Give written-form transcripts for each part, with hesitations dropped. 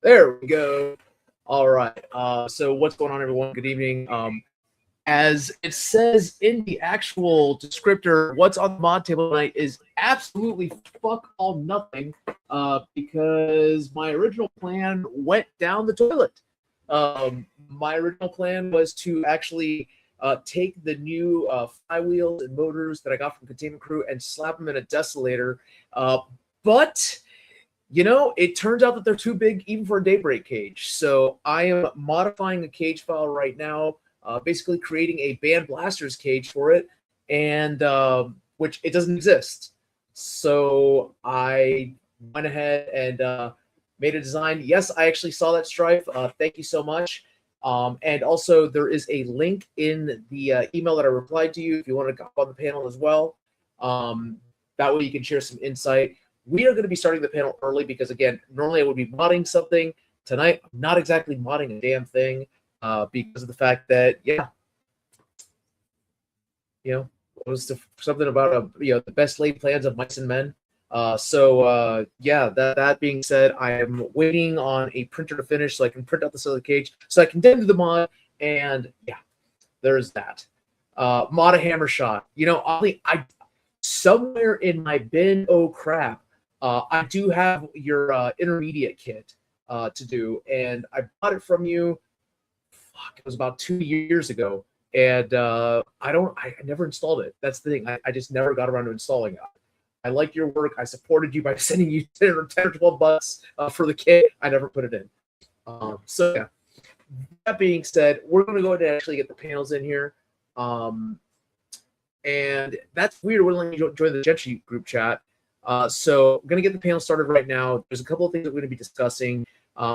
There we go. All right. So what's going on, everyone? Good evening. As it says in the actual descriptor, what's on the mod table tonight is absolutely fuck all nothing, because my original plan went down the toilet. My original plan was to actually take the new flywheels and motors that I got from Containment Crew and slap them in a desolator, but it turns out that they're too big even for a daybreak cage. So I am modifying a cage file right now, basically creating a band blasters cage for it, and which it doesn't exist. So I went ahead and made a design. Yes, I actually saw that, Strife. Thank you so much. And also, there is a link in the email that I replied to you if you want to go on the panel as well. That way you can share some insight. We are going to be starting the panel early because, again, normally I would be modding something. Tonight, I'm not exactly modding a damn thing because of the fact that, it was something about, the best laid plans of mice and men. That being said, I am waiting on a printer to finish so I can print out the cellular cage so I can then do the mod. And, there's that. Mod a hammer shot. I somewhere in my bin, oh crap, I do have your intermediate kit to do, and I bought it from you. It was about 2 years ago, and I never installed it. That's the thing. I just never got around to installing it. I like your work. I supported you by sending you 10 or $12 for the kit. I never put it in. That being said, we're going to go ahead and actually get the panels in here. And that's weird. We're going to join the Gentry group chat. So I'm going to get the panel started right now. There's a couple of things that we're going to be discussing.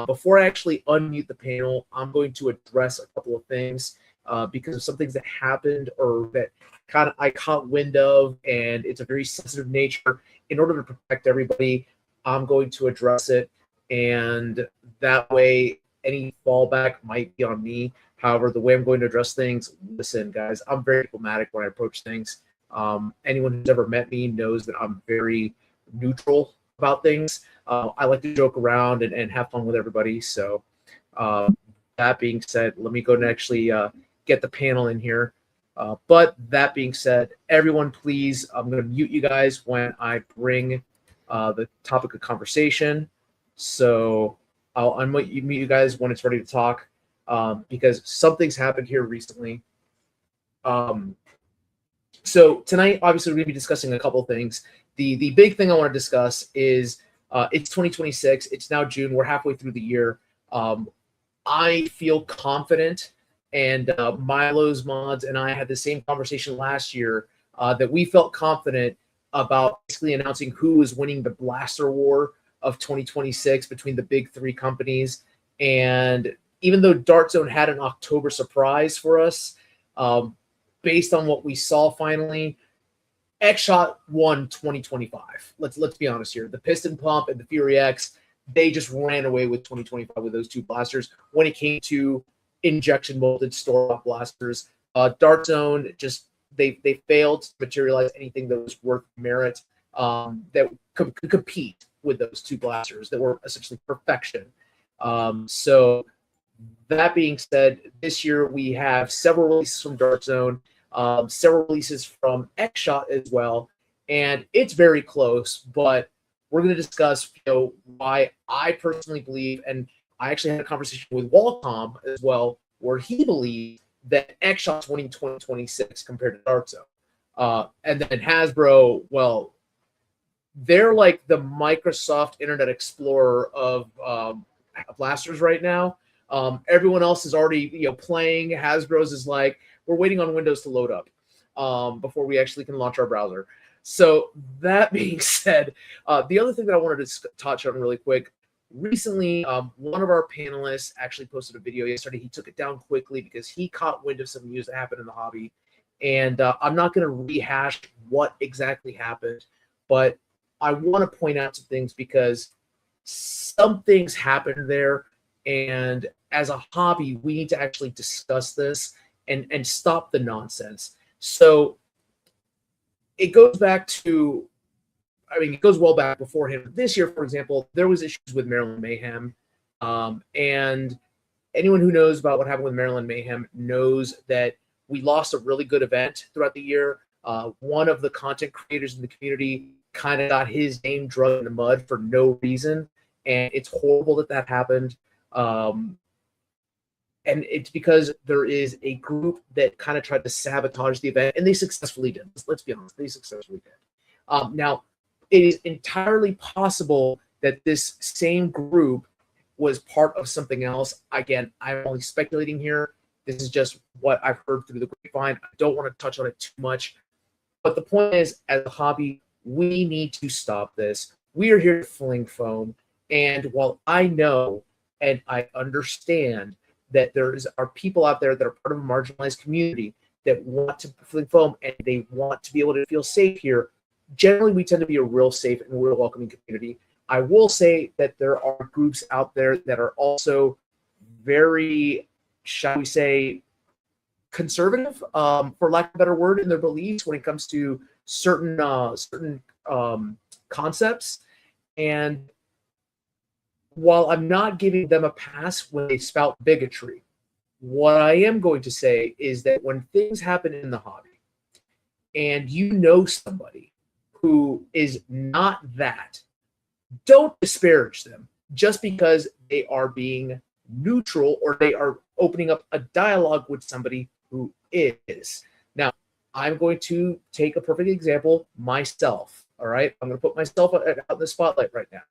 Before I actually unmute the panel, I'm going to address a couple of things because of some things that happened or that I caught wind of, and it's a very sensitive nature. In order to protect everybody, I'm going to address it, and that way any fallback might be on me. However, the way I'm going to address things, listen, guys, I'm very diplomatic when I approach things. Anyone who's ever met me knows that I'm very neutral about things. I like to joke around and have fun with everybody. So that being said, let me go and actually get the panel in here. But that being said, everyone, please, I'm going to mute you guys when I bring the topic of conversation. So I'll unmute you guys when it's ready to talk. Because something's happened here recently. So tonight, obviously, we're going to be discussing a couple of things. The big thing I want to discuss is it's 2026. It's now June. We're halfway through the year. I feel confident, and Milo's mods and I had the same conversation last year that we felt confident about basically announcing who was winning the blaster war of 2026 between the big three companies. And even though Dart Zone had an October surprise for us, based on what we saw finally, X-Shot won 2025. Let's be honest here. The Piston Pump and the Fury X, they just ran away with 2025 with those two blasters. When it came to injection molded store blasters, Dart Zone just they failed to materialize anything that was worth merit that could compete with those two blasters that were essentially perfection. So that being said, this year we have several releases from Dart Zone, several releases from X-Shot as well, and it's very close, but we're going to discuss why I personally believe, and I actually had a conversation with Wallcom as well, where he believes that X-Shot's winning 2026 compared to Dart Zone. And then Hasbro, well, they're like the Microsoft Internet Explorer of blasters right now. Everyone else is already playing. Hasbro's is like, we're waiting on Windows to load up before we actually can launch our browser. So that being said, the other thing that I wanted to touch on really quick, recently one of our panelists actually posted a video yesterday. He took it down quickly because he caught wind of some news that happened in the hobby. And I'm not going to rehash what exactly happened, but I want to point out some things because some things happened there. And as a hobby, we need to actually discuss this and stop the nonsense. So it goes back to, it goes well back beforehand. This year, for example, there was issues with Maryland Mayhem. And anyone who knows about what happened with Maryland Mayhem knows that we lost a really good event throughout the year. One of the content creators in the community kind of got his name dragged in the mud for no reason, and it's horrible that that happened. And it's because there is a group that kind of tried to sabotage the event, and they successfully did. Let's be honest, they successfully did. Now, it is entirely possible that this same group was part of something else. Again, I'm only speculating here. This is just what I've heard through the grapevine. I don't want to touch on it too much. But the point is, as a hobby, we need to stop this. We are here to fling foam. And while I know and I understand that are people out there that are part of a marginalized community that want to fling foam and they want to be able to feel safe here, generally we tend to be a real safe and real welcoming community. I will say that there are groups out there that are also very, shall we say, conservative, for lack of a better word, in their beliefs when it comes to certain concepts. And while I'm not giving them a pass when they spout bigotry, what I am going to say is that when things happen in the hobby and you know somebody who is not that, don't disparage them just because they are being neutral or they are opening up a dialogue with somebody who is. Now, I'm going to take a perfect example, myself. All right, I'm going to put myself out in the spotlight right now.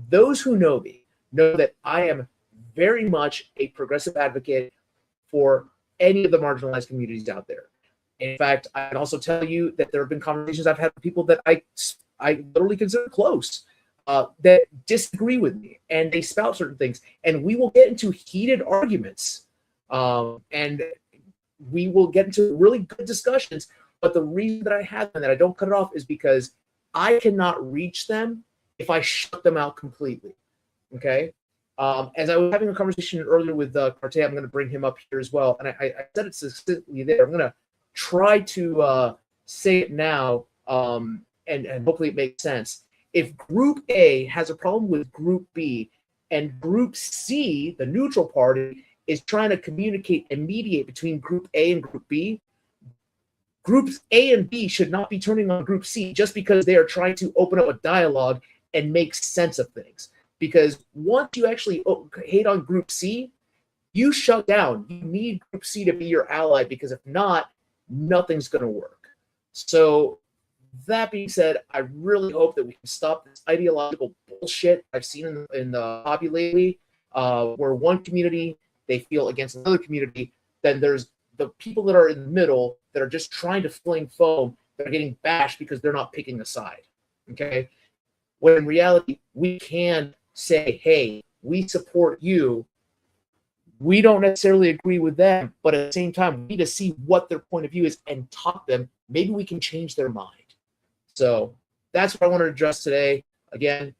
Those who know me know that I am very much a progressive advocate for any of the marginalized communities out there. In fact, I can also tell you that there have been conversations I've had with people that I literally consider close, that disagree with me, and they spout certain things, and we will get into heated arguments, and we will get into really good discussions. But the reason that I have them, that I don't cut it off, is because I cannot reach them if I shut them out completely. Okay. As I was having a conversation earlier with Carte, I'm going to bring him up here as well, and I said it succinctly there. I'm going to try to say it now, and hopefully it makes sense. If Group A has a problem with Group B, and Group C, the neutral party, is trying to communicate and mediate between Group A and Group B, Groups A and B should not be turning on Group C just because they are trying to open up a dialogue and make sense of things. Because once you actually hate on Group C, you shut down. You need Group C to be your ally, because if not, nothing's going to work. So that being said, I really hope that we can stop this ideological bullshit I've seen in the hobby lately, where one community, they feel against another community. Then there's the people that are in the middle that are just trying to fling foam that are getting bashed because they're not picking a side. Okay? When in reality, we can say, hey, we support you. We don't necessarily agree with them, but at the same time, we need to see what their point of view is and talk them. Maybe we can change their mind. So that's what I want to address today. Again,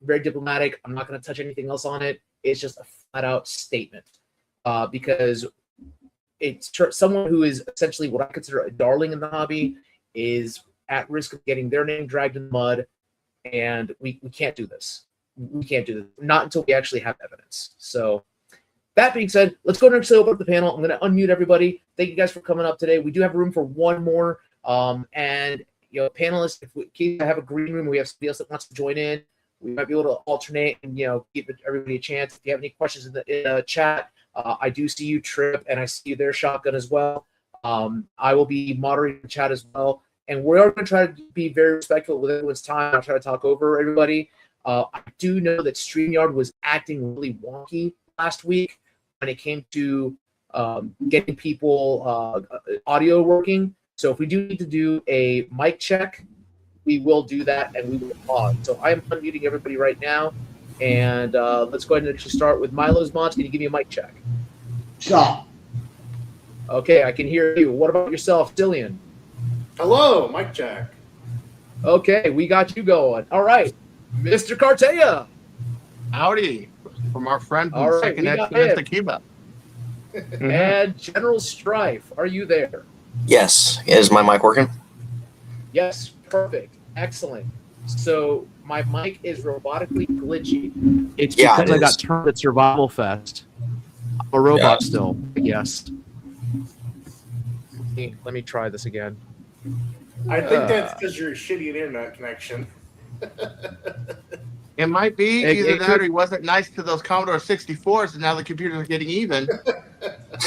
very diplomatic. I'm not going to touch anything else on it. It's just a flat-out statement, because it's someone who is essentially what I consider a darling in the hobby is at risk of getting their name dragged in the mud, and we can't do this. We can't do this. Not until we actually have evidence. So that being said, let's go and actually open up the panel. I'm going to unmute everybody. Thank you guys for coming up today. We do have room for one more. And, panelists, in case I have a green room, we have somebody else that wants to join in, we might be able to alternate and, give everybody a chance. If you have any questions in the chat, I do see you, Trip, and I see you there, Shotgun, as well. I will be moderating the chat as well. And we are going to try to be very respectful with everyone's time. I'll try to talk over everybody. I do know that StreamYard was acting really wonky last week when it came to getting people audio working. So if we do need to do a mic check, we will do that, and we will pause. So I am unmuting everybody right now, and let's go ahead and actually start with Milo's Mods. Can you give me a mic check? Sure. Okay, I can hear you. What about yourself, Dillian? Hello, mic check. Okay, we got you going. All right, Mr. Cartea. Howdy, from our friend All from right, Second we got Expedition him. to Cuba. And General Strife, are you there? Yes. Is my mic working? Yes, perfect. Excellent. So my mic is robotically glitchy. It's Yeah, because it I got is. turned at Survival Fest. I'm a robot still, I guess. Let me try this again. I think that's because you're shitty internet connection. It might be either it that could- or he wasn't nice to those Commodore 64s, and now the computers are getting even.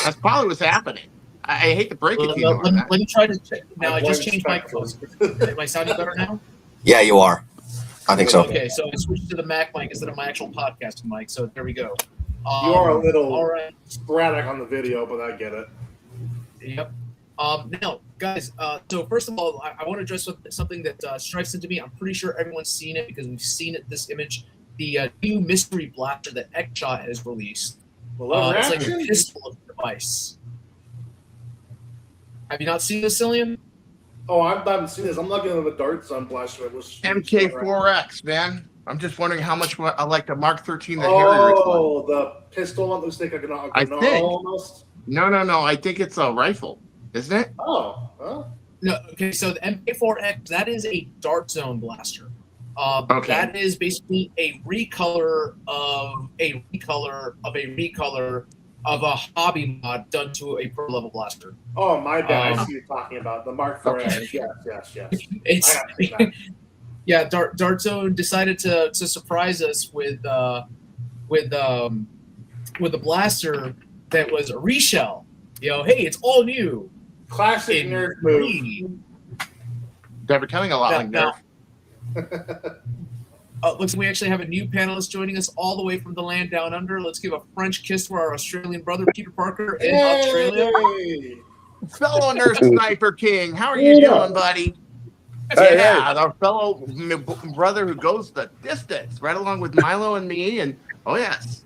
That's probably what's happening. I hate to break it to you, Norm. let me try to check. Now, I just changed Spectrum. microphones. Am I sounding better now? Yeah, you are. I think so. Okay, so I switched to the Mac mic instead of my actual podcasting mic. So there we go. You are a little all right. sporadic on the video, but I get it. Yep. Now, guys, so first of all, I want to address something that strikes into me. I'm pretty sure everyone's seen it because we've seen it, this image. The new mystery blaster that Xshot has released. It's like a pistol device. Have you not seen this, Cillian? Oh, I haven't seen this. I'm looking at the Dart Sun blaster. It was MK4X, man. I'm just wondering how much I like the Mark 13 that Harry looks like. Oh, the pistol one looks like I think. almost. No. I think it's a rifle, isn't it? Oh, huh? No. Okay, so the MK4X, that is a Dart Zone blaster. Okay. That is basically a recolor of a hobby mod done to a pro level blaster. Oh, my bad. I see what you're talking about. The Mark IV. Okay. Yes. It's I have seen that. yeah. Dart Zone decided to surprise us with a blaster that was a reshell. Hey, it's all new. Classic In nerd move. green. They're becoming a lot like Now- Nerf. Looks like we actually have a new panelist joining us all the way from the land down under. Let's give a French kiss to our Australian brother, Peter Parker, in Australia. Yay! Fellow Nurse Sniper King, how are you doing, buddy? Yeah, our fellow brother who goes the distance, right along with Milo and me. And oh yes,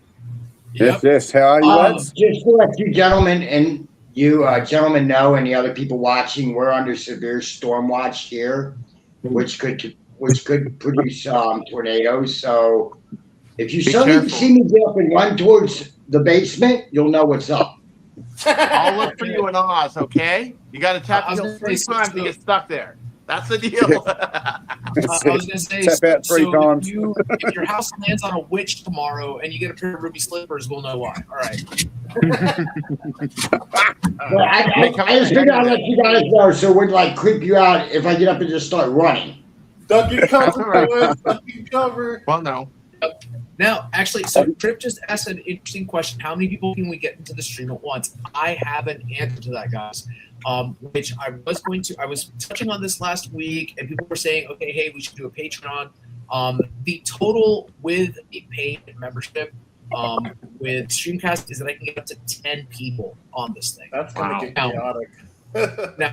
Yep. Yes. How are you, lads? Just to let you gentlemen and you gentlemen know, and the other people watching, we're under severe storm watch here, which could produce tornadoes. So if you Be suddenly careful. see me get up and run towards the basement, you'll know what's up. I'll look for you in Oz, okay? You got to tap I was the gonna 3 say, times to get stuck there. That's the deal. I was going to say, Tap out three times. if your house lands on a witch tomorrow and you get a pair of ruby slippers, we'll know why. All right. But I just figured I'd let you guys know so it wouldn't creep you out if I get up and just start running. Duck your That's all cover, right. boys. Duck your cover. Well, no. Now, actually, so Trip just asked an interesting question. How many people can we get into the stream at once? I have an answer to that, guys. Which I was touching on this last week, and people were saying, okay, hey, we should do a Patreon. The total with a paid membership with Streamcast is that I can get up to 10 people on this thing. That's going to get Wow. chaotic. Now,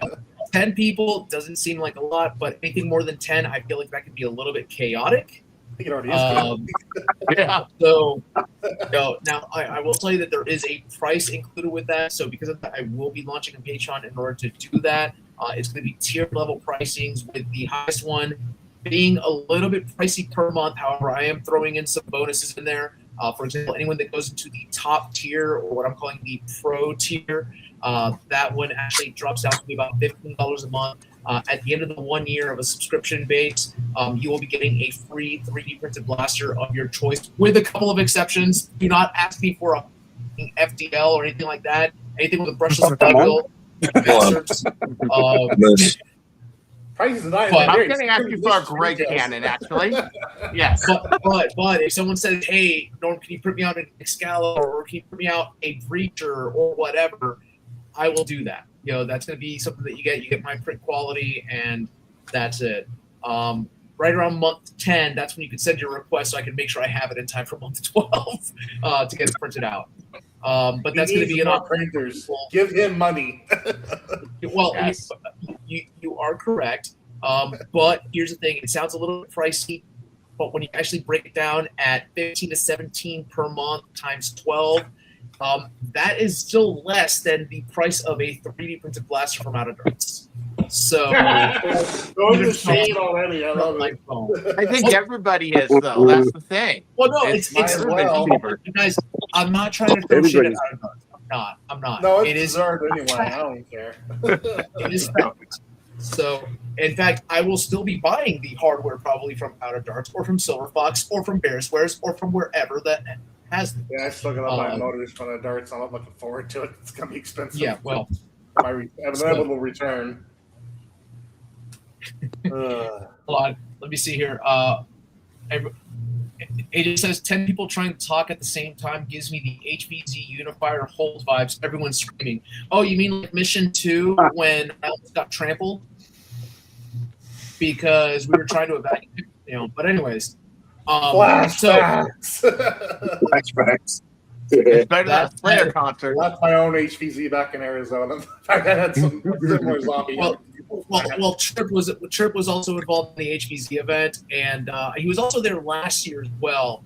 10 people doesn't seem like a lot, but anything more than 10, I feel like that could be a little bit chaotic. I think it already is. Yeah. So, now I will tell you that there is a price included with that. So because of that, I will be launching a Patreon in order to do that. It's going to be tier level pricings, with the highest one being a little bit pricey per month. However, I am throwing in some bonuses in there. For example, anyone that goes into the top tier, or what I'm calling the pro tier, that one actually drops down to be about $15 a month. At the end of the 1 year of a subscription base, you will be getting a free 3D printed blaster of your choice, with a couple of exceptions. Do not ask me for a FDL or anything like that. Anything with a brushless wheel. Bastards. Price is not But I'm great. going to ask you for a great cannon, actually. Yes. But if someone says, hey, Norm, can you print me out an Excalibur, or can you print me out a Breacher or whatever, I will do that. That's going to be something that you get. You get my print quality, and that's it. Right around month 10, that's when you can send your request, so I can make sure I have it in time for month 12 to get it printed out. But that's going to be an printers. Give him money. Well, Yes. you are correct. But here's the thing: it sounds a little bit pricey, but when you actually break it down at 15 to 17 per month times 12, that is still less than the price of a 3D printed blaster from Outer Darts. So, Going to shade already. I love my it. phone. I think everybody is, though. That's the thing. Well, no, It's it's well. you guys. I'm not trying to throw shit at Everybody's- Outer Darts. I'm not. No, It it's is. deserved anyway. I don't care. It is fact. So In fact, I will still be buying the hardware probably from Out of Darts or from Silver Fox or from Bear Squares or from wherever that has them. Yeah, I still gotta buy motors from the darts. I'm not looking forward to it. It's gonna be expensive. Yeah, well, my inevitable return. Hold on, let me see here. It says 10 people trying to talk at the same time gives me the HVZ unifier hold vibes. Everyone's screaming. Oh, you mean like Mission 2 when Alex got trampled? Because we were trying to evacuate, But anyways, Flashbacks. Flashbacks. It's better than a Slayer concert. That's my own HVZ back in Arizona. I had some similar zombie. Well, Trip was also involved in the HVZ event, and he was also there last year as well.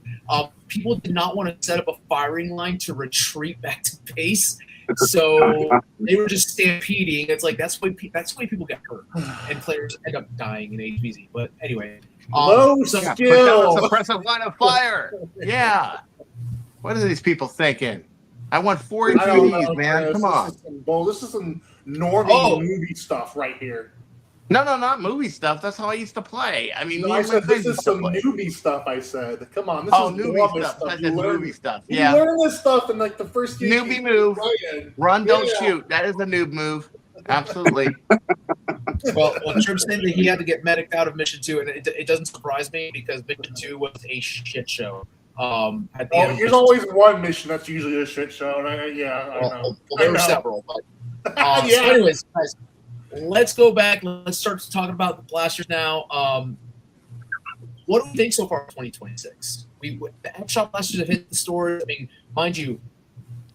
People did not want to set up a firing line to retreat back to base, so they were just stampeding. It's like that's why people get hurt, and players end up dying in HVZ. But anyway, low skill, suppressive line of fire. Yeah. What are these people thinking? I want 4 HVZs, man. Come on. This is some normie movie stuff right here. No, not movie stuff. That's how I used to play. I mean, I said this is some newbie stuff. I said, come on, this is newbie stuff. That's movie stuff. Yeah, you learn this stuff in like the first game. Newbie move. Run, don't shoot. That is a noob move. Absolutely. Well, Trip said that he had to get medicked out of Mission 2, and it doesn't surprise me because Mission 2 was a shit show. At the end there's always one mission that's usually a shit show. I know. There were several, but so anyways, guys, let's go back. Let's start talking about the blasters now. What do we think so far in 2026? The Headshot blasters have hit the stores. I mean, mind you,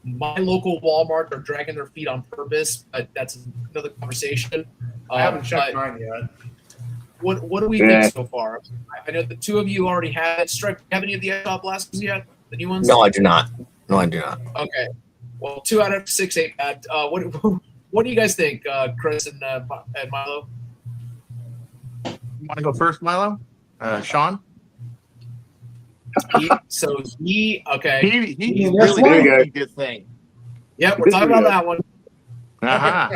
my local Walmart are dragging their feet on purpose. That's another conversation. I haven't checked mine yet. What do we think so far? I know the two of you already had it. Stripe, do you have any of the Headshot blasters yet? The new ones? No, I do not. Okay. Well, 2 out of 6 ain't bad. What do you guys think, Chris and Milo? You want to go first, Milo? Sean? Okay. He's really doing a good thing. Yep, we're talking about that one. Uh-huh.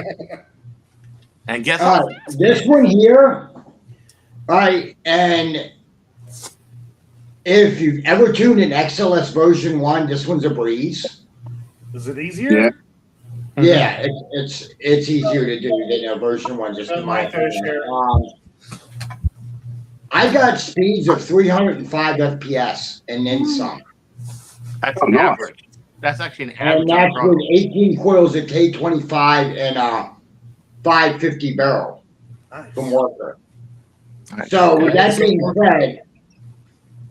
And guess what? This one here, and if you've ever tuned in XLS version 1, this one's a breeze. Is it easier? Yeah, it's easier to do than a version 1. Just in my opinion. I got speeds of 305 FPS and then some. That's an average. That's actually an average. And that's with 18 coils at K25 and a 550 barrel from Worker. So with that being said,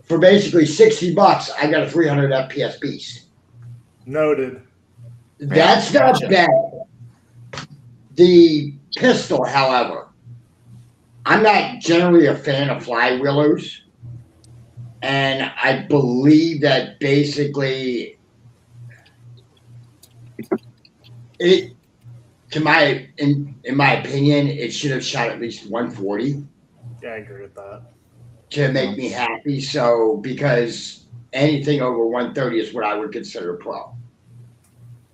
for basically $60, I got a 300 FPS beast. Noted. That's not bad. The pistol, however, I'm not generally a fan of flywheelers, and I believe that basically in my opinion, it should have shot at least 140. Yeah, I agree with that. To make me happy. So because anything over 130 is what I would consider pro.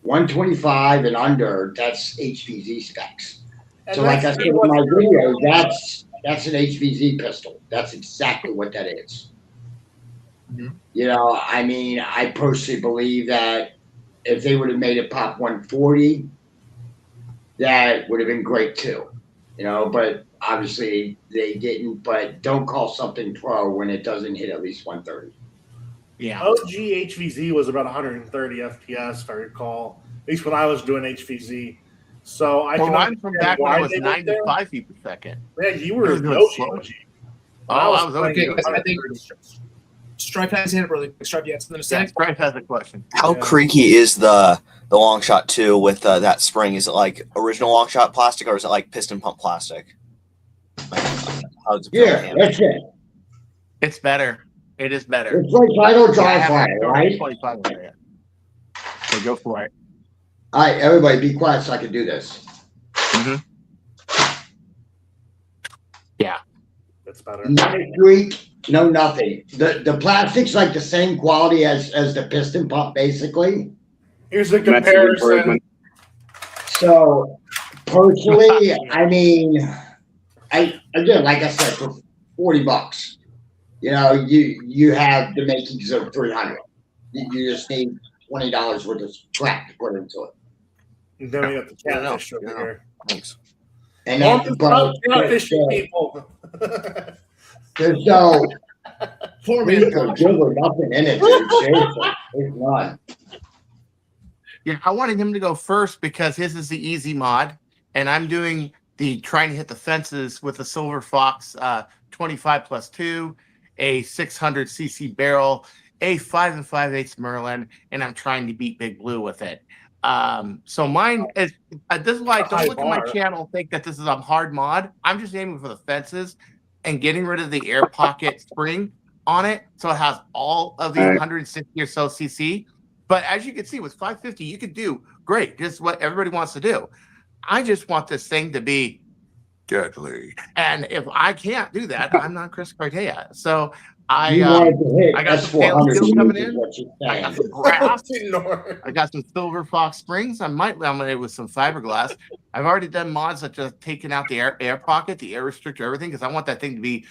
125 and under, that's HVZ specs. And so like I said in my video, that's an HVZ pistol. That's exactly what that is. Mm-hmm. I mean, I personally believe that if they would have made it pop 140, that would have been great too. But obviously they didn't. But don't call something pro when it doesn't hit at least 130. Yeah. OG HVZ was about 130 FPS, if I recall. At least when I was doing HVZ. So I can mine from back when I was 95 feet per second. Yeah, you were OG. I was okay. I think Stripe has his hand up really quick. Stripe, you had something to say? Yeah, Stripe has a question. How creaky is the long shot 2 with that spring? Is it like original long shot plastic or is it like piston pump plastic? How does it feel? Yeah, that's it. It's better. It is better. It's like idle dry fire, right? 25 over there. So go for it. All right, everybody be quiet so I can do this. Yeah. That's better. No squeak, no nothing. The plastic's like the same quality as the piston pump, basically. Here's a comparison. So, personally, I mean, again, like I said, for $40, you have the makings of 300. You just need $20 worth of crap to put into it. And then we got the catfish over Yeah. here. Thanks. And Well, then, stop catfishing people. there's no Poor leak man. or give or nothing in it, dude. Seriously, there's none. Yeah, I wanted him to go first because his is the easy mod, and I'm doing the trying to hit the fences with a Silver Fox 25+2, a 600cc barrel, a 5 5/8 Merlin, and I'm trying to beat Big Blue with it. So mine is this is why don't look at my channel and think that this is a hard mod. I'm just aiming for the fences and getting rid of the air pocket spring on it, so it has all of the 160 or so cc. But as you can see, with 550, you could do great. This is what everybody wants to do. I just want this thing to be deadly, and if I can't do that, I'm not Chris Cartea. So You wanted to hit I got some S400 stainless steel coming is in. what you're I got saying. some brass. Lord. I got some Silver Fox springs. I might laminate with some fiberglass. I've already done mods that just taken out the air pocket, the air restrictor, everything, because I want that thing to be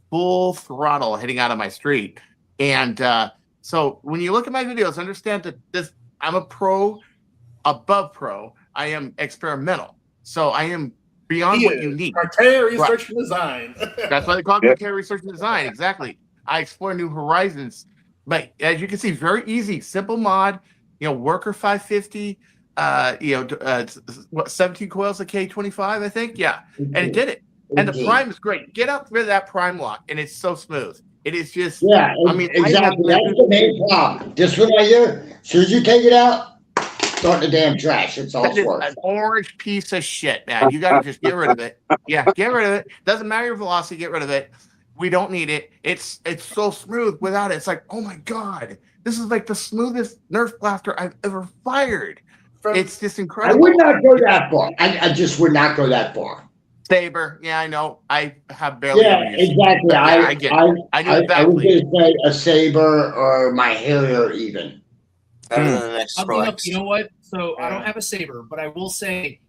full throttle heading out of my street. And so when you look at my videos, understand that I'm a pro, above pro. I am experimental. So I am beyond what you need. Cartea Research and Design. That's why they call it Cartea Research and Design. Exactly. I explore new horizons. But as you can see, very easy, simple mod. Worker 550. 17 coils of K25, I think. Yeah, and it did it. And the prime is great. Get out rid of that prime lock, and it's so smooth. It is just. Yeah, exactly. That's the main problem. This one right here, as soon as you take it out, throw it in the damn trash. It's all That is worth. an orange piece of shit, man. You got to just get rid of it. Yeah, get rid of it. Doesn't matter your velocity. Get rid of it. We don't need it. It's so smooth without it. It's like, oh my god, this is like the smoothest Nerf blaster I've ever fired. It's just I incredible. would not go that far. I just would not go that far. Saber, yeah, I know. I have barely. Yeah, ever used it. exactly. Yeah, I get it. I knew was exactly. going to say a Saber or my Harrier even. Better than the next I'll Pro bring up, X. you know what? So I don't have a Saber, but I will say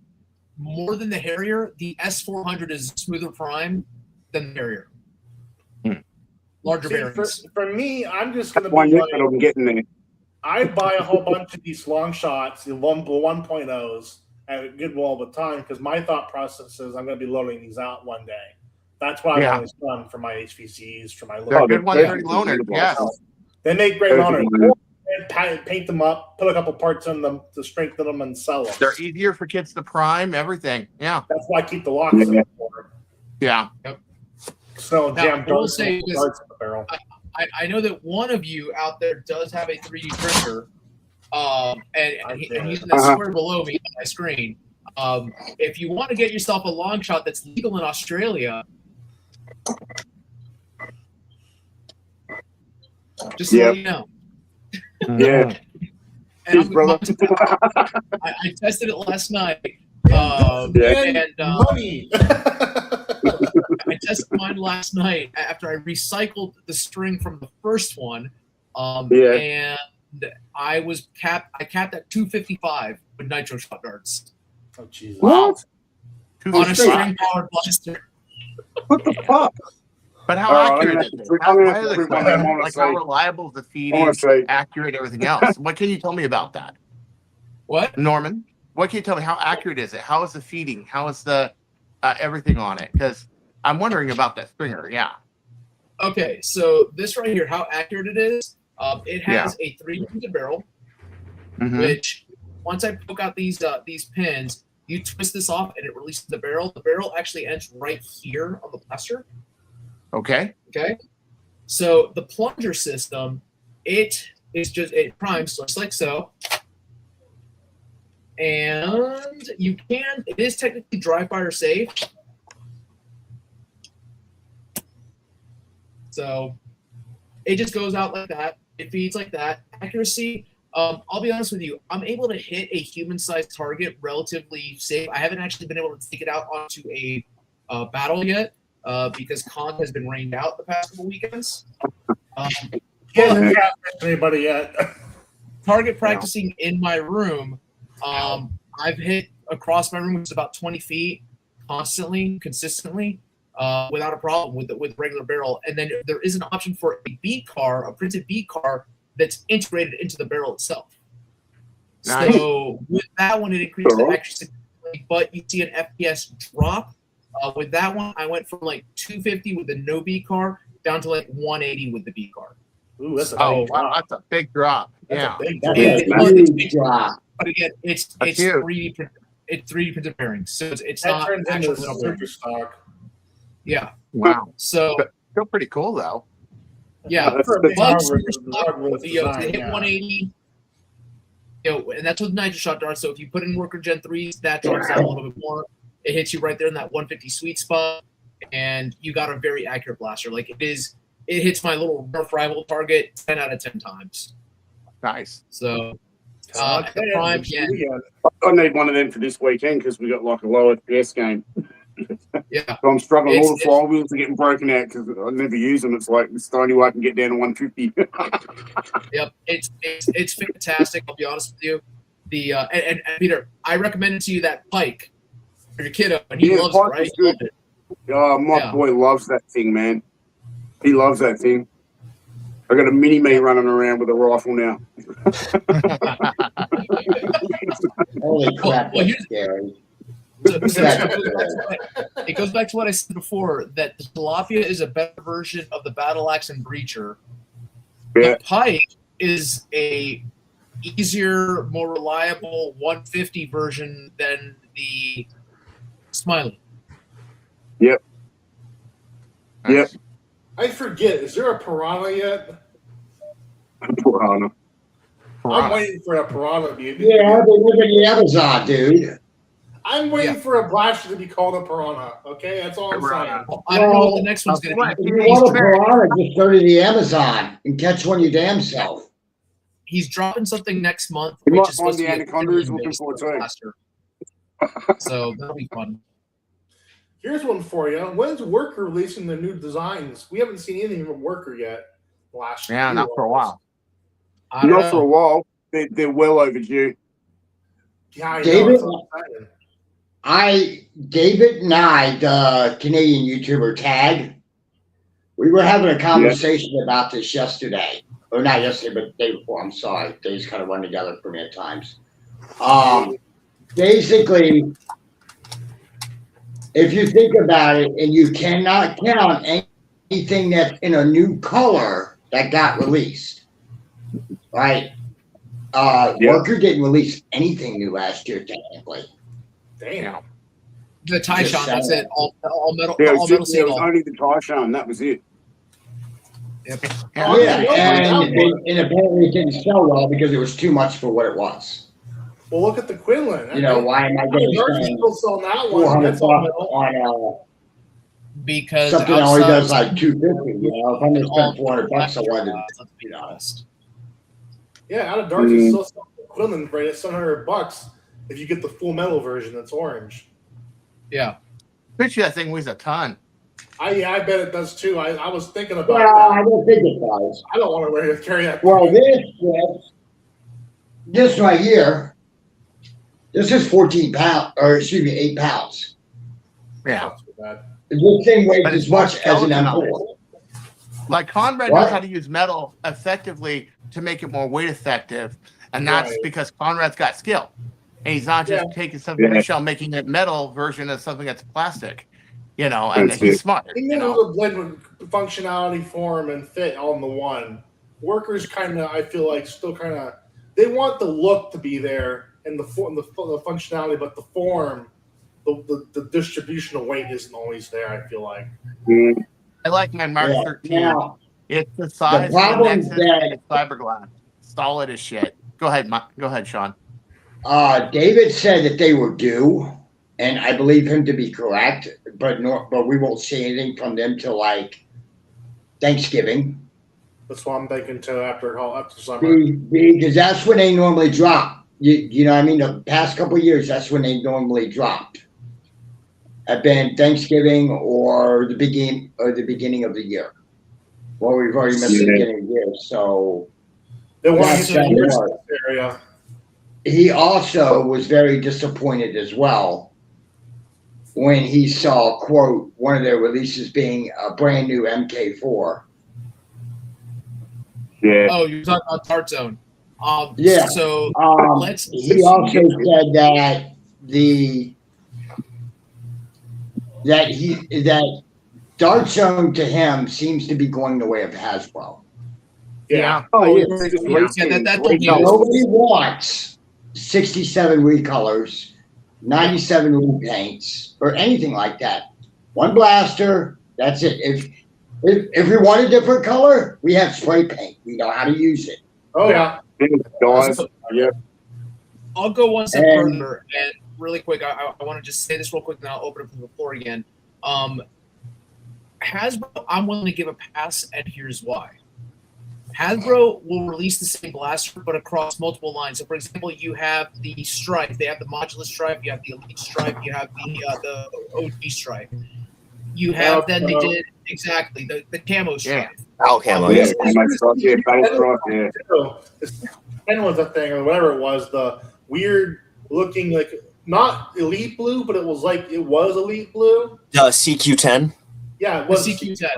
more than the Harrier, the S400 is smoother prime than the Harrier. Larger See, bearings. for me, I'm just going to One be hit like, that I'm getting there. I buy a whole bunch of these long shots, the 1.0s at a good wall of time because my thought process is I'm going to be loading these out one day. That's what I've always done for my HVCs, for my They're little. good 130 loaner. Yes. They make great There's loaners. one. Paint them up, put a couple parts in them to strengthen them, and sell them. They're easier for kids to prime, everything. Yeah. That's why I keep the locks in the corner. Yeah. So Now, jam I will darts say in this- the barrel. I know that one of you out there does have a 3D printer, and he's in the square below me on my screen. If you want to get yourself a long shot that's legal in Australia, just to let you know. Yeah. And Cheers, brother. I tested it last night. Yeah. And Money. I tested mine last night after I recycled the string from the first one. And I was capped at 255 with nitro shot darts Oh Jesus! What? on a string powered blaster. What the fuck? But how accurate is it? Like how reliable is the feeding? Accurate, everything else. What can you tell me about that, What? Norman? What can you tell me? How accurate is it? How is the feeding? How is the everything on it? Because I'm wondering about that stringer. Yeah. Okay, so this right here, how accurate it is. It has a 3-pointed barrel, which once I poke out these pins, you twist this off and it releases the barrel. The barrel actually ends right here on the blaster. Okay. Okay. So the plunger system, it primes just like so. And it is technically dry fire safe. So it just goes out like that. It feeds like that. Accuracy, I'll be honest with you, I'm able to hit a human-sized target relatively safe. I haven't actually been able to take it out onto a battle yet because Con has been rained out the past couple weekends. Can't catfish anybody yet. Target practicing in my room, I've hit across my room, which is about 20 feet, consistently. without a problem with regular barrel. And then there is an option for a bead car, a printed bead car that's integrated into the barrel itself. Nice. So with that one, it increased the Alright. extra significantly, but you see an FPS drop. With that one, I went from like 250 with the no bead car down to like 180 with the bead car. Ooh, that's a Oh, big wow, drop. that's a big drop. That's Yeah. a big That's drop. It- a it's- huge drop. But again, it's That's huge. 3D printed. It's 3D printed bearings, so it's That not turns into actual the metal super bearings. stock. Yeah. Wow. So Still pretty cool, though. yeah, That's For a the big Bugs hardware- super stock, hardware to design, hit yeah. 180. And that's with Nitro Shot darts. So if you put in Worker Gen 3s, that drops down a little bit more. It hits you right there in that 150 sweet spot, and you got a very accurate blaster. Like it hits my little rough rival target 10 out of 10 times. Nice. So Okay, the prime, let's yeah, do it again. I need one of them for this weekend because we got like a low FPS game. yeah. So I'm struggling. All the It's- flywheels are getting broken out because I never use them. It's like it's the only way I can get down to 150. Yep, it's fantastic. I'll be honest with you. The and Peter, I recommended to you that Pike for your kiddo, and he Yeah, loves it, Pike right? was He loved good. it. My Yeah. boy loves that thing, man. He loves that thing. I got a mini me running around with a rifle now. Holy crap, well, that's scary. So That's it goes back to what I said before, that the Tilapia is a better version of the Battle Axe and Breacher. Yeah. The Pike is a easier, more reliable 150 version than the Smiley. Yep. Nice. I forget. Is there a Piranha yet? Piranha. I'm Piranha. waiting for a Piranha, dude. Yeah, they live in the Amazon, dude. I'm waiting Yeah. for a blaster to be called a Piranha. Okay, that's all I'm Piranha. saying. Well, I don't know what the Well, next one's going right. to If be. you want a piranha, just go to the Amazon and catch one your damn self. He's dropping something next month, You which might is find supposed to the be a anaconda he's looking Finland-based for too. blaster. So that'll be fun. Here's one for you. When's Worker releasing the new designs? We haven't seen anything from Worker yet. Last Yeah, year not for a while. I don't Not for a know. while. They're well overdue. Yeah, I know. David? That's what I'm saying. David and I, the Canadian YouTuber Tag, we were having a conversation about this yesterday. Or not yesterday, but the day before. I'm sorry. Days kind of run together for me at times. Basically, if you think about it, and you cannot count anything that's in a new color that got released, right? Yeah. Worker didn't release anything new last year, technically. Damn. Yeah. The Tyshawn, that's it. All metal, Yeah, all metal it was seal. only the Tyshawn. That was it. Oh, Yeah, yeah, and apparently it didn't sell well because it was too much for what it was. Well, look at the Quinlan. You know, why am I going to Dark's spend still selling that one. 400 That's all bucks metal. on Because something that only does outside- like 250? You know, if I'm going to spend 400 bucks, I wanted to, Let's be honest. Yeah, out of Dark's is still selling the Quinlan right at $700 if you get the full metal version that's orange. Yeah. Bet you that thing weighs a ton. I bet it does too. I was thinking about well, I that. don't think it does. I don't want to carry that. Well, this right here, this is 14 pounds, or excuse me, 8 pounds. Yeah. Not too bad. This thing weighs But it's as much more as an skeletonized. M4. Like Conrad What? knows how to use metal effectively to make it more weight effective, and that's Right. because Conrad's got skill, and he's not just taking something from the shell, making it metal version of something that's plastic, you know. And That's he's it. smart, He you knew know. the blend would functionality, form, and fit all in the one. Workers kind of, I feel like, still kind of, they want the look to be there and the form, the functionality, but the form, the distribution of weight isn't always there. I feel like. Mm. I like my Mark Yeah. 13. Now, It's the size of the problem Nexus that- and it's fiberglass, solid as shit. Go ahead, Go ahead, Sean. David said that they were due, and I believe him to be correct, but we won't see anything from them till like Thanksgiving. That's what I'm thinking too. After summer. Because that's when they normally drop. You know what I mean? The past couple of years, that's when they normally dropped. Have been Thanksgiving or the beginning of the year. Well, we've already missed the beginning of the year, so They want That's to get how your it was. area. he also was very disappointed as well when he saw, quote, one of their releases being a brand new MK4. Yeah. Oh, you're talking about Dart Zone. Yeah. So He also said that that Dart Zone to him seems to be going the way of Hasbro. Yeah. Oh, yeah. Yeah. It's just Yeah, race that- teams, that's race the colors. Nobody wants 67 recolors, 97 repaints, or anything like that. One blaster, that's it. If we want a different color, we have spray paint. We know how to use it. Oh yeah. Guys, So- yeah. I'll go one step And- further, and really quick, I want to just say this real quick, and then I'll open up to the floor again. Hasbro, I'm willing to give a pass, and here's why. Hasbro will release the same blaster, but across multiple lines. So, for example, you have the stripe. They have the modular stripe. You have the elite stripe. You have the OG stripe. You have then they did exactly the camo stripe. Owl camo. Yeah, Yes. nice truck, yeah, nice truck, yeah. This 10 was a thing, or whatever it was, the weird looking, like, not elite blue, but it was elite blue. CQ10. Yeah, it The was. CQ10.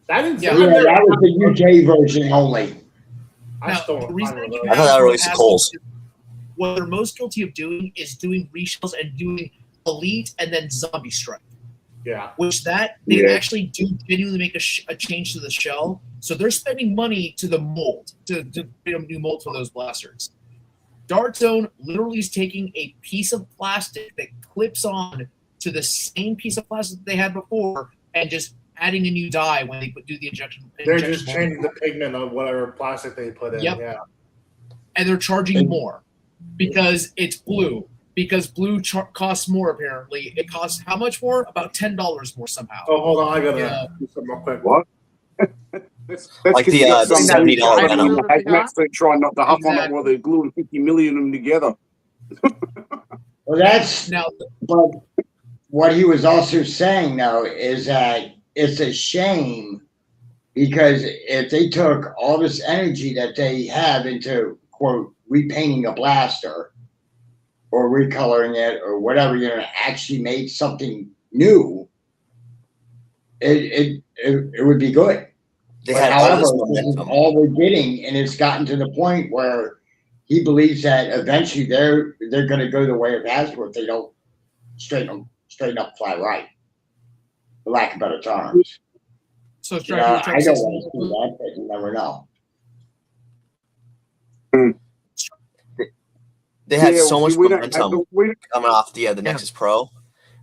That didn't Yeah, Yeah, that was the UK version only. I Now, still the don't reason find that it. you I thought that have released Hasbro Coles. is what they're most guilty of doing is doing reshells and doing elite and then zombie stripe. Yeah. Which they Yeah. actually do genuinely make a change to the shell. So they're spending money to the mold to create a new mold for those blasters. Dart Zone literally is taking a piece of plastic that clips on to the same piece of plastic that they had before and just adding a new dye when they do the injection. They're just changing the pigment of whatever plastic they put in. Yep. Yeah. And they're charging more because it's blue. Because blue costs more apparently. It costs how much more? About $10 more somehow. Oh, hold on. I gotta Yeah. do something real quick. What? Like the $70 Venom. Max, they try not to huff on it Exactly. while they're gluing 50 million of them together. Well, that's Now, but what he was also saying though is that it's a shame because if they took all this energy that they have into quote repainting a blaster or recoloring it or whatever, actually made something new, it would be good. They But had all however, this this is momentum. all we're getting, and it's gotten to the point where he believes that eventually they're going to go the way of Hasbro if they don't straighten up fly right, for lack of better terms. so You Stripe, know, you're trying I to don't say want to see that, but you never know. They had Yeah, so much see, we don't- momentum we- coming off the Nexus Pro,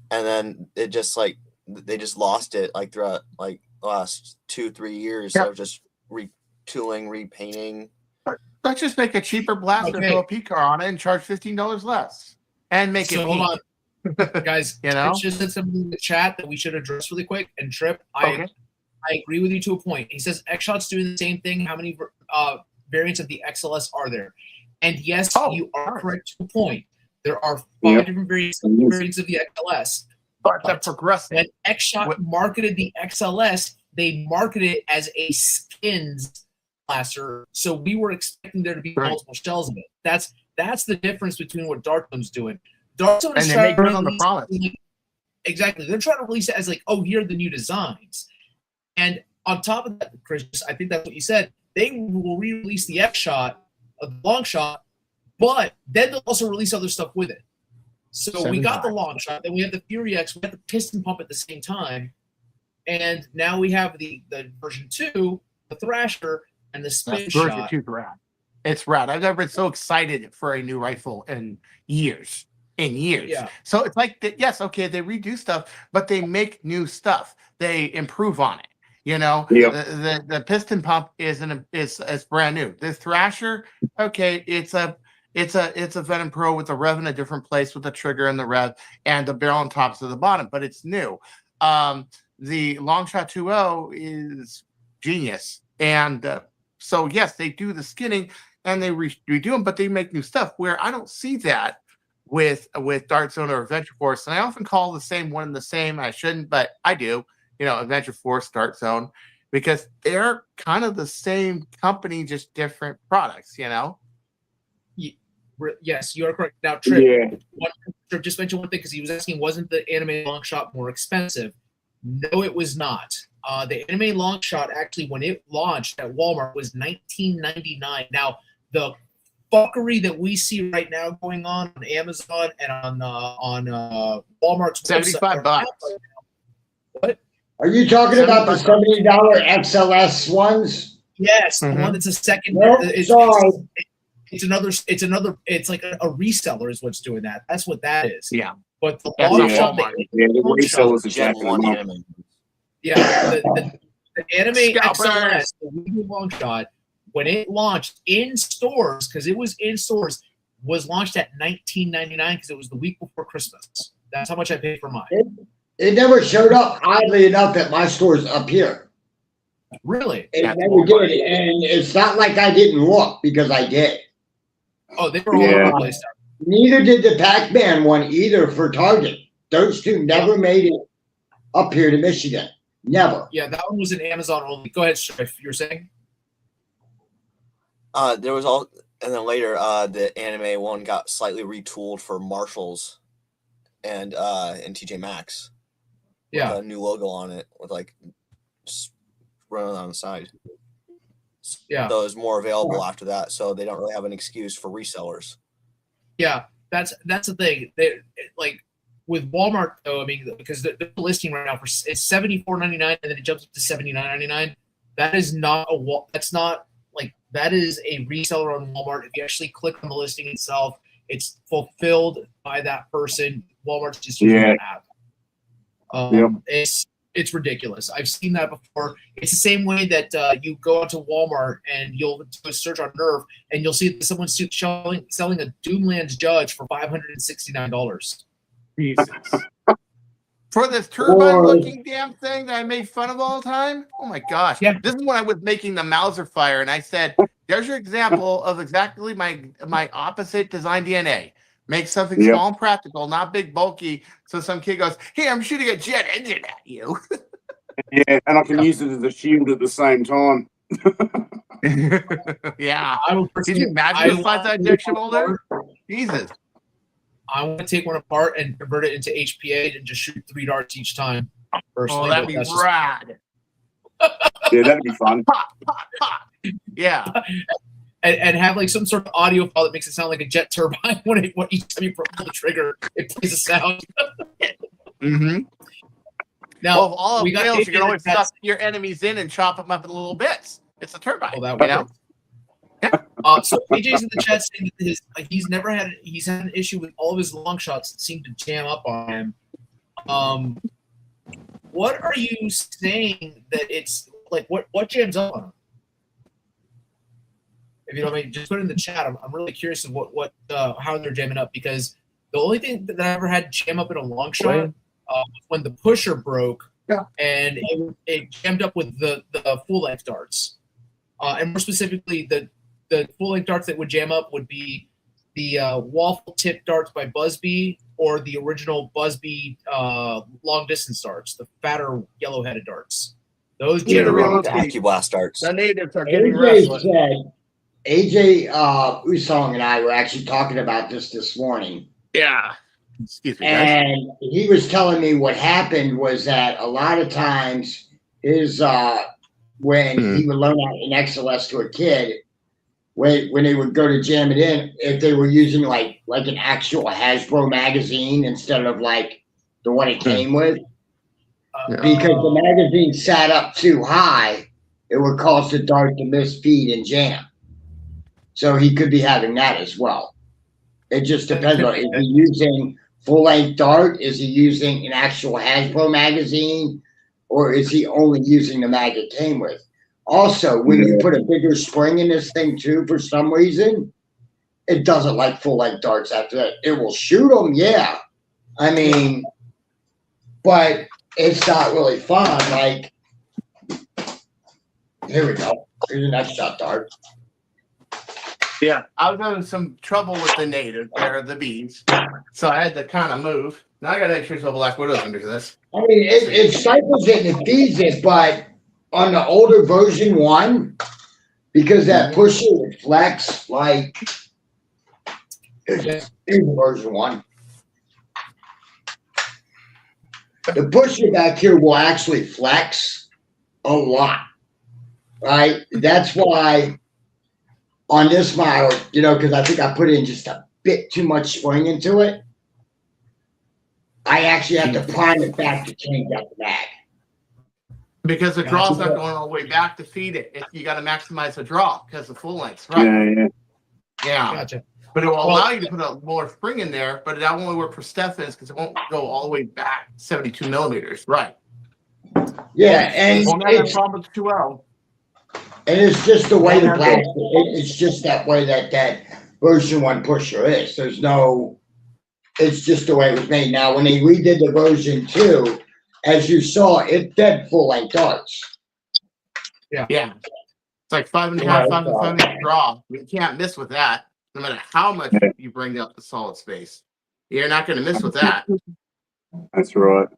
and then it just they just lost it throughout the last 2-3 years Yep. of just retooling, repainting. Let's just make a cheaper blaster, Okay. throw a P-car on it, and charge $15 less, and make it So hold neat. on, guys. You know? Tripp just said something in the chat that we should address really quick. And Tripp, Okay. I agree with you to a point. He says X-Shot's doing the same thing. How many variants of the XLS are there? And yes, Oh, you are nice. correct to a point. There are 5 Yep. different variants of the XLS. But they're progressive. When X-Shot marketed the XLS, they marketed it as a skins blaster. So we were expecting there to be Right. multiple shells of it. That's the difference between what Dart Zone's doing. Dart Zone is And they trying make to good on the release promise. exactly. They're trying to release it as oh, here are the new designs. And on top of that, Chris, I think that's what you said. They will re-release the X-Shot, the long shot, but then they'll also release other stuff with it. So we got the long shot, then we have the Fury X, we have the piston pump at the same time, and now we have the version 2, the Thrasher, and the spin That's version shot. 2's rad. It's rad. I've never been so excited for a new rifle in years. Yeah. So it's like that. Yes, okay, they redo stuff, but they make new stuff. They improve on it. You know, Yep. the piston pump is brand new. The Thrasher, okay, it's a Venom Pro with the rev in a different place with the trigger and the rev and the barrel on tops of the bottom, but it's new. The Longshot 2.0 is genius, and so yes, they do the skinning and they redo them, but they make new stuff. Where I don't see that with Dart Zone or Adventure Force, and I often call the same one the same. I shouldn't, but I do. You know, Adventure Force, Dart Zone, because they're kind of the same company, just different products. You know. Yes, you are correct. Now, Trip, Yeah. Strip, just mention one thing because he was asking, wasn't the anime long shot more expensive? No, it was not. The anime long shot actually, when it launched at Walmart, was $19.99. Now, the fuckery that we see right now going on Amazon and on Walmart's $75. What? Are you talking about the $70 XLS ones? Yes, the one that's a second. Nope, sorry. It's like a reseller is what's doing that. That's what that is. Yeah. But the That's long not shot, Walmart. The resellers are Gen jacking 1 them up. anime. yeah, the anime Scalpers. XLS, the Weebly long shot, when it launched in stores, because it was in stores, was launched at $19.99 because it was the week before Christmas. That's how much I paid for mine. It never showed up, oddly enough, at my stores up here. Really? It That's never Walmart. did. And it's not like I didn't look because I did. Oh, they were all over Yeah. the place. Neither did the Pac-Man one either for Target. Those two never made it up here to Michigan. Never. Yeah, that one was an Amazon only. Go ahead, Strife. You were saying? There was all, and then later, the anime one got slightly retooled for Marshalls and TJ Maxx. Yeah. With a new logo on it with like just running on the side. Yeah. So it's more available after that. So they don't really have an excuse for resellers. Yeah, that's the thing. They like with Walmart though. I mean, because the listing right now it's $74.99 and then it jumps up to $79.99. That is not a that's not like that is a reseller on Walmart. If you actually click on the listing itself, it's fulfilled by that person. Walmart's just using the app. It's ridiculous. I've seen that before. It's the same way that you go onto Walmart and you'll do a search on Nerf and you'll see that someone's selling a Doomlands Judge for $569. Jesus. For this turbine-looking damn thing that I made fun of all the time? Oh my gosh. Yeah. This is when I was making the Mauser fire, and I said, there's your example of exactly my opposite design DNA. Make something small and practical, not big, bulky. So some kid goes, hey, I'm shooting a jet engine at you. Yeah, and I can use it as a shield at the same time. Yeah. I will Did you imagine the size of that injection molder? Jesus. I want to take one apart and convert it into HPA and just shoot 3 darts each time. Personally, Oh, that'd but be that's just- rad. Yeah, that'd be fun. Pop, pop, pop. Yeah. and have like some sort of audio file that makes it sound like a jet turbine when each time you pull the trigger, it plays a sound. Mm-hmm. Now, Well, if all we else got fails, you can AJ always that's- suck your enemies in and chop them up in little bits. It's a turbine. Well, that you know? works. So AJ's in the chat saying that he's had an issue with all of his long shots that seem to jam up on him. What are you saying that it's like? What jams up on him? If you don't mind, just put it in the chat. I'm really curious of what how they're jamming up because the only thing that I ever had jam up in a long shot was when the pusher broke and it jammed up with the full length darts, and more specifically the full length darts that would jam up would be the waffle tip darts by Busby or the original Busby long distance darts, the fatter yellow headed darts. Those jam up. The Hockey Blast darts. The natives are getting AJ restless. said, AJ Usong and I were actually talking about this morning. Yeah. Excuse me, guys. And he was telling me what happened was that a lot of times his when he would loan out an XLS to a kid, when they would go to jam it in, if they were using like an actual Hasbro magazine instead of like the one it came with, because the magazine sat up too high, it would cause the dart to misfeed and jam. So he could be having that as well. It just depends on, is he using full-length dart? Is he using an actual Hasbro magazine? Or is he only using the mag it came with? Also, when you put a bigger spring in this thing too, for some reason, it doesn't like full-length darts after that. It will shoot them, yeah. I mean, but it's not really fun. Like, here we go. Here's an next shot dart. Yeah, I was having some trouble with the native there, the bees. So I had to kind of move. Now I got to extra Black Widows under this. I mean, it stifles it and it feeds it, but on the older version 1, because that pusher would flex, like, here's version 1. the pusher back here will actually flex a lot, right? That's why on this model, because I think I put in just a bit too much spring into it, I actually have to prime it back to change out the mag. Because the draw's not going all the way back to feed it. You got to maximize the draw because the full length, right? Yeah. Gotcha. But it will allow you to put a more spring in there, but that won't work for Stephens because it won't go all the way back 72 millimeters. Right. Yeah, and problem 2L. And it's just the way the black. It's just that way that version 1 pusher is. There's no. It's just the way it was made. Now, when they redid the version 2, as you saw, it fed full length darts. Yeah. It's like 5.5, 5.5 draw. You can't miss with that. No matter how much you bring up the solid space, you're not going to miss with that. That's right.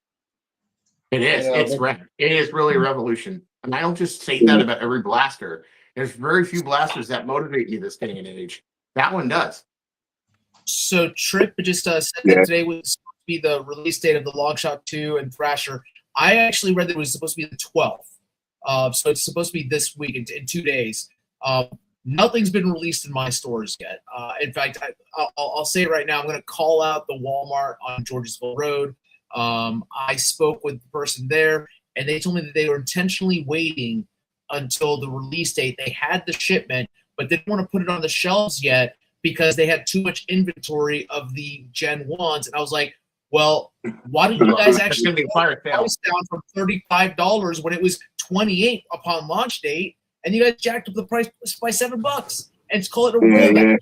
It is. It is really a revolution. And I don't just say that about every blaster. There's very few blasters that motivate me this day and age. That one does. So Trip just said that today was supposed to be the release date of the Longshot 2 and Thrasher. I actually read that it was supposed to be the 12th. So it's supposed to be this week in 2 days. Nothing's been released in my stores yet. In fact, I'll say it right now. I'm going to call out the Walmart on Georgesville Road. I spoke with the person there, and they told me that they were intentionally waiting until the release date. They had the shipment, but didn't want to put it on the shelves yet because they had too much inventory of the Gen 1s. And I was like, well, why did you guys actually put the price down from $35 when it was $28 upon launch date? And you guys jacked up the price by $7 and call it a rollback.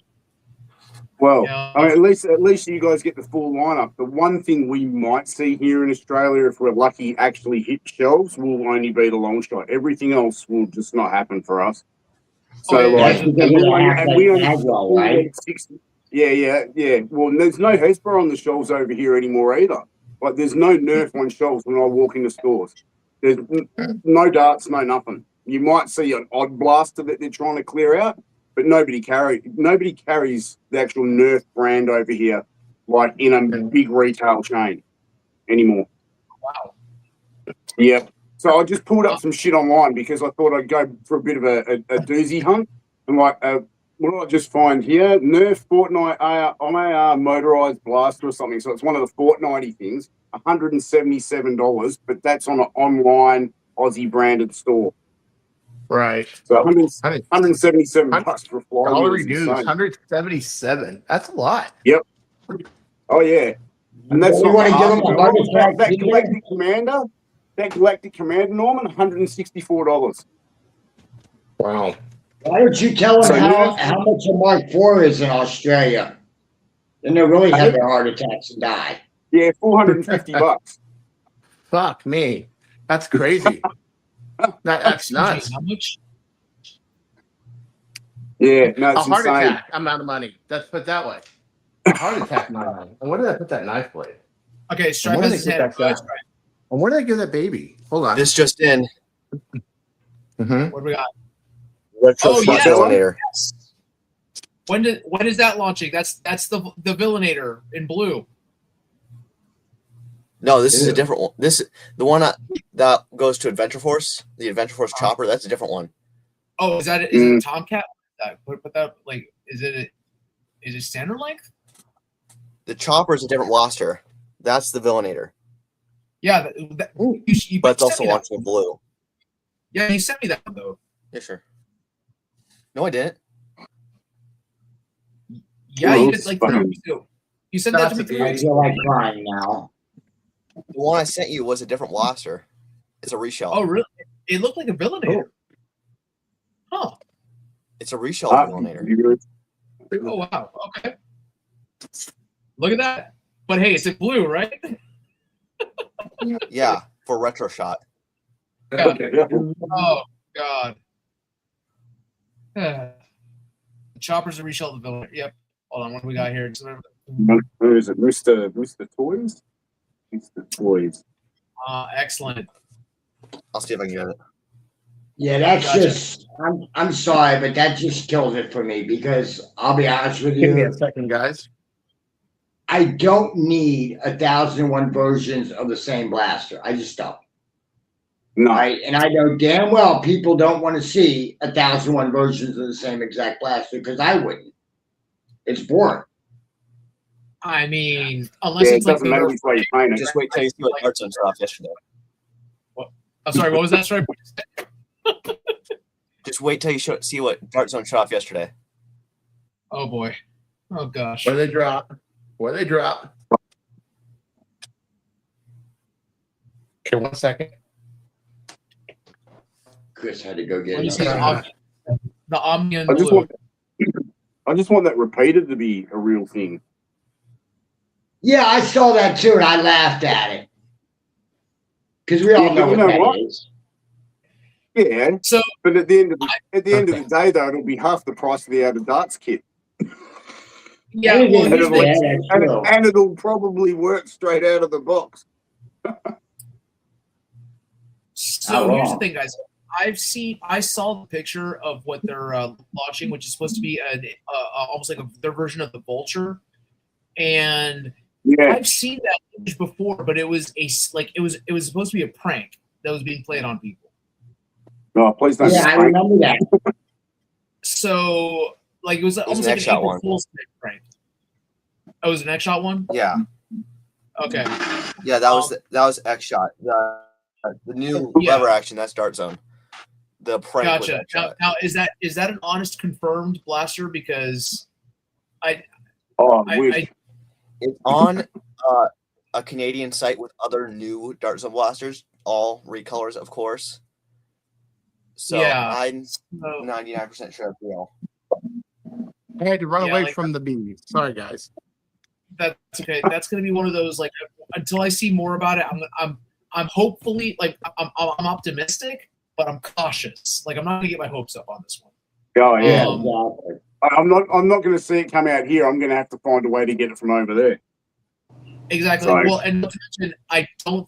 Well, I mean, at least you guys get the full lineup. The one thing we might see here in Australia, if we're lucky, actually hit shelves, will only be the long shot. Everything else will just not happen for us. So, we only 60. Yeah. Well, there's no Hesper on the shelves over here anymore either. Like, there's no Nerf on shelves when I walk into stores. There's no darts, no nothing. You might see an odd blaster that they're trying to clear out, but nobody carries the actual Nerf brand over here, like in a big retail chain anymore. Wow. Yeah. So I just pulled up some shit online because I thought I'd go for a bit of a doozy hunt. And like, what did I just find here? Nerf Fortnite IR motorized blaster or something. So it's one of the Fortnite things, $177, but that's on an online Aussie branded store. Right. So 177 bucks for flying. Dollar reduced, 177. That's a lot. Yep. Oh yeah. And that's You want to give them a heart attack? That Galactic Commander, Norman, $164. Wow. Why don't you tell them how much a Mark IV is in Australia? Then they'll really have their heart attacks and die. Yeah, $450. Fuck me. That's crazy. That's nuts. How much? Yeah, no, it's a heart insane. attack amount of money. That's put that way. A heart attack amount of money. And where did I put that knife blade? Okay, Stripe has his head. And where did I give that baby? Hold on. This just in. Mm-hmm. What do we got? Retro Shot Villainator. Yes. When is that launching? That's the Villainator in blue. No, this is a different one. The one that goes to Adventure Force, the Adventure Force chopper. That's a different one. Oh, is it a Tomcat? Put that like is it standard length? The chopper is a different blaster. That's the Villainator. Yeah, you but it's also launching in blue. Yeah, you sent me that one though. Yeah, sure. No, I didn't. Yeah, you did like 3 weeks ago. You sent that to me 3 weeks ago. I feel like crying now. The one I sent you was a different blaster. It's a reshell. Oh, really? It looked like a Villainator. Huh. It's a reshell Villainator. Oh, wow. Okay. Look at that. But hey, it's in blue, right? Yeah, for Retro Shot. Oh, God. The chopper's a reshell of the Villainator. Yep. Hold on. What do we got here? Where is it? Mr. Toys? Mr. Toys. Excellent. I'll see if I can get it. Yeah, that's just. I'm sorry, but that just kills it for me because I'll be honest with you. Give me a second, guys. I don't need 1,001 versions of the same blaster. I just don't. No. And I know damn well people don't want to see 1,001 versions of the same exact blaster because I wouldn't. It's boring. I mean, unless Yeah, it it's like doesn't matter which way you paint it. Just wait till you see what Dartzone showed off yesterday. I'm sorry, what was that? Sorry. Just wait till you see what Dartzone showed off yesterday. Oh boy. Oh gosh. Where they drop. Okay, 1 second. Chris had to go get Let me it. see the Omni and I just blue. want that repeated to be a real thing. Yeah, I saw that too, and I laughed at it because we all Yeah, know but what you know that what? is. Yeah, So but at the end of the day, though, it'll be half the price of the out of darts kit, yeah, Anything well, is here's the bad, thing. that's true. and it'll probably work straight out of the box. So here's the thing, guys. I saw the picture of what they're launching, which is supposed to be almost like their version of the Vulture, and Yeah, I've seen that image before, but it was it was supposed to be a prank that was being played on people. no, please don't. Yeah, I remember that. So like it was almost an like an X-Shot April one. Fool's prank. Oh, it was an X-Shot one? Yeah, Okay. yeah, that was X shot. The new Yeah. lever action. That's Dartzone. The prank. was Gotcha. X-Shot. Now is that an honest confirmed blaster? Because Oh, I wish. It's on a Canadian site with other new Dartzone blasters, all recolors, of course. So Yeah. I'm So, 99% sure it's real. I had to run Yeah, away like- from the bees. Sorry, guys. that's okay. That's gonna be one of those like until I see more about it, I'm hopefully like I'm optimistic, but I'm cautious. Like I'm not gonna get my hopes up on this one. Oh yeah, Exactly. I'm not going to see it come out here. I'm going to have to find a way to get it from over there. Exactly. Sorry. Well, and not to mention, I don't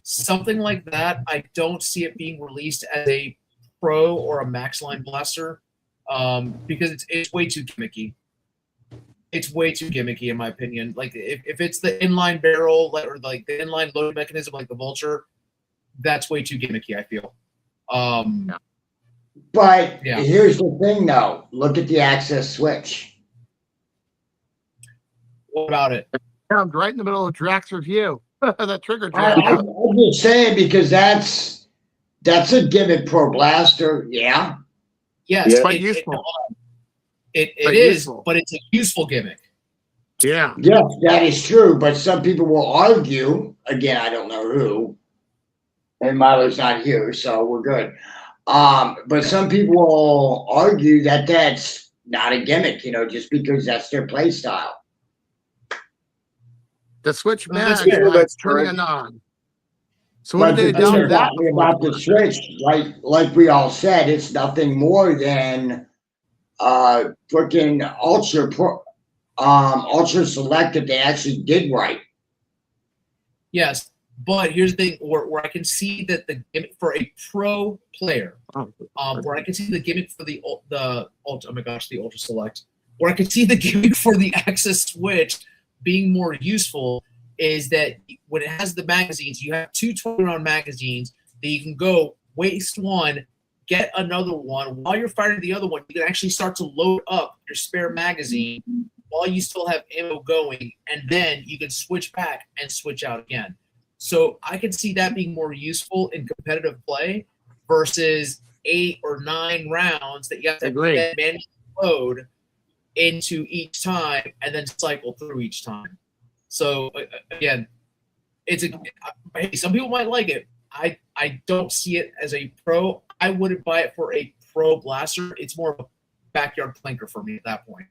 something like that. I don't see it being released as a pro or a max line blaster, because it's way too gimmicky. It's way too gimmicky in my opinion. Like if it's the inline barrel or like the inline loading mechanism like the Vulture, that's way too gimmicky. I feel. But Yeah. here's the thing, though. Look at the access switch. What about it? I'm right in the middle of Drax review. That trigger I'm jam. just saying because that's a gimmick pro blaster. Yeah. Yes, Yeah. Quite useful. It But is, useful. but it's a useful gimmick. Yeah. Yes, that is true. But some people will argue. Again, I don't know who. And Milo's not here, so we're good. But some people will argue that that's not a gimmick, just because that's their play style. The switch Well, man, that's fair. That's turning true. it on. So what But did the they do thing with that? about the switch, like we all said, it's nothing more than freaking ultra select that they actually did right. Yes, but here's the thing: where I can see that the gimmick for a pro player, where I can see the gimmick for the ultra, oh my gosh, the ultra select, where I can see the gimmick for the access switch being more useful is that when it has the magazines, you have two 20-round magazines that you can go waste one, get another one. While you're firing the other one, you can actually start to load up your spare magazine while you still have ammo going, and then you can switch back and switch out again. So I can see that being more useful in competitive play versus 8 or 9 rounds that you have to manually load into each time and then cycle through each time. So again, hey, some people might like it. I don't see it as a pro. I wouldn't buy it for a pro blaster. It's more of a backyard flanker for me at that point.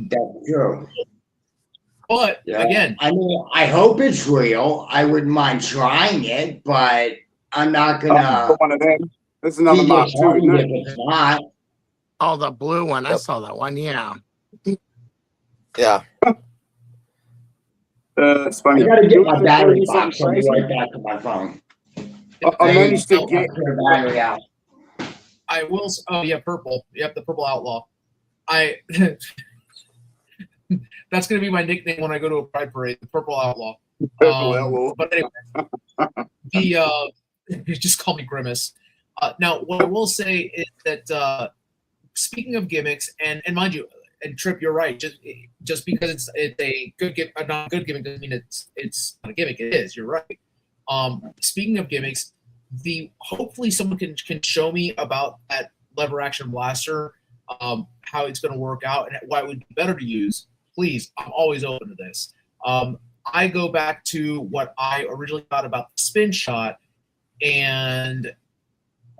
That's true. But again, I mean, I hope it's real. I wouldn't mind trying it, but I'm not gonna. One of them. That's another be Mark II, isn't disheartened it? if it's not. Oh, the blue one. I saw that one. Yeah. Yeah. It's funny. I gotta get my battery Something box. I'll be crazy? right back to my phone. I managed to I'll get. put the battery out. I will. Oh yeah, purple. Yep, the purple outlaw. That's going to be my nickname when I go to a pride parade, the Purple Outlaw. Purple Outlaw. But anyway, just call me Grimace. Now, what I will say is that speaking of gimmicks, and mind you, and Trip, you're right. Just because it's a good gimmick, a not good gimmick, doesn't mean it's not a gimmick. It is. You're right. Speaking of gimmicks, hopefully someone can show me about that lever action blaster, how it's going to work out, and why it would be better to use. Please, I'm always open to this. I go back to what I originally thought about the spin shot, and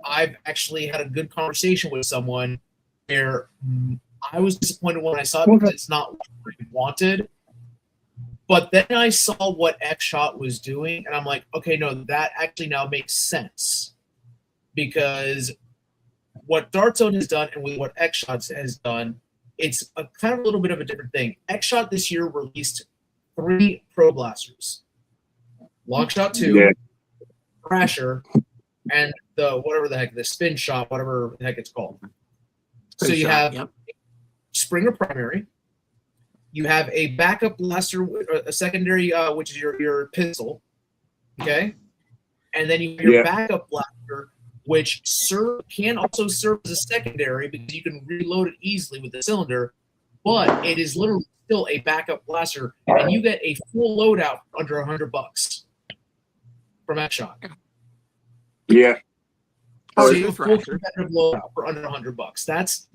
I've actually had a good conversation with someone where I was disappointed when I saw it because it's not what I wanted. But then I saw what X-Shot was doing, and I'm like, okay, no, that actually now makes sense. Because what Dart Zone has done and with what X-Shot has done, it's a kind of a little bit of a different thing. X-Shot this year released 3 Pro Blasters. Longshot 2, Crasher, and the whatever the heck, the Spin Shot, whatever the heck it's called. So you have Springer Primary. You have a backup blaster, a secondary, which is your pistol, okay? And then you have your backup blaster, which can also serve as a secondary because you can reload it easily with the cylinder, but it is literally still a backup blaster, and you get a full loadout for under $100 from X-Shot. Yeah. So you have a full competitive loadout for under $100. That's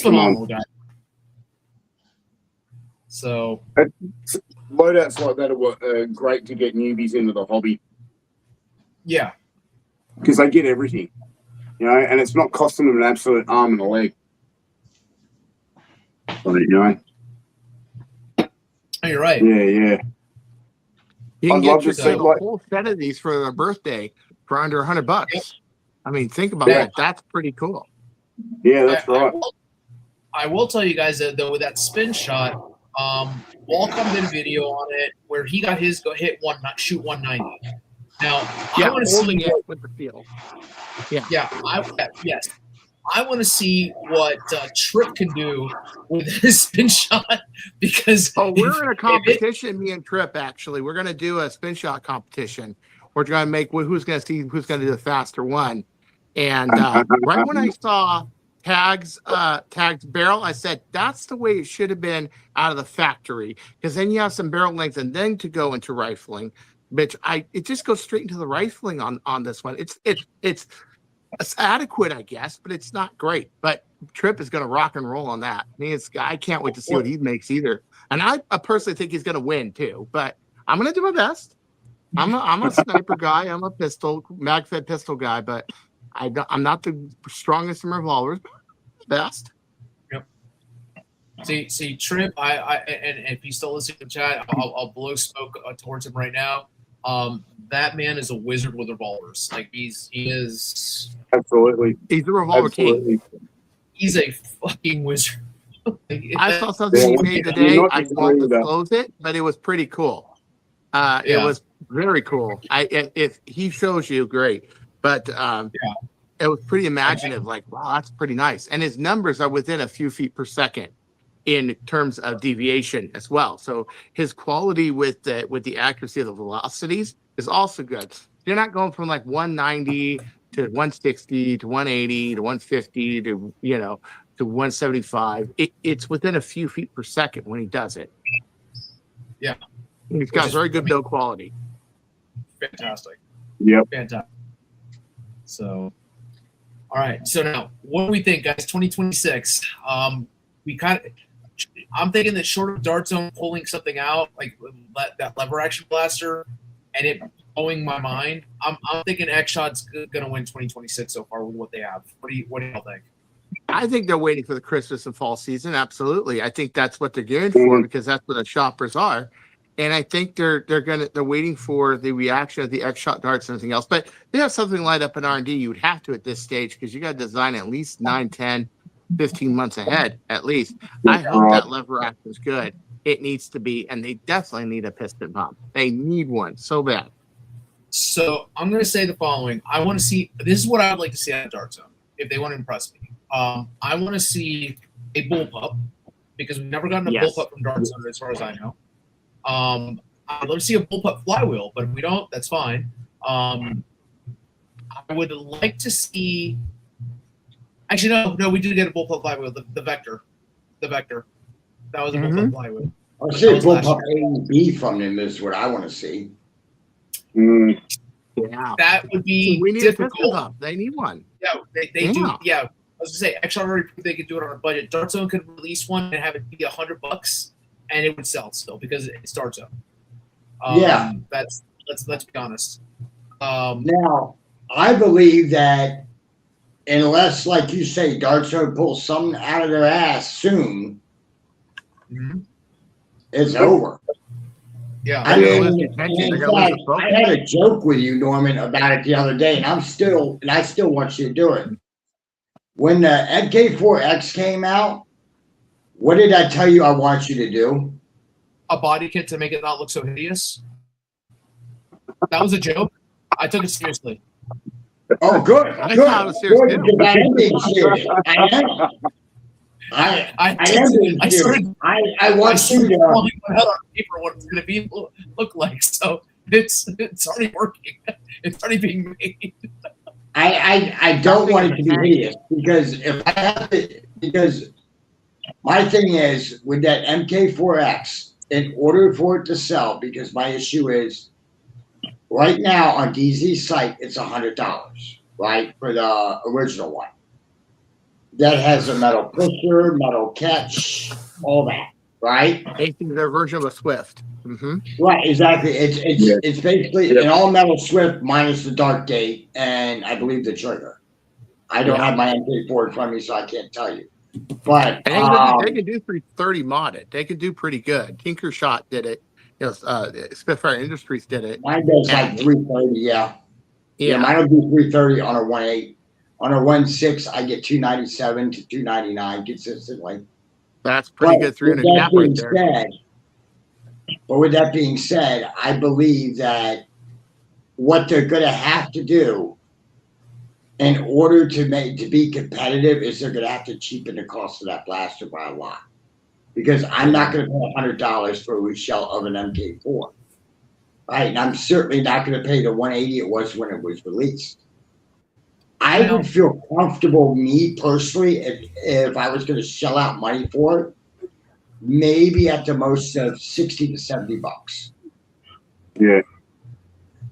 phenomenal, guys. So loadouts like that are great to get newbies into the hobby. Yeah, because they get everything, and it's not costing them an absolute arm and a leg. So, Oh, you're right. Yeah. You can I'd get love to yourself see, a whole set of these for their birthday for under $100. Yep. I mean, think about that. That's pretty cool. Yeah, that's right. I will tell you guys that though with that spin shot, Walcom did a video on it where he got his shoot 190. Now I want to see with the feel. I want to see what Trip can do with his spin shot because we're in a competition. Me and Trip actually, we're going to do a spin shot competition. We're going to make who's going to do the faster one. And right when I saw Tag's barrel, I said that's the way it should have been out of the factory because then you have some barrel length and then to go into rifling. Which it just goes straight into the rifling on this one. It's adequate, I guess, but it's not great. But Trip is going to rock and roll on that. I can't wait to see what he makes either. And I personally think he's going to win too. But I'm going to do my best. I'm a sniper guy. I'm a mag-fed pistol guy. But I'm not the strongest in revolvers. But best. Yep. See, Trip. And if he's still listening to the chat, I'll blow smoke towards him right now. That man is a wizard with revolvers. Like he is absolutely. He's a revolver king. He's a fucking wizard. I saw something he made today. I won't disclose it, but it was pretty cool. It was very cool. If he shows you, great. But it was pretty imaginative. Like, wow, that's pretty nice. And his numbers are within a few feet per second in terms of deviation as well. So his quality with the accuracy of the velocities is also good. You're not going from like 190 to 160 to 180 to 150 to to 175. It's within a few feet per second when he does it. Yeah. He's got very good build quality. Fantastic. Yep. Fantastic. So, all right. So now, what do we think, guys? 2026. I'm thinking that short of Dart Zone pulling something out, like that lever action blaster, and it blowing my mind, I'm thinking X-Shot's going to win 2026 so far with what they have. What do y'all think? I think they're waiting for the Christmas and fall season. Absolutely. I think that's what they're gearing for because that's what the shoppers are. And I think they're waiting for the reaction of the X-Shot darts and everything else. But they have something lined up in R&D. You would have to at this stage because you got to design at least 9, 10, 15 months ahead at least. I hope that lever action is good. It needs to be, and they definitely need a piston pump. They need one so bad. So I'm going to say the following. I want to see, this is what I would like to see out of Dart Zone if they want to impress me. I want to see a bullpup because we've never gotten a Yes. bullpup from Dart Center as far as I know. I'd love to see a bullpup flywheel, but if we don't, that's fine. I would like to see. Actually, no, we did get a bullpup flywheel. The Vector. That was a bullpup flywheel. I'll see a bullpup A and B from them is what I want to see. Yeah. That would be We need a difficult. piston pump. They need one. Yeah, they do. Yeah, I was gonna say, Exxon already proved they could do it on a budget. Dart Zone could release one and have it be $100, and it would sell still because it's Dart Zone. Yeah. Let's be honest. Now, I believe that unless, like you say, Dart Zone pulls something out of their ass soon, it's over. Yeah. I mean, They're gonna in lose fact, the focus. I had a joke with you, Norman, about it the other day, and I still want you to do it. When the MK4X came out, what did I tell you I want you to do? A body kit to make it not look so hideous. That was a joke. I took it seriously. Oh, good. I Good. thought it was serious, Good, too. because I am being serious. I am. I am being I serious. started. I want you to. drawing my head on paper what it's going to be look like. So it's already working. It's already being made. I don't want it to be hideous because if I have to, because my thing is with that MK4X, in order for it to sell, because my issue is right now on DZ's site, it's $100, right, for the original one. That has a metal pusher, metal catch, all that, right? Basically, their version of a Swift. Right, exactly. It's basically an all metal Swift minus the dark gate and I believe the trigger. I don't have my MK4 in front of me, so I can't tell you. But And they can do 330 modded. They can do pretty good. Tinker Shot did it. You know, Spitfire Industries did it. mine does like 330, yeah. Mine will do 330 on a 1.8. On a 1.6, I get 297 to 299 consistently. That's pretty good 300 cap right there. But with that being said, I believe that what they're going to have to do in order to be competitive is they're going to have to cheapen the cost of that blaster by a lot. Because I'm not going to pay $100 for a reshell of an MK4. Right? And I'm certainly not going to pay the 180 it was when it was released. I would feel comfortable, me personally, if I was going to shell out money for it, maybe at the most of $60 to $70. Yeah.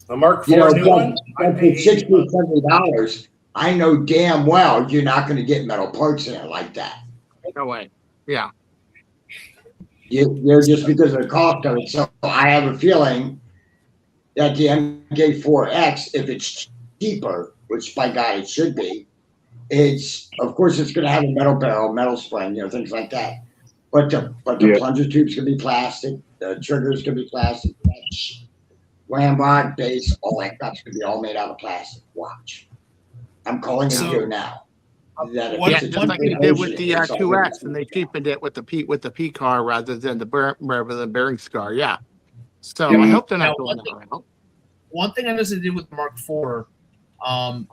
The Mark You know, IV new one, I but pay for $60 $80. to $70, I know damn well you're not going to get metal parts in it like that. No way. Yeah. You're just because of the cost of it. So I have a feeling that the MK4X, if it's cheaper, which by God it should be, of course it's going to have a metal barrel, metal spring, things like that. But the plunger tube's going to be plastic, the trigger's going to be plastic, ramrod, base, all that stuff's going to be all made out of plastic. Watch, I'm calling it here now. Just like they did with the 2X, and they cheapened it with the P car rather than the bearing scar. Yeah. So I hope they're not going that route. One thing I noticed they did with the Mark IV, and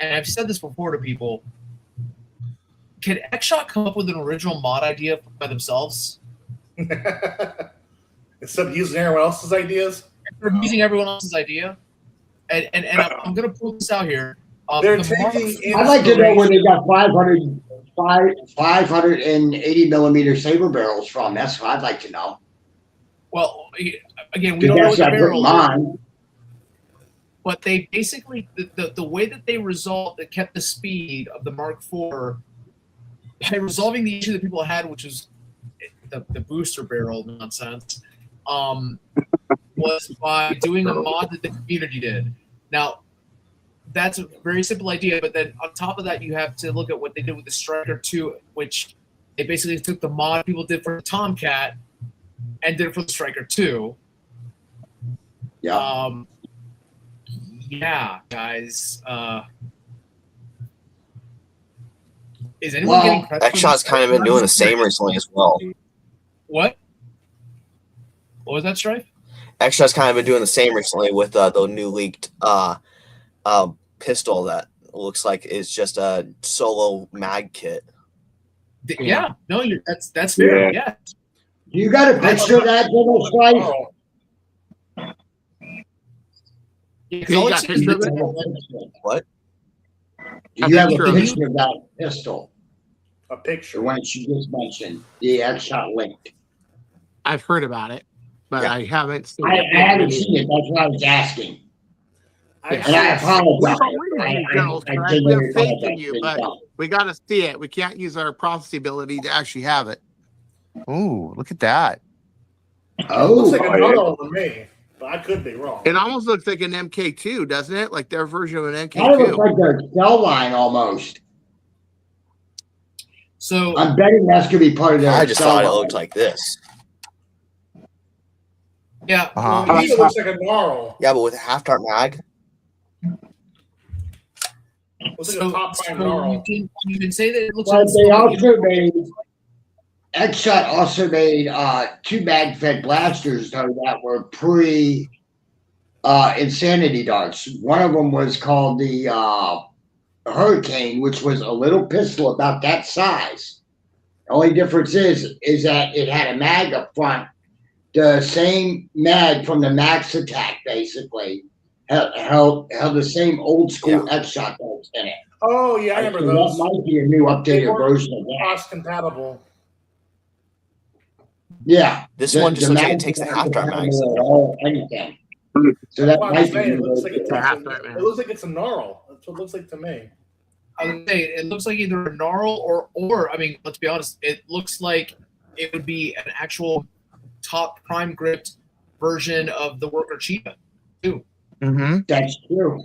I've said this before to people. Can Xshot come up with an original mod idea by themselves? Instead of using everyone else's ideas? They're using everyone else's idea. And I'm going to pull this out here. They're taking I'd like to know where they got 580 millimeter saber barrels from. That's what I'd like to know. Well, again, we don't know what the barrel is. But they basically, the way that they kept the speed of the Mark IV by resolving the issue that people had, which was the booster barrel nonsense, was by doing a mod that the community did. Now, that's a very simple idea, but then on top of that, you have to look at what they did with the Striker 2, which they basically took the mod people did for the Tomcat and did it for the Striker 2. Yeah. Yeah, guys. Is anyone getting credit? Xshot's kind of been doing the same recently as well. What? What was that, Strife? Xshot's kind of been doing the same recently with the new leaked pistol that looks like is just a solo mag kit. Yeah, no, that's fair. Yeah. You got a picture of that little slice? Yeah, You got a picture of it? What? Do you have a picture of it? picture of that pistol? A The picture. one she just mentioned, the headshot link. I've heard about it, but Yeah. I haven't seen I it. haven't seen it. That's what I was asking. I've And I seen- apologize. We I have genuinely faith in apologize. you, but we got to see it. We can't use our prophecy ability to actually have it. Oh, look at that. It looks like Oh, a normal to me, but I could be wrong. It almost looks like an MK2, doesn't it? Like their version of an kind of looks MK2. like their cell line almost. So I'm betting that's gonna be part of their I just cell thought it line. looked like this. yeah, Uh-huh. To me, it looks like a gnarl. Yeah, but with a half dart mag. Looks like a top five gnarl. you can say that it looks But like they also made X-Shot also made 2 mag-fed blasters though that were pre insanity darts. One of them was called the Hurricane, which was a little pistol about that size. The only difference is that it had a mag up front, the same mag from the Max Attack, basically held the same old school X-Shot darts in it. Oh yeah, I remember So those. that might be a new They updated weren't version of that. cross compatible. Yeah. This The- one just the looks like it mag takes a is half dart not mag. compatible at all, anything. So that That's what I'm might be saying. It new looks like version. it looks like it's a gnarl. That's what it looks like to me. I would say it looks like either a gnarl or I mean, let's be honest, it looks like it would be an actual top prime gripped version of the Worker Cheetah too. Mm-hmm. That's true.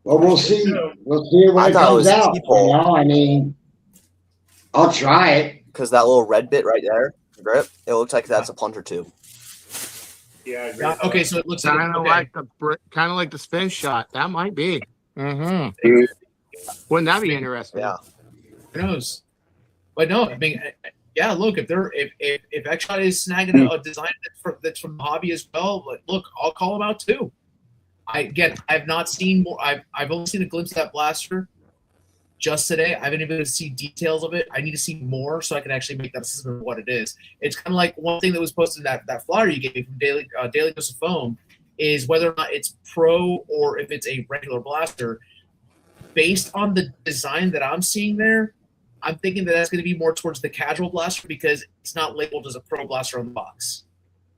Well, we'll see. true. We'll see it when I it thought it comes was out. T-pole. I mean, I'll try it. Because that little red bit right there, grip, it looks like that's a plunger tube. Yeah. I agree Yeah, with okay, that. so it looks like Kind of okay. like the spin shot. That might be. Mm-hmm. Yeah. Wouldn't that be interesting? Yeah. Who knows? But no, I mean, yeah. Look, if X-Shot is snagging a design that's from the hobby as well, like, look, I'll call them out too. I've not seen more. I've only seen a glimpse of that blaster just today. I haven't even been able to see details of it. I need to see more so I can actually make that assessment of what it is. It's kind of like one thing that was posted in that flyer you gave me from Daily Dose of Foam is whether or not it's pro or if it's a regular blaster. Based on the design that I'm seeing there, I'm thinking that that's going to be more towards the casual blaster because it's not labeled as a pro blaster on the box.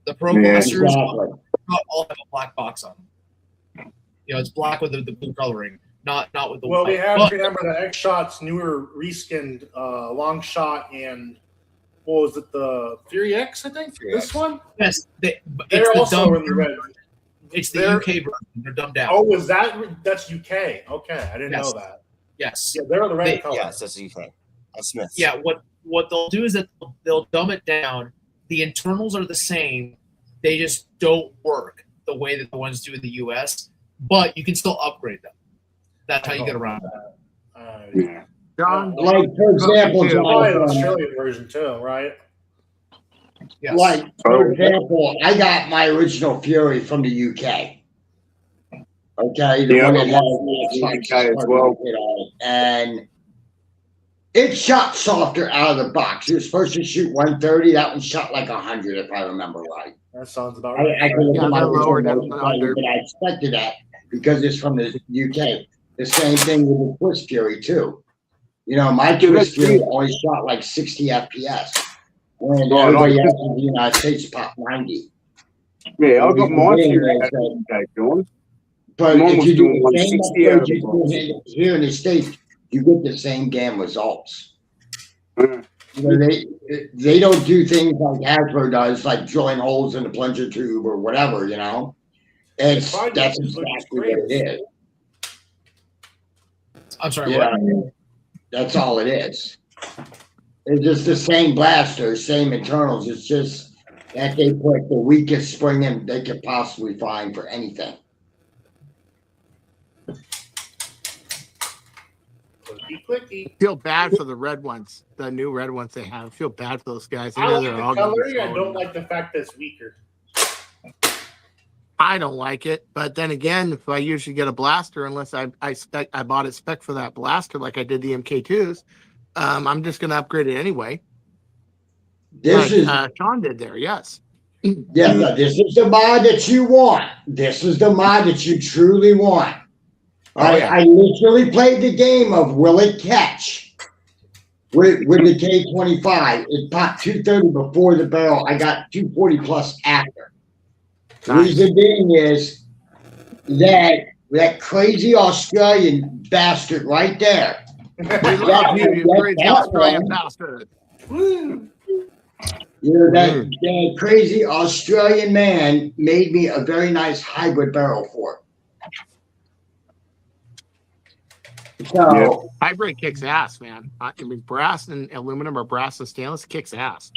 The pro Yeah, blasters Exactly. all have a black box on them. You know, it's black with the blue coloring, not with the Well, white. we have But- to remember that X-Shot's newer reskinned long shot and what was it, the Fury X, I think? Fury This X. one? yes, They're it's the also dumb, in the red. it's the they're- UK version. They're dumbed down. Oh, is that's UK? Okay, I didn't Yes. know that. Yes. Yeah, they're the red They- color. Yes, that's UK. That's Smith. Yeah, what they'll do is that they'll dumb it down. The internals are the same. They just don't work the way that the ones do in the US, but you can still upgrade them. That's how you get around that. Yeah. John, Like, for example, Yeah. Probably the Jonathan, Australian version too, right? Yes. like, for example, I got my original Fury from the UK. Okay, the Yeah, one I that got has mine from the UK as well. And it shot softer out of the box. It was supposed to shoot 130. That one shot like 100, if I remember right. That sounds about I right. can look Yeah, at my they're lower than original, 100. but I expected that because it's from the UK. The same thing with the Twist Fury too. You know, my Twist Fury only shot like 60 FPS, when Right, everybody right. else in the United States popped 90. Yeah, I got mine Yeah, here. so- Okay, John. But Mine if was you do doing the same 160 out of upgrade the you box. do here in the States, you get the same damn results. Yeah. You know, they don't do things like Hasbro does, like drilling holes in the plunger tube or whatever, you know. That's Project exactly looks what it is. I'm sorry, Yeah, what? that's all it is. It's just the same blaster, same internals. It's just that they put the weakest spring in they could possibly find for anything. Clicky, clicky. feel bad for the red ones, the new red ones they have. I feel bad for those guys. I know like they're the all gonna be coloring. I slow don't enough. like the fact that it's weaker. I don't like it, but then again, if I usually get a blaster, unless I bought it spec for that blaster like I did the MK2s, I'm just going to upgrade it anyway. This is Sean did there. Yes. yes. This is the mod that you want. This is the mod that you truly want. I literally played the game of will it catch with the K25. It popped 230 before the barrel. I got 240 plus after. The reason being is that crazy Australian bastard right there. We love you, you crazy Australian bastard. That crazy Australian man made me a very nice hybrid barrel for it. So hybrid kicks ass, man. I mean, brass and aluminum or brass and stainless kicks ass.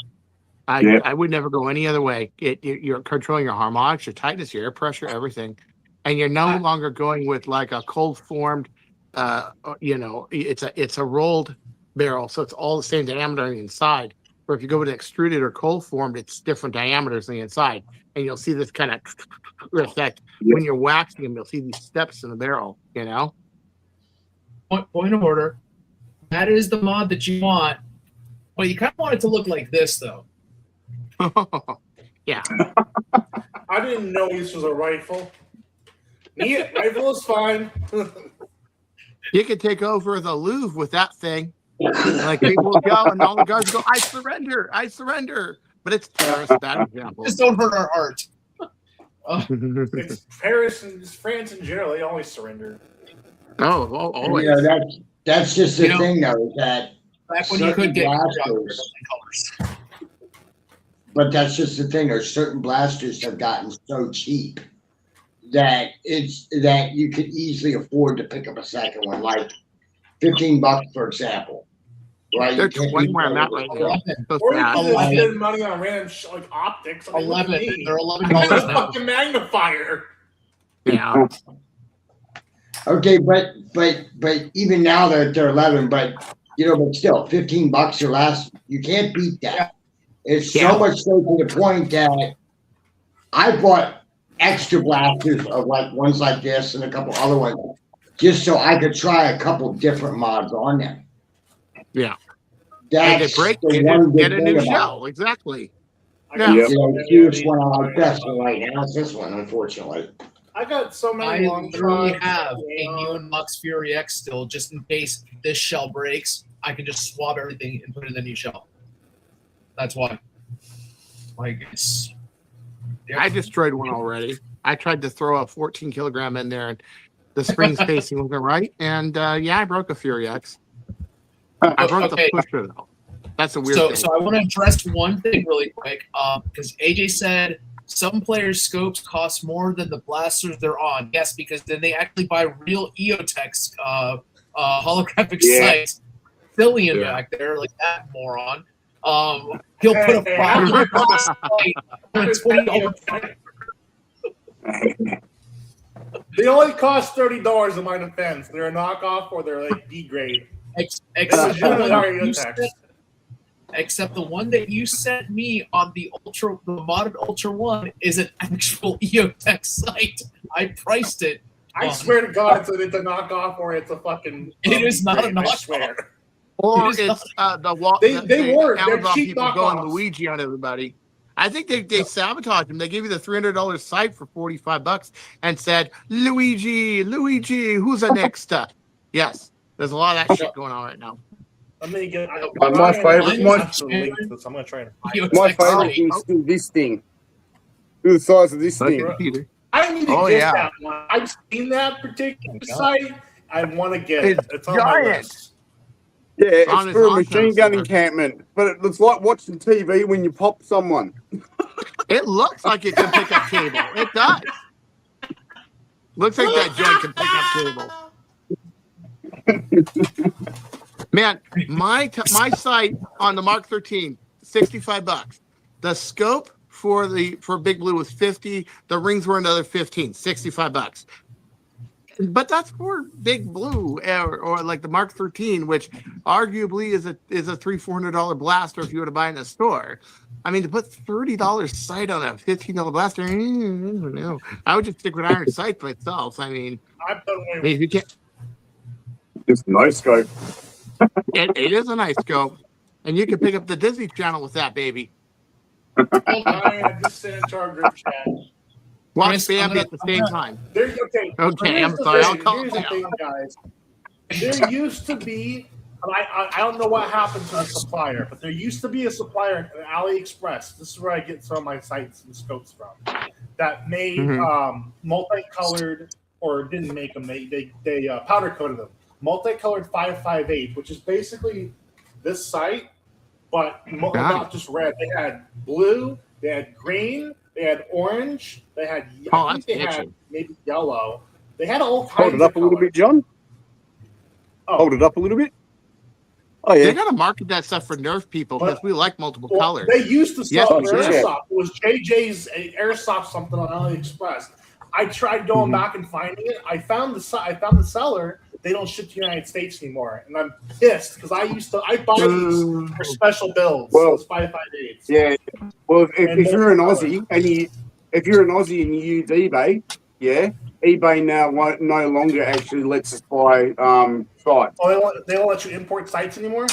I would never go any other way. You're controlling your harmonics, your tightness, your air pressure, everything, and you're no longer going with like a cold formed. It's a rolled barrel, so it's all the same diameter on the inside. Or if you go with extruded or cold formed, it's different diameters on the inside, and you'll see this kind of effect when you're waxing them. You'll see these steps in the barrel. Point of order. That is the mod that you want, but you kind of want it to look like this, though. Yeah. I didn't know this was a rifle. Yeah, rifle is fine. You could take over the Louvre with that thing. Like people will go and all the guards go, I surrender. But it's terrorist, bad example. Just don't hurt our art. It's Paris and France in general. They always surrender. Always. That's just the thing, though, is that back when you could get blasters. But that's just the thing. There's certain blasters have gotten so cheap that you could easily afford to pick up a second one, like $15, for example. Right? They're 20 where I'm at right now. Or you can just spend money on random like optics. I mean, 11. They're $11 a now. fucking magnifier. Yeah. Okay, but even now they're 11, but still $15 or less, you can't beat that. Yeah. It's so much so to the point that I bought extra blasters of like ones like this and a couple other ones just so I could try a couple different mods on them. Yeah. That's break, the one get good a thing new about shell. Exactly. Yeah. The huge one I like best right now is this one, unfortunately. I got so many I long literally shots. have a Neon Lux Fury X still, just in case this shell breaks. I can just swap everything and put it in the new shell. That's why. Like it's. I destroyed one already. I tried to throw a 14 kilogram in there, and the spring spacing wasn't right. And I broke a Fury X. I broke the pusher though. That's a weird thing. So I want to address one thing really quick, because AJ said some players' scopes cost more than the blasters they're on. Yes, because then they actually buy real EOTech holographic sights. Fillion back there, like that moron. He'll put a $5 sight on a $20. They only cost $30 in my defense. They're a knockoff or they're like D grade. Except the one that you sent me on the modded Ultra 1 is an actual EOTech sight. I priced it. I swear to God, it's a knockoff or it's a fucking. It is not a knockoff. I swear. Or it's the wall. They work. They're Amazon cheap people knockoffs. going Luigi on everybody. I think they sabotaged them. They gave you the $300 site for $45 and said, Luigi, who's the next? Yes, there's a lot of that shit going on right now. Let me get my favorite one. I'm gonna try to. My favorite thing is still this thing. Look at the size of this thing. I need to get that one. I've seen that particular site. I want to get it. It's on my list. Yeah, it's for a machine gun encampment, but it looks like watching TV when you pop someone. It looks like it can pick up cable. It does. Looks like that joint can pick up cable. Man, my sight on the Mark 13, $65. The scope for Big Blue was $50. The rings were another $15, $65. But that's for Big Blue or like the Mark 13, which arguably is a $300-$400 blaster if you were to buy in a store. I mean, to put $30 sight on a $15 blaster, I don't know. I would just stick with iron sights myself. I mean, if you can't. Just no scope. It is a nice scope, and you can pick up the Disney Channel with that baby. I just sent it to our group chat. Watch Chris, Bambi at the same time. Okay, Okay, here's I'm the sorry. thing, I'll call here's it the thing, guys. There used to be, I don't know what happened to the supplier, but there used to be a supplier at AliExpress. This is where I get some of my sights and scopes from. That made multicolored, or didn't make them. They powder coated them. Multicolored 558, which is basically this sight, but not just red. They had blue, they had green, they had orange, they had I think they had maybe yellow. They had all kinds. Hold it up a little bit, John. Hold it up a little bit. Oh yeah. They gotta market that stuff for Nerf people because we like multiple colors. They used to sell airsoft. Yeah. It was JJ's airsoft something on AliExpress. I tried going back and finding it. I found the seller. They don't ship to the United States anymore, and I'm pissed because I buy these for special builds. Well, those 558s. Yeah. Well, if you're an Aussie and you use eBay, eBay now no longer actually lets us buy sites. Oh, they don't let you import sites anymore?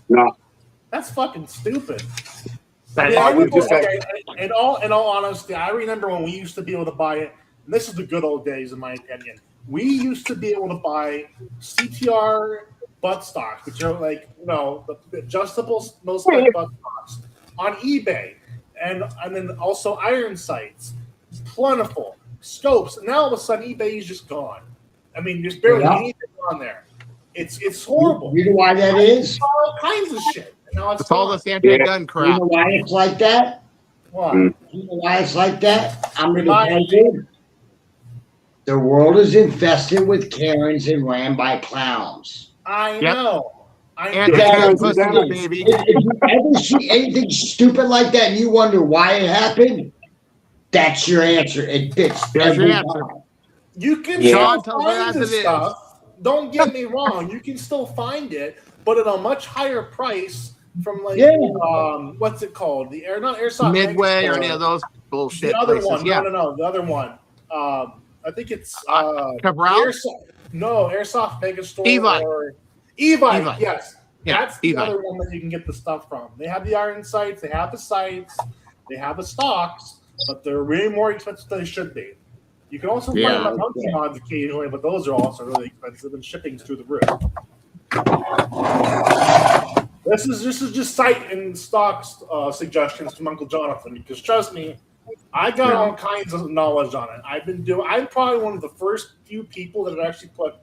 No. That's fucking stupid. In all honesty, I remember when we used to be able to buy it. And this is the good old days, in my opinion. We used to be able to buy CTR buttstocks, which are like the adjustable butt stocks on eBay, and then also iron sights, plentiful scopes. And now all of a sudden, eBay is just gone. I mean, there's barely anything on there. It's horrible. You know why that is? All kinds of shit. It's all this anti-gun crap. You know why it's like that? What? You know why it's like that? I'm going to tell you. The world is infested with Karens and ran by clowns. I know. Baby. If you ever see anything stupid like that and you wonder why it happened, that's your answer. It fits every time. You can still find this stuff. Don't get me wrong. You can still find it, but at a much higher price from what's it called? Not Airsoft Midway or any of those bullshit The other places. one. Yeah. No. The other one. I think it's Cabral? Airsoft Megastore or Evite. Yes. Yeah, that's the other one that you can get the stuff from. They have the iron sights, they have the sights, they have the stocks, but they're way more expensive than they should be. You can also find them on monkey mods occasionally, but those are also really expensive and shipping's through the roof. This is just site and stocks suggestions from Uncle Jonathan, because trust me, I got all kinds of knowledge on it. I'm probably one of the first few people that have actually put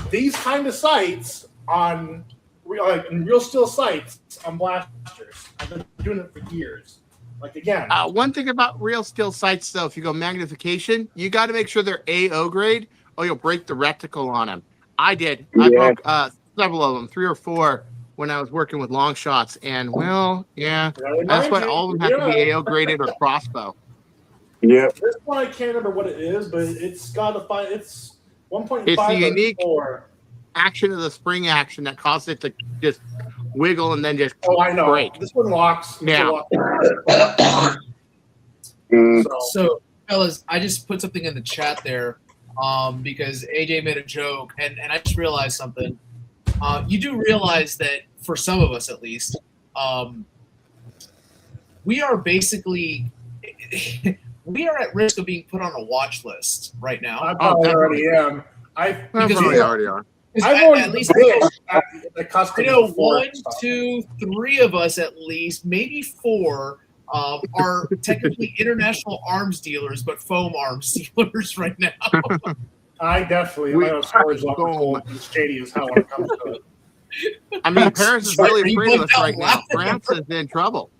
these kind of sites on real steel sites on blasters. I've been doing it for years. One thing about real steel sights, though, if you go magnification, you got to make sure they're AO grade, or you'll break the reticle on them. I did. I broke several of them, 3 or 4, when I was working with long shots, and that's why all of them have to be AO graded or crossbow. Yeah. This one I can't remember what it is, but it's got to find. It's 1.5. It's the unique 4. action of the spring action that caused it to just wiggle and then just I know. break. This one locks. Yeah. So, fellas, I just put something in the chat there because AJ made a joke, and I just realized something. You do realize that for some of us, at least, we are basically we are at risk of being put on a watch list right now. I probably already am. Because we already are. I've already at least the custom. 1, 2, 3 of us at least, maybe 4, are technically international arms dealers, but foam arms dealers right now. I definitely my storage level is shady as hell when it comes to it. I mean, Paris is really afraid of us right now. France is in trouble.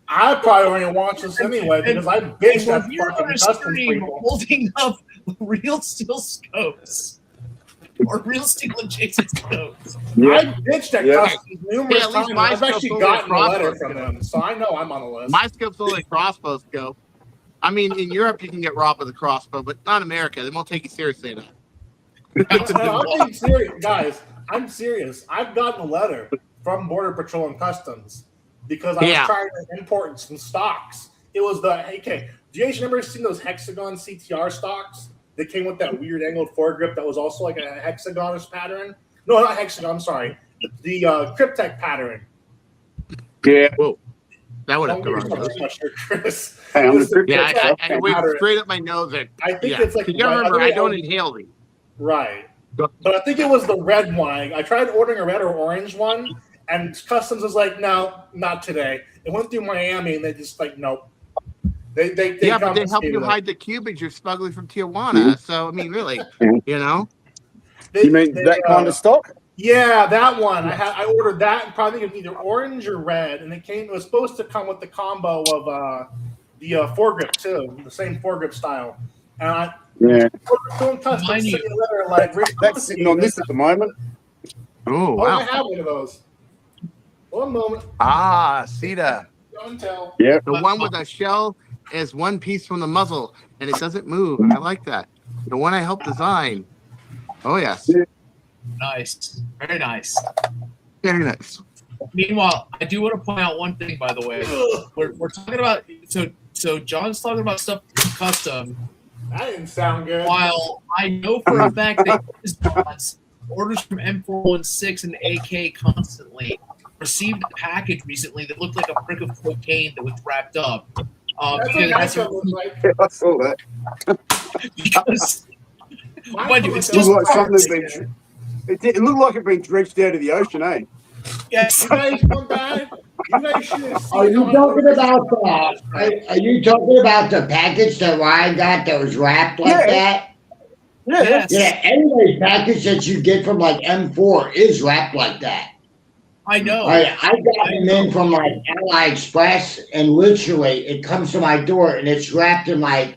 I probably only watch this anyway because I bitched at you're on fucking a custom stream people. holding up real steel scopes or real steel adjacent scopes. I bitched at customs numerous at least times. my I've actually scope's gotten a only letter crossbow from them, so I know I'm on the list. My scope's only a crossbow scope. I mean, in Europe, you can get robbed with a crossbow, but not in America. They won't take you seriously enough. I'm being serious, guys. I'm serious. I've gotten a letter from Border Patrol and Customs because I was trying to import some stocks. It was do you guys remember seeing those hexagon CTR stocks that came with that weird angled foregrip that was also like a hexagonish pattern? No, not hexagon. I'm sorry. The Cryptek pattern. Yeah. Whoa, that would have Don't the get wrong yourself nose. too much here, Chris. Hey, I'm It was the the Yeah, Cryptek I went pattern. straight up my nose. And I think yeah. it's like You gotta remember, I don't think inhale these. Right. But I think it was the red one. I tried ordering a red or orange one, and customs was like, no, not today. It went through Miami, and they just like, nope. They Yeah, but they help you confiscated it. hide the cubage you're smuggling from Tijuana. Mhm. So, I mean, really, Mhm. you know? They- You mean they, that kind of stock? Yeah, that one. I ordered that and probably either orange or red, and it was supposed to come with the combo of the foregrip too, the same foregrip style. And I Yeah. doing custom Mind you, sitting there like That's sitting on this at the moment. Oh, Oh, I wow. have one of those. One moment. Ah, Sita. Don't tell. Yeah. The one with the shell is one piece from the muzzle, and it doesn't move. I like that. The one I helped design. Oh, yes. Nice. Very nice. Very nice. Meanwhile, I do want to point out one thing, by the way. We're talking about so John's talking about stuff custom, That didn't sound good. while I know for a fact that his boss orders from M416 and AK constantly received a package recently that looked like a brick of cocaine that was wrapped up. That's what Because it my has stuff looks like. Yeah, I saw that. because Mine Mind you, looks it's It just looked like something fire. that's been. It looked like it been dredged out of the ocean, eh? yes. You guys want that? You guys should have seen Are you how talking I- about are you talking about the package that Ryan got that was wrapped like Yeah. that? Yeah. Yes. Yeah, any package that you get from like M4 is wrapped like that. I know. I got them in from like AliExpress, and literally it comes to my door and it's wrapped in like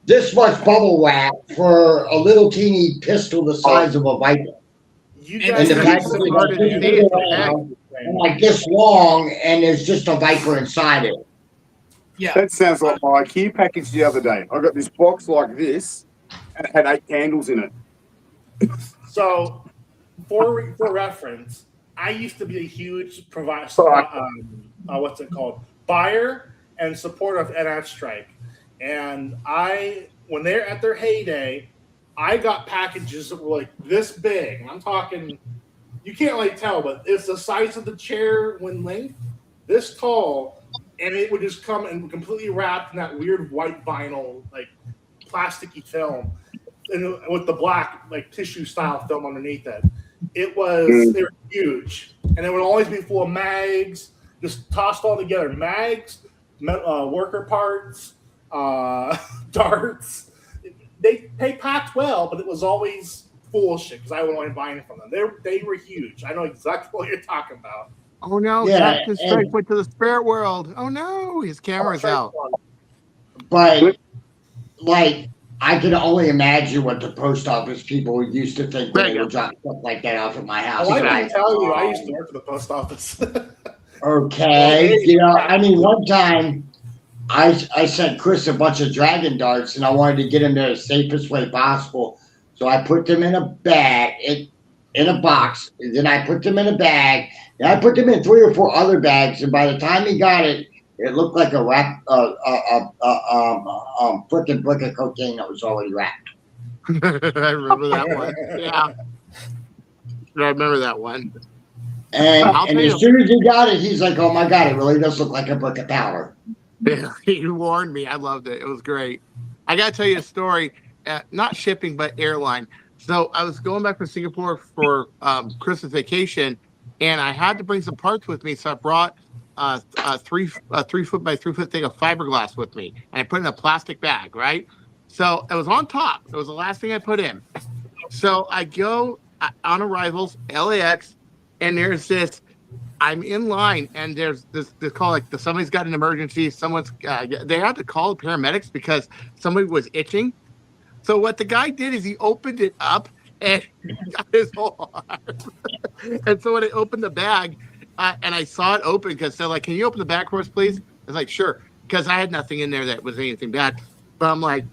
this much bubble wrap for a little teeny pistol the size of a Viper. You And guys And the That's package really is hard to like, see it, okay? like this long, and there's just a Viper inside it. Yeah. That sounds like my IKEA package the other day. I got this box like this, and it had 8 candles in it. So, for reference, I used to be a huge provider. What's it called? Buyer and supporter of NS Strike, and when they're at their heyday, I got packages that were like this big. And I'm talking, you can't really tell, but it's the size of the chair when length, this tall, and it would just come and completely wrapped in that weird white vinyl, like plasticky film, and with the black like tissue style film underneath it. They were huge, and it would always be full of mags, just tossed all together. Mags, worker parts, darts. They packed well, but it was always full of shit because I would only buying from them. They were huge. I know exactly what you're talking about. Oh, no. Yeah, Captain Strike went to the spirit world. Oh, no. His camera's out. But like, I can only imagine what the post office people used to think when they would drop stuff like that off at my house. Oh, I Like, can tell you, I used to work for the post office. okay, you know, I mean, one time I sent Chris a bunch of dragon darts, and I wanted to get them there the safest way possible. So I put them in a bag, in a box. And then I put them in a bag. And I put them in 3 or 4 other bags. And by the time he got it, it looked like a wrap, freaking brick of cocaine that was already wrapped. I remember that one. Yeah. I remember that one. And, I'll and tell as you. soon as he got it, he's like, "Oh my god, it really does look like a brick of powder." Yeah, he warned me. I loved it. It was great. I got to tell you a story, not shipping, but airline. So I was going back from Singapore for Christmas vacation, and I had to bring some parts with me. So I brought a 3 foot by 3 foot thing of fiberglass with me, and I put it in a plastic bag, right? So it was on top. It was the last thing I put in. So I go on arrivals, LAX, and there's this. I'm in line, and there's this call like somebody's got an emergency. Someone's they had to call the paramedics because somebody was itching. So what the guy did is he opened it up and got his whole arm. And so when I opened the bag, and I saw it open because they're like, "Can you open the bag for us, please?" I was like, "Sure," because I had nothing in there that was anything bad. But I'm like,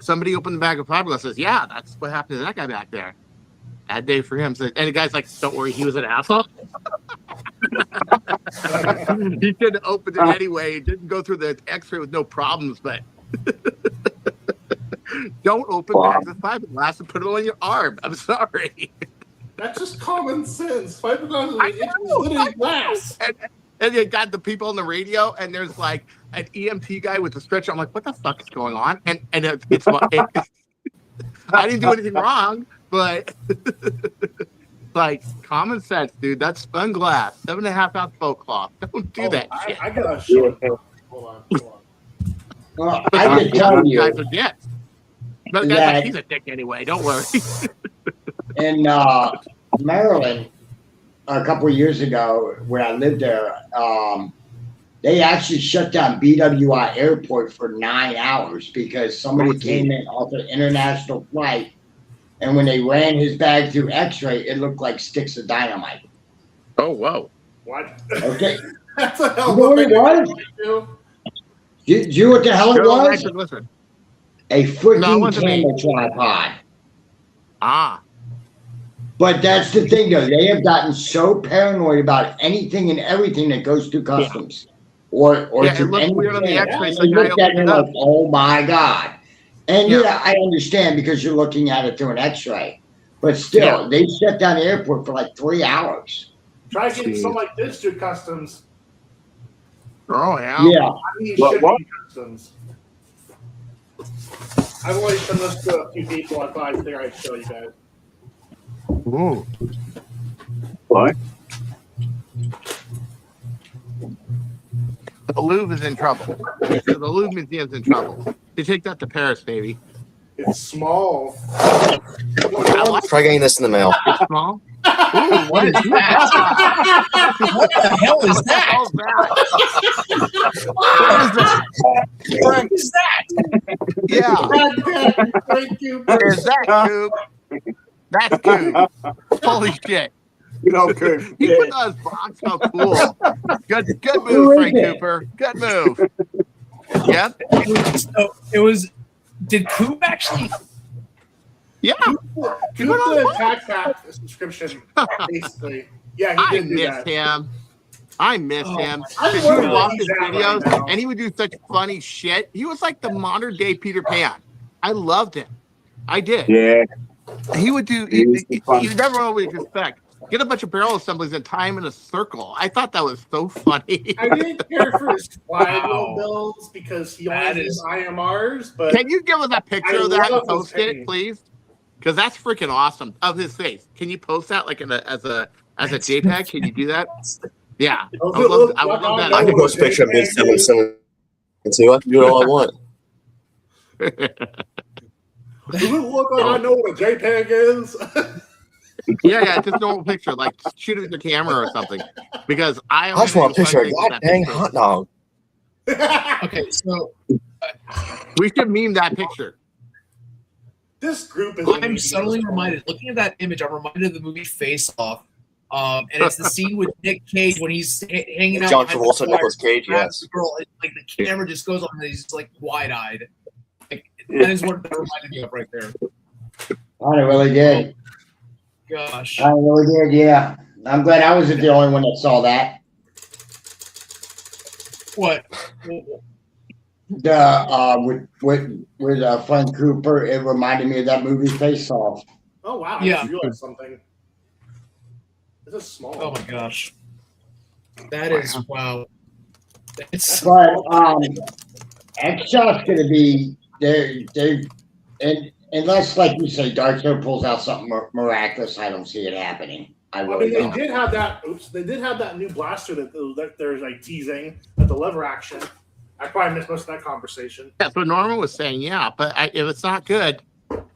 somebody opened the bag of fiberglass. Says, "Yeah, that's what happened to that guy back there." Bad day for him. So, and the guy's like, "Don't worry, he was an asshole." He could have opened it anyway. It didn't go through the X-ray with no problems, but don't open bags of fiberglass and put it on your arm. I'm sorry. That's just common sense. 5,000 inches is literally glass. And you got the people on the radio, and there's like an EMT guy with a stretcher. I'm like, what the fuck is going on? And it's I didn't do anything wrong, but like common sense, dude. That's spun glass, 7.5 ounce boat cloth. Don't do that shit. I got a short. Hold on. Well, I can tell you. Guys are dicks. But the guy's like, he's a dick anyway. Don't worry. In Maryland, a couple of years ago, when I lived there, they actually shut down BWI Airport for 9 hours because somebody came in off an international flight, and when they ran his bag through X-ray, it looked like sticks of dynamite. Oh, whoa. What? Okay. That's a hell You know what it was? Do you know what the hell it was? A freaking camera tripod. Ah. But that's the thing, though. They have gotten so paranoid about anything and everything that goes through customs. Or it looked weird on the X-ray. They looked at it like, oh my God. And yeah, I understand because you're looking at it through an X-ray. But still, they shut down the airport for like 3 hours. Try getting something like this through customs. Oh, yeah. Yeah. I mean, shipping customs. I've only done this to a few people. I thought I'd show you guys. Ooh. What? The Louvre is in trouble. The Louvre Museum's in trouble. They take that to Paris, baby. It's small. Try getting this in the mail. It's small. Ooh, What is that? What the hell is that? What is that? Yeah. Thank you. Is that Coop? That's Coop. Holy shit. You know, Coop. He put those box. How cool. Good move, Frank Cooper. Good move. Yep. So it was. Did Coop actually? Yeah. Coop did a Pack subscription, basically. Yeah, he I did do miss that. him. I miss him. I Because love you would watch that his right videos, now. and he would do such funny shit. He was like the modern day Peter Pan. I loved him. I did. Yeah. He would do. It was fun. You never always expect. Get a bunch of barrel assemblies and tie them in a circle. I thought that was so funny. I didn't care for his slide wheel builds because he only That uses is- IMRs, but Can you give us a picture I of that love and post his it, face. please? Because that's freaking awesome of his face. Can you post that like as a JPEG? Can you do that? Yeah, I would love that. I can post a picture of this and see I can do it all I want. does it look like I know what a JPEG is? Yeah, just normal picture, like shoot it with your camera or something. Because I I just want a picture of that dang hot dog. Okay, so We should meme that picture. This group is. I'm suddenly reminded. Looking at that image, I'm reminded of the movie Face Off, and it's the scene with Nick Cage when he's hanging out. John behind Travolta, the Nicolas fire, Cage, grabs yes. the girl, and, like the camera just goes on, and he's like wide-eyed. Like, that is what that reminded me of right there. I really did. Gosh. I really did, yeah. I'm glad I wasn't the only one that saw that. What? The with Frank Cooper, it reminded me of that movie Face Off. Oh wow! I Yeah. just realized something. This is small. Oh my gosh. That is wow. It's But X-Shot's gonna be and unless, like you say, Dark Show pulls out something miraculous, I don't see it happening. I I really mean, they don't. did have that. Oops, they did have that new blaster that they're like teasing at the lever action. I probably missed most of that conversation. That's what Norman was saying, yeah. But if it's not good,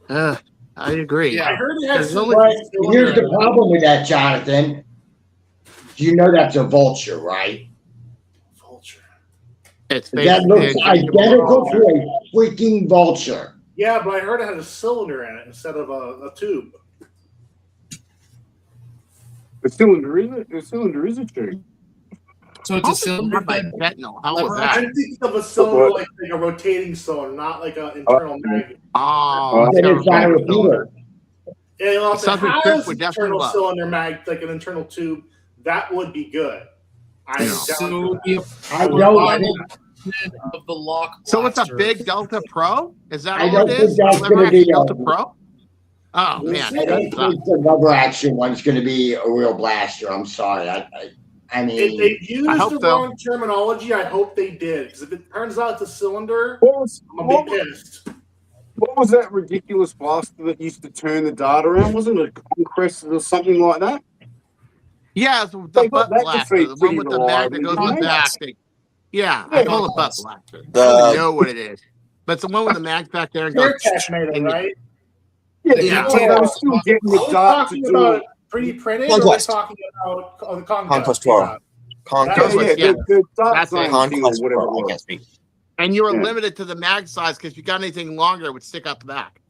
I agree. Yeah. I heard it had There's some. But here's the problem with that, Jonathan. You know that's a vulture, right? Vulture. It's That looks basically identical to a freaking vulture. Yeah, but I heard it had a cylinder in it instead of a tube. The cylinder is it? The cylinder is a tube. so it's a cylinder by bed. fentanyl. How was Lever that? I'm thinking of a cylinder like a rotating cylinder, not like an internal magnet. Oh, Then it's not a repeater. Yeah, you know, if it Something has Chris an would definitely internal love. cylinder like an internal tube, that would be good. I'm Yeah. down So for that. if I we're don't on think of the lock So it's a blaster, big Delta Pro? Is that I all don't it think is? that's Lever gonna be action Delta a- Pro? Oh man, I think the rubber action one's going to be a real blaster. I'm sorry. I mean, if they used I hope the so. wrong terminology, I hope they did. Because if it turns out it's a cylinder, What I'm gonna be pissed. was that ridiculous blaster that used to turn the data around? Wasn't it a Conquest or something like that? Yeah, it's the They got butt that blaster, defeat the one pretty with the mag that reliably, goes in the didn't they? back. Yeah, I call it butt blaster. I The- don't even know what it is, but it's the one with the mag back there and goes. Airtech made it, and you- right? Yeah, Yeah. they were still getting the Are we dart to talking do about it. 3D printed, or are we Conquest. talking about the Conquest? Conquest 12. Yeah. Conquest. Yeah, Yeah. the dart That's it. zone thing or Conquest whatever Pro. it I was. can't speak. And you were Yeah. limited to the mag size because if you got anything longer, it would stick out the back.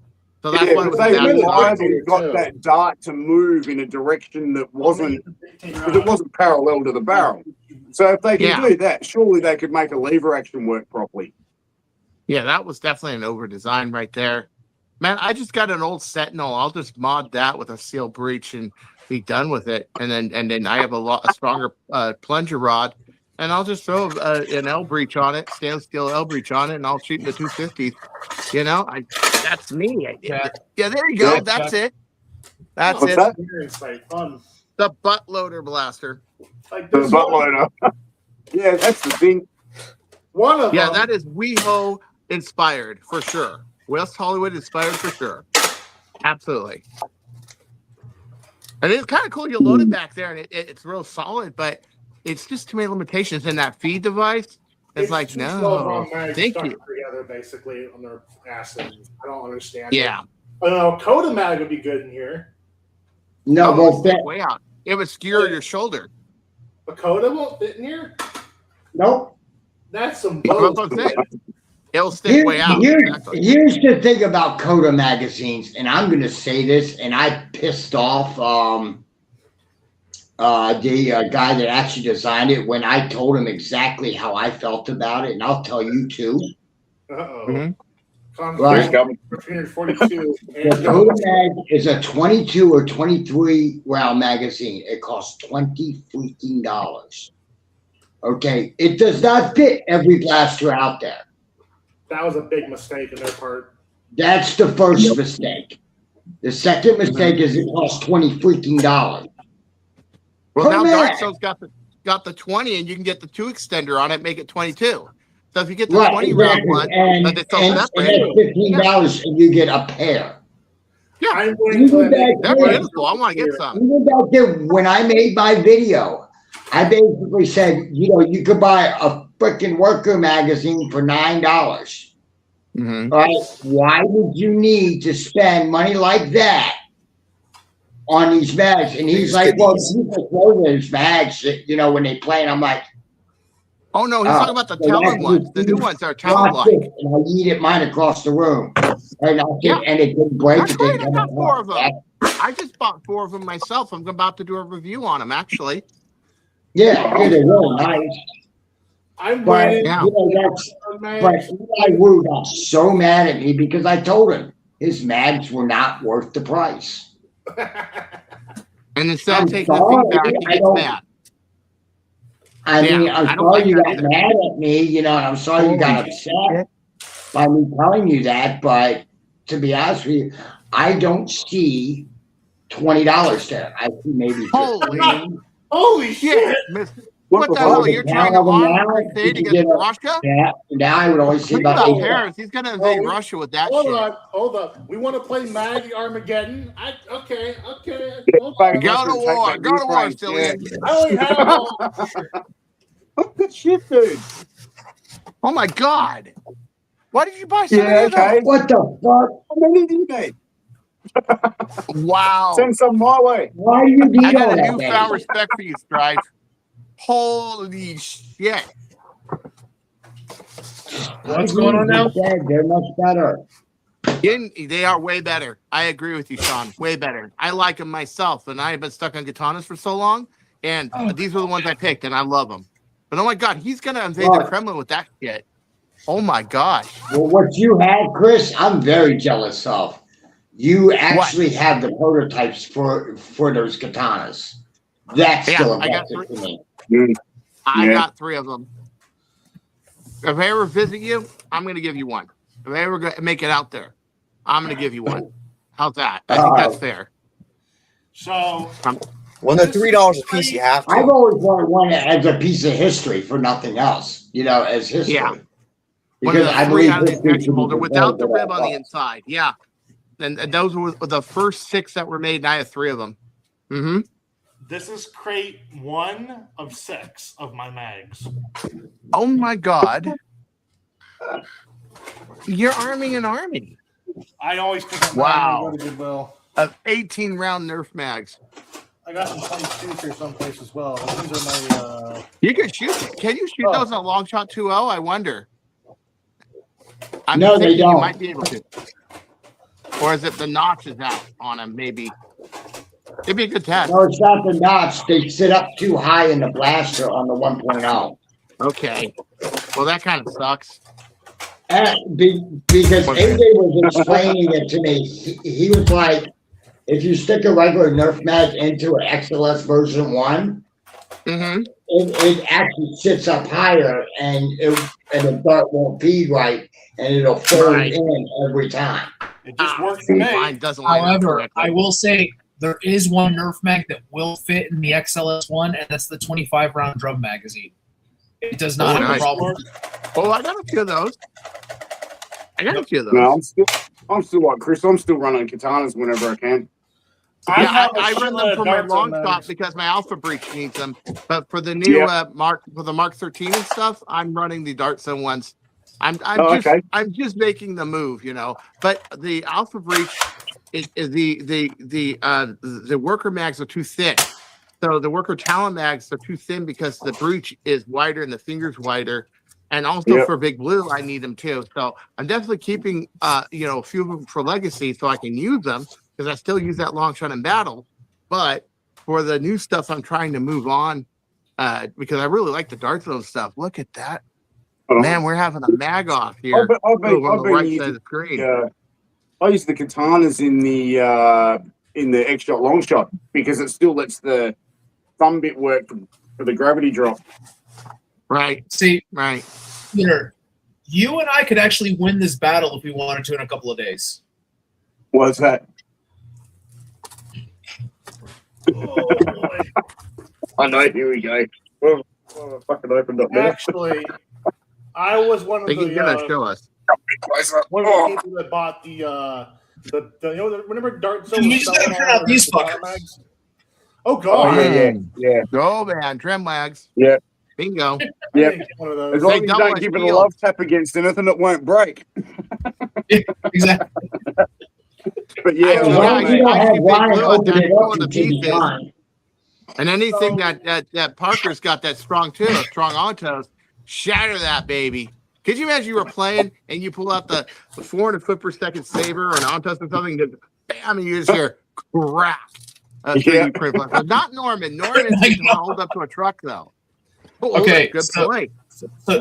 So that's Yeah, why it but was they mag size. reliably got too. that dart to move in a direction that wasn't, because it wasn't parallel to the barrel. So if they can Yeah. do that, surely they could make a lever action work properly. Yeah, that was definitely an over design right there. Man, I just got an old Sentinel. I'll just mod that with a seal breech and be done with it. And then I have a stronger plunger rod, and I'll just throw an L breech on it, stainless steel L breech on it, and I'll shoot in the 250. You know, that's me. Yeah, there you go. Yeah. That's it. That's What's it. that? Fun. The butt loader blaster. Like The this butt one, loader. Yeah, that's the thing. one of Yeah, them. that is WeHo inspired for sure. West Hollywood inspired for sure. Absolutely. And it's kind of cool. You load it back there, and it's real solid, but it's just too many limitations in that feed device. It's like, two no, 12-round mags thank stuck you. Together, basically, on their acid. I don't understand. Yeah. I know Coda mag would be good in here. no, Oh, well, it's stick way out. It would skewer your shoulder. But Coda won't fit in here. nope. That's some That's what bullshit. I'm saying. It'll stick way out. Exactly. Here's the thing about Coda magazines, and I'm going to say this, and I pissed off the guy that actually designed it when I told him exactly how I felt about it, and I'll tell you too. Uh-oh. Mhm. Right. 342. The Coda mag is a 22 or 23 round magazine. It costs $20 freaking dollars. Okay, it does not fit every blaster out there. That was a big mistake in their part. That's the first mistake. The second mistake is it costs $20 freaking dollars. Well, now Correct. Dark Soul's got the 20, and you can get the 2 extender on it, make it 22. So if you get the 20 round one, and but it's all and separate. that's $15, and you get a pair. I'm waiting until they They're make beautiful. I want to get some. Even back there, when I made my video, I basically said, you could buy a freaking worker magazine for $9. Mm-hmm. Right? Why would you need to spend money like that on these mags? And he's like, well, people throw those mags, when they play. And I'm like, Oh, no, he's Oh, talking about the so Talon that's ones. what The you new ones are Talon watch like. it, and I yeeted mine across the room. And and it didn't break. That's It right, didn't I come got 4 of apart. them. I just bought 4 of them myself. I'm about to do a review on them, actually. Yeah, they're really nice. I'm But, waiting. Yeah. but Eli Wu got so mad at me because I told him his mags were not worth the price. And instead I'm of taking the sorry, feedback, he I gets don't- mad. I Yeah, mean, I I'm don't sorry like you that got either. mad at me, and I'm sorry you got upset by me telling you that. But to be honest with you, I don't see $20 there. I see maybe Holy 15. Holy shit. shit! What the hell? You're trying to arm crusade You against get a- Russia? Yeah, now I would always see Think about about $8. Paris. He's going to invade Oh, Russia with that Hold shit. on, hold up. We want to play Mag Armageddon. Okay. Hold Back on. Go to war. Go to war, Ukraine, Cillian. I only have Oh, good shit, dude. Oh, my God. Why did you buy so Yeah, many of okay. those? What the fuck? How many do you need? Wow. Send some my way. Why do you need I all got a that? newfound baby? respect for you, Strife. Holy shit. What's going on now? They're much better. They are way better. I agree with you, Sean. Way better. I like them myself, and I have been stuck on katanas for so long, and these were the ones I picked, and I love them. But oh my God, he's going to invade the What? Kremlin with that shit. Oh my gosh. Well, what you had, Chris, I'm very jealous of. You actually have the prototypes for those katanas. That's Yeah, still I got impressive to me. I Yeah. got 3 of them. If I ever visit you, I'm going to give you one. If I ever make it out there, I'm going to give you one. How's that? I think that's fair. So When they're $3 a piece, you have I've to. always wanted one as a piece of history for nothing else, as history. Yeah. One Because of I the 3 believe out of the history injection should be holder without the preserved rib at on all the costs. inside. Yeah. And those were the first 6 that were made, and I have 3 of them. Mm-hmm. this is crate 1 of 6 of my mags. Oh my God. You're arming an army I always pick up Wow. go to Goodwill. of 18 round Nerf mags. I got some 22s here someplace as well. These are my You can shoot. Can you shoot those in a long shot 2.0? I wonder. I'm No, they thinking you don't. might be able to. Or is it the notch is out on them? Maybe. It'd be a good test. No, it's not the notch. They sit up too high in the blaster on the 1.0. Okay. Well, that kind of sucks. Because AJ was explaining it to me. He was like, if you stick a regular Nerf mag into an XLS version 1, Mm-hmm. it actually sits up higher and the dart won't feed right and it'll fold Right. in every time. It just works for me. Mine doesn't line up However, correctly. I will say there is one Nerf mag that will fit in the XLS one, and that's the 25 round drum magazine. It does not Oh, have nice. a problem. Oh, I got a few of those. No, I'm still like Chris. I'm still running katanas whenever I can. I Yeah, have a I run them shitload for of my darts on long shot mags. because my Alpha Breach needs them. But for the new Yeah. Mark 13 and stuff, I'm running the Dart Zone ones. I'm just making the move, But the Alpha Breach is the worker mags are too thin. So the worker talon mags are too thin because the breach is wider and the finger's wider. And also Yep. for Big Blue, I need them too. So I'm definitely keeping a few of them for legacy so I can use them because I still use that long shot in battle. But for the new stuff, I'm trying to move on because I really like the Dart Zone stuff. Look at that. Man, we're having a mag off here. I've been on the right using side of the screen. I use the katanas in the X shot long shot because it still lets the thumb bit work for the gravity drop. Right, See, right. Peter, you and I could actually win this battle if we wanted to in a couple of days. What's that? Oh, boy. I know. Here we go. Well, I fucking opened up there. Actually, I was one of They can gonna the show us. one of the people that bought the remember Dart Zone Dude, we was just gotta selling turn all out these their fuckers. mags? Oh Oh god! yeah. Go, man. Trim mags. Yeah. Bingo. I Yeah. didn't get one of As those. long They as you double don't as give it a shield. love tap against anything, it won't break. Exactly. But yeah, As Yeah, long as you don't I have see Big Ryan Blue open attached it to up, the you should be pieces. fine. And anything So- that Parker's got that strong too, strong autos, shatter that baby. Could you imagine you were playing and you pull out the 400 foot per second saber or an autos or something, and bam, and you just hear crack. Yeah. 3D print. But not Norman. Norman is hold up to a truck though. Oh, Okay, good so- point.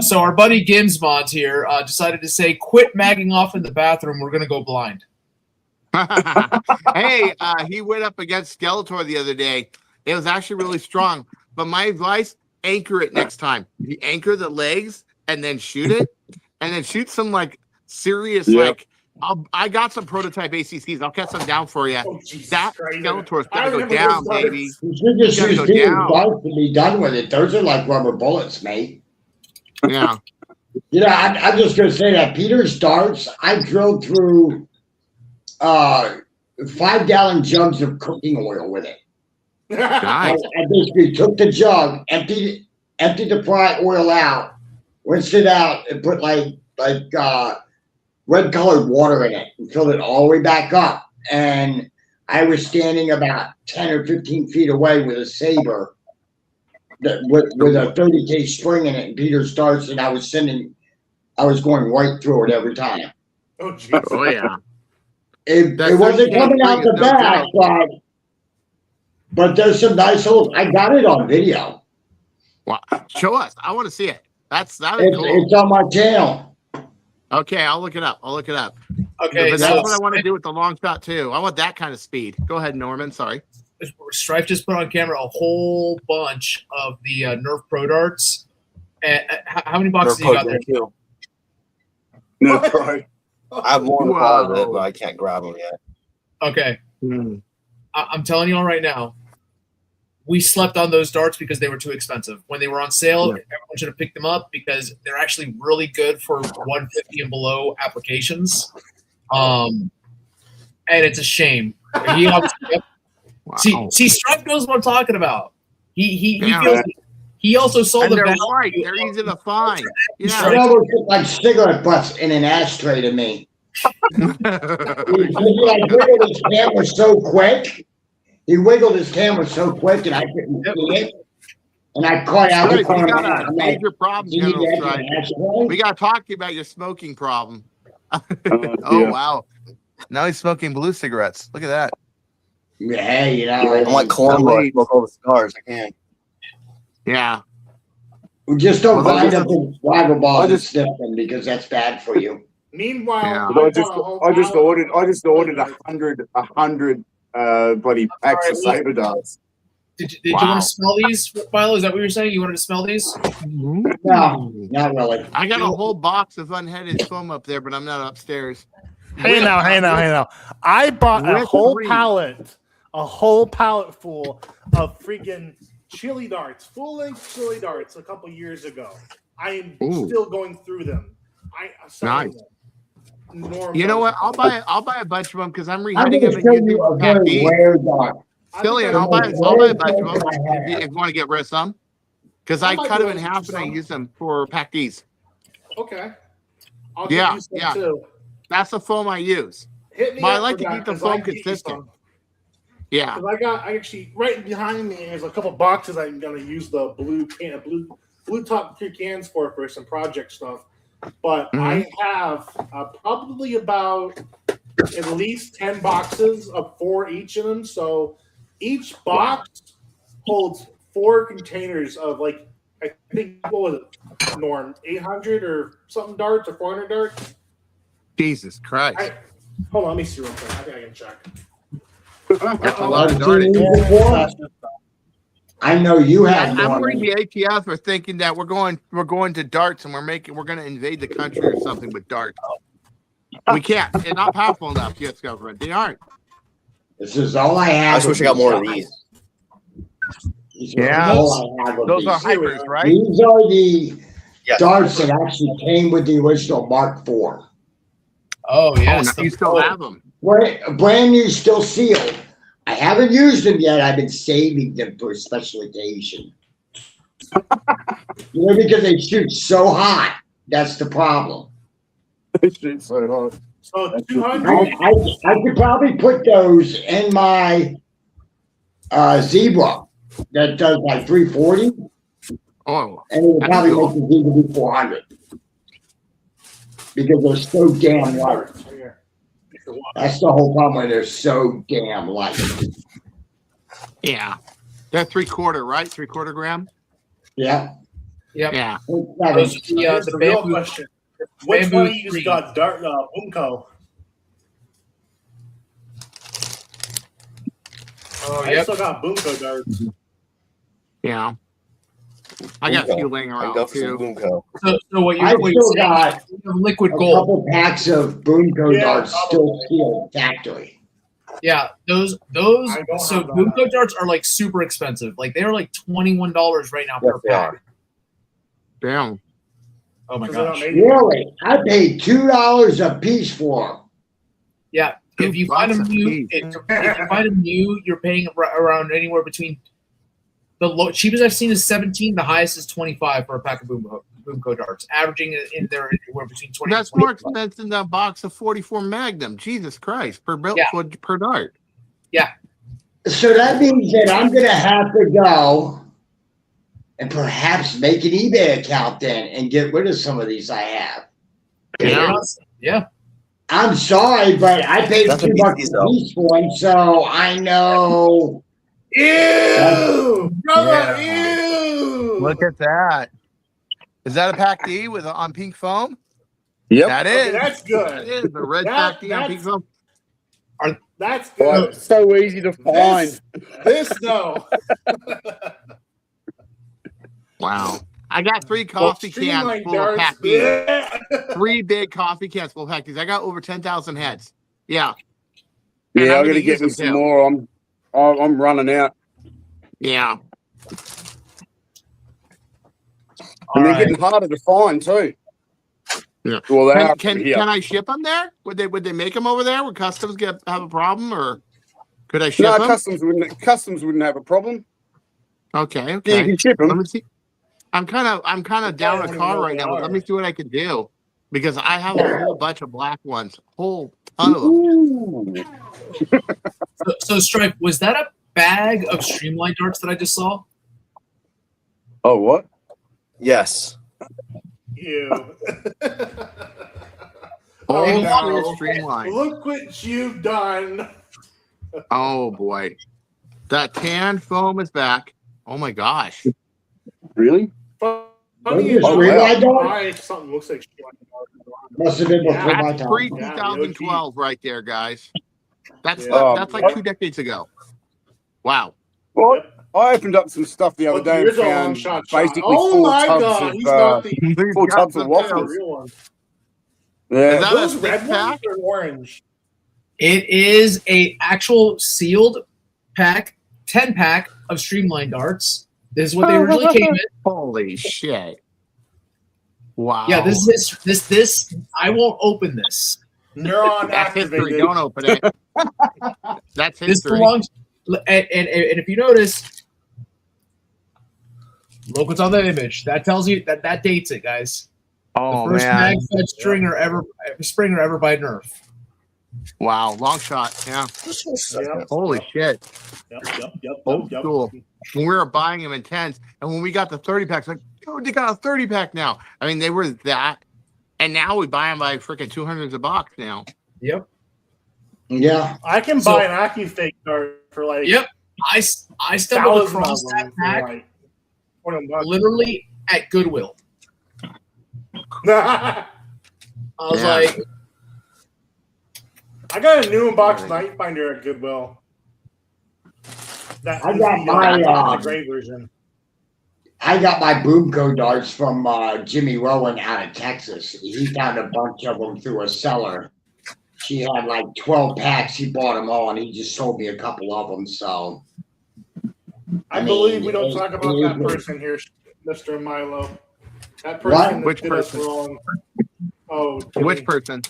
So our buddy Gimsmont here decided to say, quit magging off in the bathroom. We're going to go blind. Hey, he went up against Skeletor the other day. It was actually really strong. But my advice, anchor it next time. You anchor the legs and then shoot it. And then shoot some serious Yep. I got some prototype ACCs. I'll cut some down for you. Oh, Jesus That Christ. Skeletor's I gonna go remember down, those darts. baby. You should just You gotta use go Peter's down. darts to be done with it. Those are like rubber bullets, mate. Yeah. I'm just going to say that Peter's darts, I drilled through 5-gallon jugs of cooking oil with it. Nice. I basically took the jug, emptied the fry oil out, rinsed it out, and put red colored water in it and filled it all the way back up. And I was standing about 10 or 15 feet away with a saber with a 30K spring in it and Peter's darts, and I was going right through it every time. Oh, Jesus. Oh yeah. It That wasn't 30K coming out spring the is no back, joke. but there's some nice holes. I got it on video. Wow. Show us. I want to see it. That is cool. It's on my channel. Okay, I'll look it up. Okay, But so that's what I want to do with the long shot too. I want that kind of speed. Go ahead, Norman. Sorry. Strife just put on camera a whole bunch of the Nerf Pro Darts. How many boxes you got there? Too. No, bro. I have more Whoa. part of it, but I can't grab them yet. Okay. Mm. I'm telling you all right now, we slept on those darts because they were too expensive. When they were on sale, everyone should have picked them up because they're actually really good for 150 and below applications. And it's a shame. He obviously, Wow. see, Stripe knows what I'm talking about. He Yeah. feels. He also saw And the they're value. right. They're easy to find. You Yeah. know, it's like cigarette butts in an ashtray to me. He wiggled his camera so quick. He wiggled his camera so quick, and I couldn't see it. And I caught out the You corner. got I'm a like, major problem, "Do you need General that in Stripe. an ashtray?" We got to talk to you about your smoking problem. Oh, Oh, yeah. wow. Now he's smoking blue cigarettes. Look at that. Hey, you know, I'm like Columbo. I smoke all the cigars. I can't. Yeah. we just don't Well, bind this up the rival balls and sniff them because that's bad for you. Meanwhile, Yeah. But I just ordered a 100 bloody packs of Sorry, saber darts. Did you Wow. want to smell these, Philo? Is that what you were saying? You wanted to smell these? No, not really. I got a whole box of unheaded foam up there, but I'm not upstairs. Hey now. I bought a Rick whole Reed. pallet full of freaking chili darts, full-length chili darts a couple years ago. I am Ooh. still going through them. I'm selling them. Norm You know what? sells I'll buy a bunch of them because I'm I'm reheating going them to and show using you them a for very Pac rare dart. Killian, I'll buy a bunch of them if you want to get rid of some. Because I I might cut be them in able to half do and I some. use them for Pac-Ds. Okay. I'll Yeah, give you some yeah. too. That's the foam I use. Hit me But I up like for to that, keep the 'cause I foam can get you consistent. some. Yeah. 'Cause I actually right behind me is a couple boxes I'm gonna use the blue top cans for some project stuff. But I have probably about at least 10 boxes of 4 each of them. So each box holds 4 containers of like I think what was it, Norm, 800 or something darts or 400 darts. Jesus Christ. Hold on, let me see real quick. I think I can check. That's a lot of darting. I know you have. I'm worried the ATF are thinking that we're going to darts and we're going to invade the country or something with darts. We can't. They're not powerful enough, U.S. government. They aren't. This is all I have. I just wish I got more of these. Yeah. Those are hypers, right? These are the Yes. darts that actually came with the original Mark IV. Oh yes, You still have them. Brand new, still sealed. I haven't used them yet. I've been saving them for a special occasion. Because they shoot so hot. That's the problem. Shit's so hot. So 200. I could probably put those in my Zebra that does like 340, Oh, and it would That'd probably be make the Zebra do 400 because they're so damn light. That's the whole problem when they're so damn light. yeah. They're 3/4, right? 3/4 gram. Yeah. Yep. Yeah. Those are Here's the the real bamboo. question. Which bamboo one of you tree. got Dart Boomco? Oh I yep. still got Boomco darts. Yeah. I got a few laying I around go for some too. Boomco. So what I you're still saying got is you have liquid a gold. couple packs of Boomco Yeah, darts still probably. sealed factory. Yeah, those. I don't have So that. Boomco darts are like super expensive. Like they're like $21 right now Yes, per they pack. are. Damn. Oh my 'Cause they're not gosh. made- Really? I paid $2 a piece for them. Yeah. If you find them $2 a new, piece. if you find them new, you're paying around anywhere between the cheapest I've seen is 17. The highest is 25 for a pack of Boomco darts, averaging in there anywhere between 20. That's and more 25. expensive than a box of 44 Magnum. Jesus Christ, per dart. So that means that I'm going to have to go and perhaps make an eBay account then and get rid of some of these I have. Yeah. Yeah. I'm sorry, but I paid That's $2 what these a though. piece for them, so I know. Ew! Brother, Yeah. ew! Look at that. Is that a Pac D on pink foam? Yep. That Okay, is. that's That good. is the red That- Pac D on pink foam. That's Oh, good. it's so easy to find. This no. Wow. I got 3 coffee cans Streamline full of darts. Pac Ds. Yeah. 3 big coffee cans full of Pac Ds. I got over 10,000 heads. Yeah. Yeah, I'm I got to gonna get use me them some too. more. I'm running out, Yeah. and they're right. getting harder to find too. Yeah. Well, they are Can here. I ship them there? Would they make them over there? Would customs have a problem, or could I ship No, them? customs wouldn't have a problem. Okay. Yeah, you Okay. can ship Let them. me see. I'm kind of down don't a even car know right they now. But let are. me see what I can do because I have a whole bunch of black ones, whole ton of them. Ooh. So Stripe, was that a bag of streamlined darts that I just saw? Oh, what? Yes. You. Old no. school streamline. Look what you've done. Oh boy, that tan foam is back. Oh my gosh. Really? Funny Those enough, are streamlined darts? I something looks like streamlined. Must have been before Yeah. my That's time. pre Yeah, 2012 right there, guys. That's Yeah. that's like Oh. 2 decades ago. Wow. Well, Yep. I opened up some stuff the other Look, day and here's a long found shot. basically Oh four my tubs God, of he's not the full tubs of the waffles. real one. Yeah. Is that Are those a red six ones pack? or orange? It is a actual sealed pack, 10-pack of streamlined darts. This is what they originally came in. Holy shit. Wow. Yeah, this is this. I won't open this. Neuron That's history. activated. Don't open it. That's This history. belongs. And if you notice, look what's on the image. That tells you that dates it, guys. Oh The first man. mag fed Springer ever by Nerf. Wow. Long shot. Yeah. Yep. Holy shit. Yep. Old school. When we were buying them in 10s, and when we got the 30 packs, like, oh, they got a 30 pack now. I mean, they were that, and now we buy them by freaking $200 a box now. Yep. Yeah. I can So- buy an AccuFake dart for like Yep. I stumbled 1,000 across of that them for pack like $20. literally at Goodwill. I I was Yeah. like, got a new inbox knife finder at Goodwill. That I is got the, my, the gray version. I got my Boomco darts from Jimmy Rowan out of Texas. He found a bunch of them through a seller. She had like 12 packs. He bought them all, and he just sold me a couple of them. So I I believe mean, we don't talk about it- that person here, Mr. Milo. That What? person that Which did us person? wrong. Oh, Which Jimmy. person?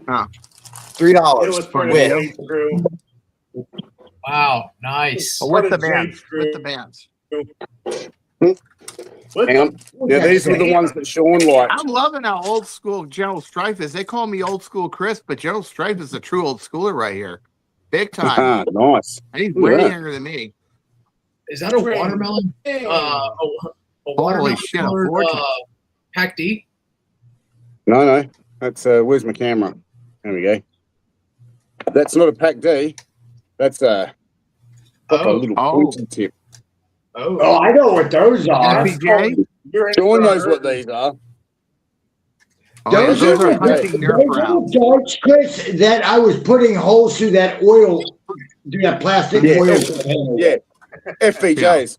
$3 It was part of with Jade's crew. wow, nice. Oh, with the Part of bands. Jade's With the crew. bands. What Hang on. Yeah, these were the ones that Sean liked. I'm loving how old school General Strife is. They call me old school Chris, but General Strife is a true old schooler right here. Big time. Ah, nice. And he's Look at way that. younger than me. Is that a watermelon? A watermelon shit, a colored, fortune. pack D? No. That's where's my camera? There we go. That's not a pack D. That's a little Oh. pointy tip. Oh, I know what those are. FPJ? You're in Sean for knows a what hurt. these are. Oh, yeah, Those those are are the hunting Nerf rounds. darts, Chris, that I was putting holes through that oil, through that plastic Yeah, oil F- container. Yeah, FPJs.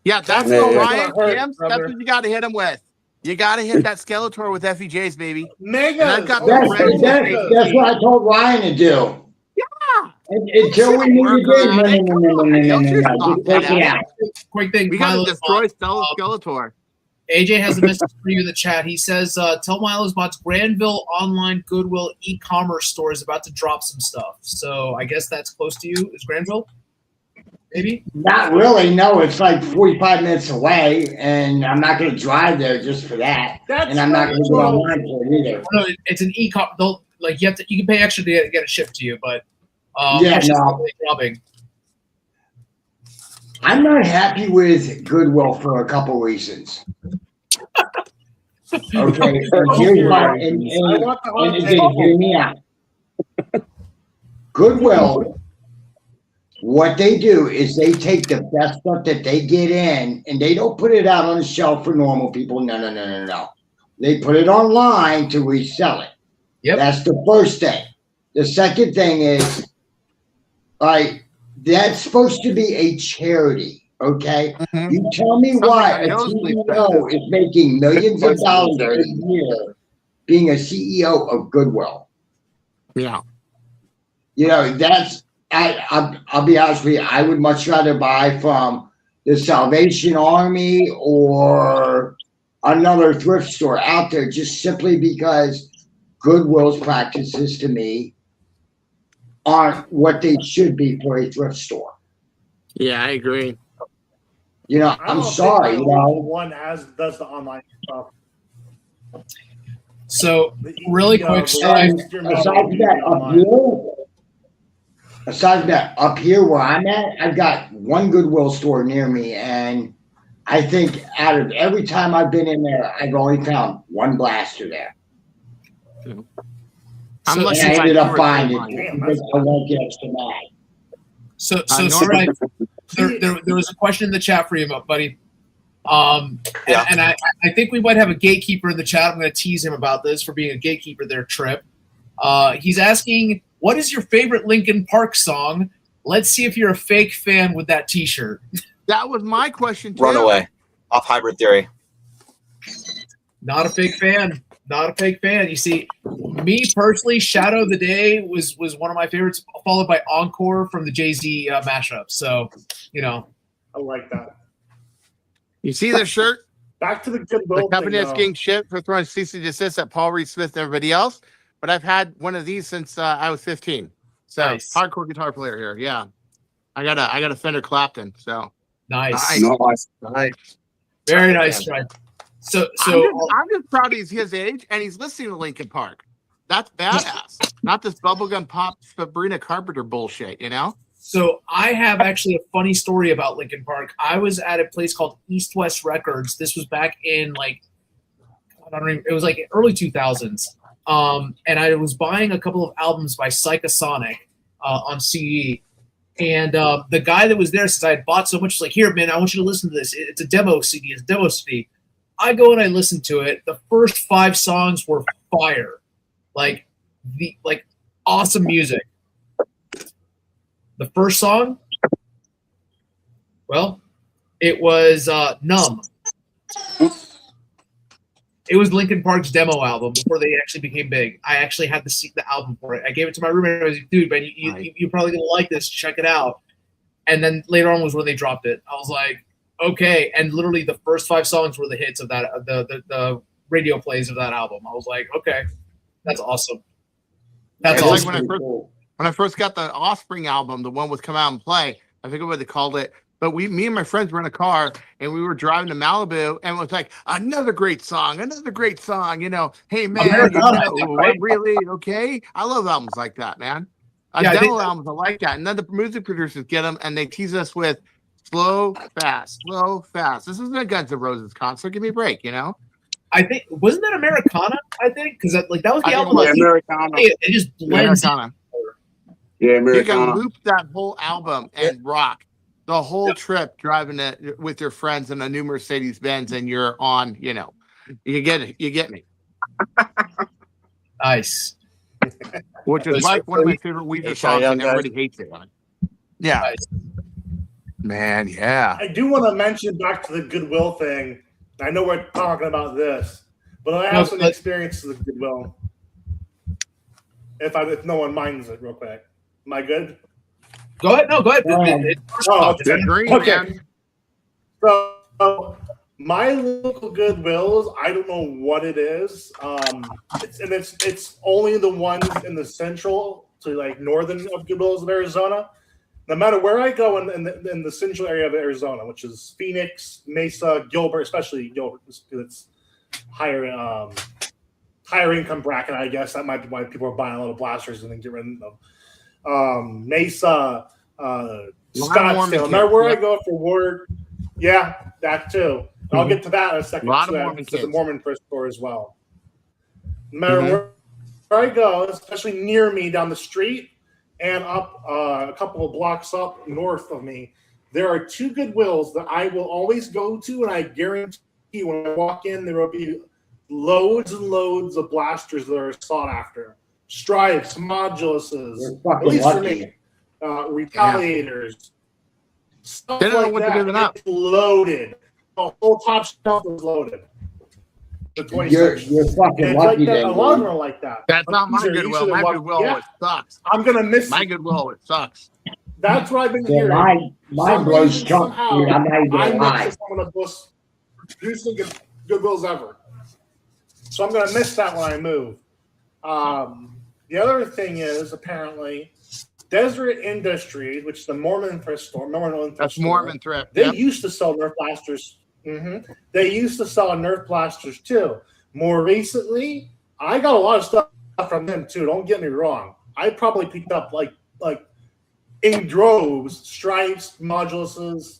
Yeah, that's Yeah, the yeah. Ryan Hurt, James. brother. That's what you got to hit him with. You got to hit that Skeletor with FEJs, baby. Megas. And I've got the That's, red one. that's what I told Ryan to do. Yeah. Until we meet Work again. around it. Come on, you'll just stop Just take it that. out. Quick thing. We got Milo's to destroy Bot, Skeletor. AJ has a message for you in the chat. He says, tell Milo's Bot's Granville online Goodwill e-commerce store is about to drop some stuff. So I guess that's close to you. Is Granville? Maybe? Not really. No, it's like 45 minutes away, and I'm not going to drive there just for that. That's And I'm not going to go right. online for it either. No, it's an e-com. Like you can pay extra to get it shipped to you, but Yeah, it's just no. really dropping. I'm not happy with Goodwill for a couple reasons. Okay, and here's why. And I want the hot and take. hear me out. Goodwill, what they do is they take the best stuff that they get in, and they don't put it out on the shelf for normal people. No. They put it online to resell it. Yep. That's the first thing. The second thing is, like, that's supposed to be a charity, okay? Mhm. You tell me Something why I a know is CEO is making millions of dollars a year being a CEO of Goodwill. Yeah. You know, that's I'll be honest with you. I would much rather buy from the Salvation Army or another thrift store out there, just simply because Goodwill's practices to me aren't what they should be for a thrift store. Yeah, I agree. You know, I I'm don't think sorry. my You know, local one does the online stuff. So The- really the, quick, the Stripe. ones you're aside making from that, online. aside from that, up here where I'm at, I've got one Goodwill store near me, and I think out of every time I've been in there, I've only found one blaster there. I'm So- lucky And I if ended do up it buying online. it because I won't get extra mad. So Norman- Stripe, there was a question in the chat for you, buddy. Yeah. And I think we might have a gatekeeper in the chat. I'm going to tease him about this for being a gatekeeper there, Trip. He's asking, what is your favorite Linkin Park song? Let's see if you're a fake fan with that T-shirt. That was my question too. Runaway off Hybrid Theory. Not a fake fan. Not a fake fan. You see, me personally, Shadow of the Day was one of my favorites, followed by Encore from the Jay-Z mashup. So, you know. I like that. You see this shirt? Back to the The Goodwill company thing, that's getting shit for throwing cease and desist at Paul Reed Smith and everybody else. But I've had one of these since I was 15. So Nice. hardcore guitar player here. Yeah, I got a Fender Clapton. So Nice. Nice. Very nice, Stripe. So I'm just proud he's his age and he's listening to Linkin Park. That's badass. Not this bubblegum pop Sabrina Carpenter bullshit, you know? So I have actually a funny story about Linkin Park. I was at a place called East West Records. This was back in it was like early 2000s. And I was buying a couple of albums by Psychosonic on CD. And the guy that was there, since I had bought so much, was like, here, man, I want you to listen to this. It's a demo CD. It's a demo CD. I go and I listen to it. The first 5 songs were fire. Like awesome music. The first song, well, it was Numb. It was Linkin Park's demo album before they actually became big. I actually had the album for it. I gave it to my roommate. I was like, dude, man, you're probably going to like this. Check it out. And then later on was when they dropped it. I was like, okay. And literally the first 5 songs were the hits of that, the radio plays of that album. I was like, okay, that's awesome. That's It's awesome. like when I first got the Offspring album, the one with Come Out and Play, I think what they called it. But me and my friends were in a car and we were driving to Malibu and it was like another great song, you know. Hey man, I'm really okay. I love albums like that, man. Demo albums are like that. And then the music producers get them and they tease us with slow, fast. This isn't a Guns N' Roses concert. Give me a break, you know. I think wasn't that Americana? I think because that was the album. Yeah, Americana. It just blends. Americana. Yeah, You can Americana. loop that whole album and rock the whole trip driving it with your friends in a new Mercedes Benz, and you're on. You know, you get it. You get me. Nice. Which is like one of my favorite Weezer songs, and everybody hates it. Yeah, Nice. man. Yeah. I do want to mention back to the Goodwill thing. I know we're talking about this, but I have some experiences with Goodwill. If no one minds it, real quick. Am I good? Go ahead. No, go ahead. Okay. So my local Goodwills, I don't know what it is. It's only the ones in the central to like northern of Goodwills of Arizona. No matter where I go in the central area of Arizona, which is Phoenix, Mesa, Gilbert, especially Gilbert, because it's higher income bracket, I guess. That might be why people are buying a lot of blasters and then get rid of them. Mesa, Scottsdale. No matter where I go for work, yeah, that too. I'll get to that in a second. To the Mormon thrift store as well. No matter where I go, especially near me down the street and up a couple of blocks up north of me, there are 2 Goodwills that I will always go to, and I guarantee you when I walk in, there will be loads and loads of blasters that are sought after. Stripes, Moduluses, at least for me, Retaliators, stuff They don't know like what to that. do with that. It's loaded. The whole top shelf is loaded. the toy You're section. fucking And it's like lucky that. then. A lot of them dude. are like that. That's But not my these are Goodwill. usually My what- Goodwill yeah, always sucks. I'm gonna miss My it. Goodwill always sucks. That's what I've been Yeah, hearing. mine Some blows reason, chunk, somehow, dude. I'm not even I'm gonna lie. next to some of the most producing Goodwills ever. So I'm gonna miss that when I move. The other thing is apparently Deseret Industries, which is the Mormon thrift store. That's Mormon thrift. They Yep. used to sell Nerf blasters. They used to sell Nerf blasters too. More recently, I got a lot of stuff from them too. Don't get me wrong. I probably picked up like in droves, stripes, moduluses,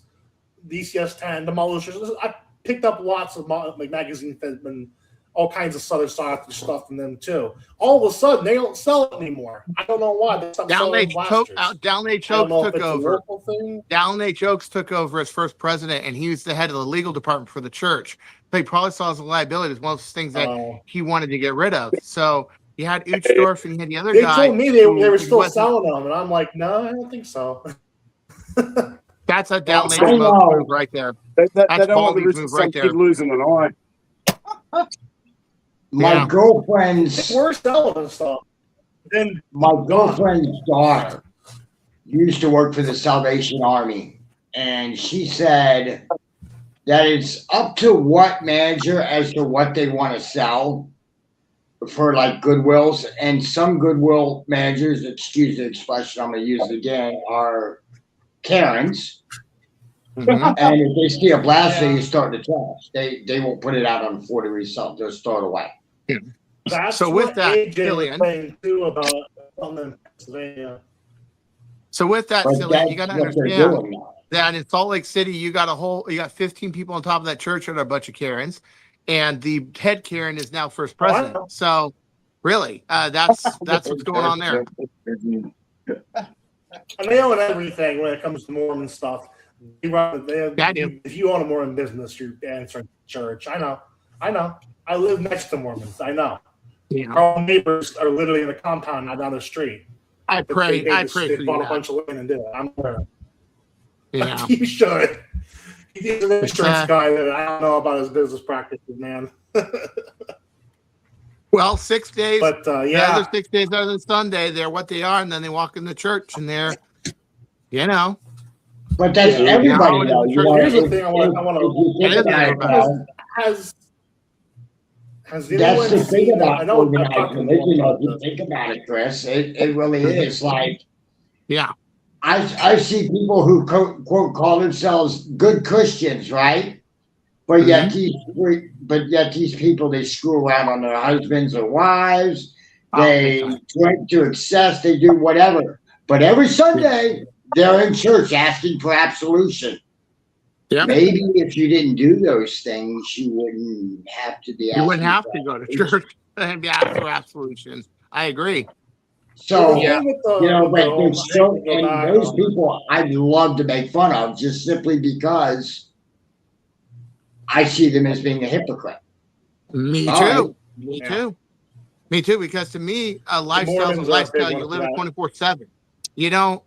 DCS-10, demolishers. I picked up lots of magazines and all kinds of other stuff from them too. All of a sudden, they don't sell it anymore. I don't know why. They stopped selling blasters. Down H. I don't know Oaks if took it's a over. local thing. Dallin H. Oaks took over as first president, and he was the head of the legal department for the church. So he probably saw as a liability as one of those things that he wanted to get rid of. So you had Uchtdorf and you had the other They guy. told me they were still wasn't- selling them, and I'm like, no, I don't think so. That's a Dallin H. I know. Oaks move right there. They That's don't want the Baldy's risk of move some right kid there. losing an eye. My Yeah. girlfriend's We're selling stuff. Then my girlfriend's daughter used to work for the Salvation Army, and she said that it's up to what manager as to what they want to sell for like Goodwills, and some Goodwill managers, excuse the expression, I'm going to use it again, are Karens. Mhm. And if they see a blaster Yeah. you start to trash, they won't put it out on the floor to resell. They'll store it away. that's So with what that, AJ was Killian- saying too about in Pennsylvania. So with that, But Silly, that's you got to what they're understand doing now. that in Salt Lake City, you got 15 people on top of that church that are a bunch of Karens, and the head Karen is now first Oh, I know. president. So really, that's what's going on there. And they own everything when it comes to Mormon stuff. Yeah, I do. If you own a Mormon business, you're answering church. I know. I live next to Mormons. I know. Yeah. Our own neighbors are literally in the compound, not down the street. I But pray they for bought you. a bunch of land and did it. I'm aware. Yeah. You should. He's an insurance uh, guy that I don't know about his business practices, man. Well, 6 days. But The yeah, other 6 days other than Sunday, they're what they are, and then they walk in the church and they're, you know, But that's Yeah. everybody, Yeah. though. You know, Here's the if- thing I wanna- if you think It is about it, everybody. though, has that's anyone the thing seen? about I know I've organized talked to religion. more If you about this. think about it, Chris, it really is. Like, yeah. I see people who quote call themselves good Christians, right? But yet these people, they screw around on their husbands or wives. Oh, They big time. drink to excess. They do whatever. But every Sunday they're in church asking for absolution. Yeah. Maybe if you didn't do those things, you wouldn't have to be. You wouldn't asking have for to go to absolution. church and be asked for absolutions. I agree. So The thing with the- you know, with but the- there's so go back and those on- people I'd love to make fun of just simply because I see them as being a hypocrite. Me All too. right. Me Yeah. too. Me too. Because to me, a lifestyle is a Mormons are a big lifestyle. one You for live it that. 24/7. You don't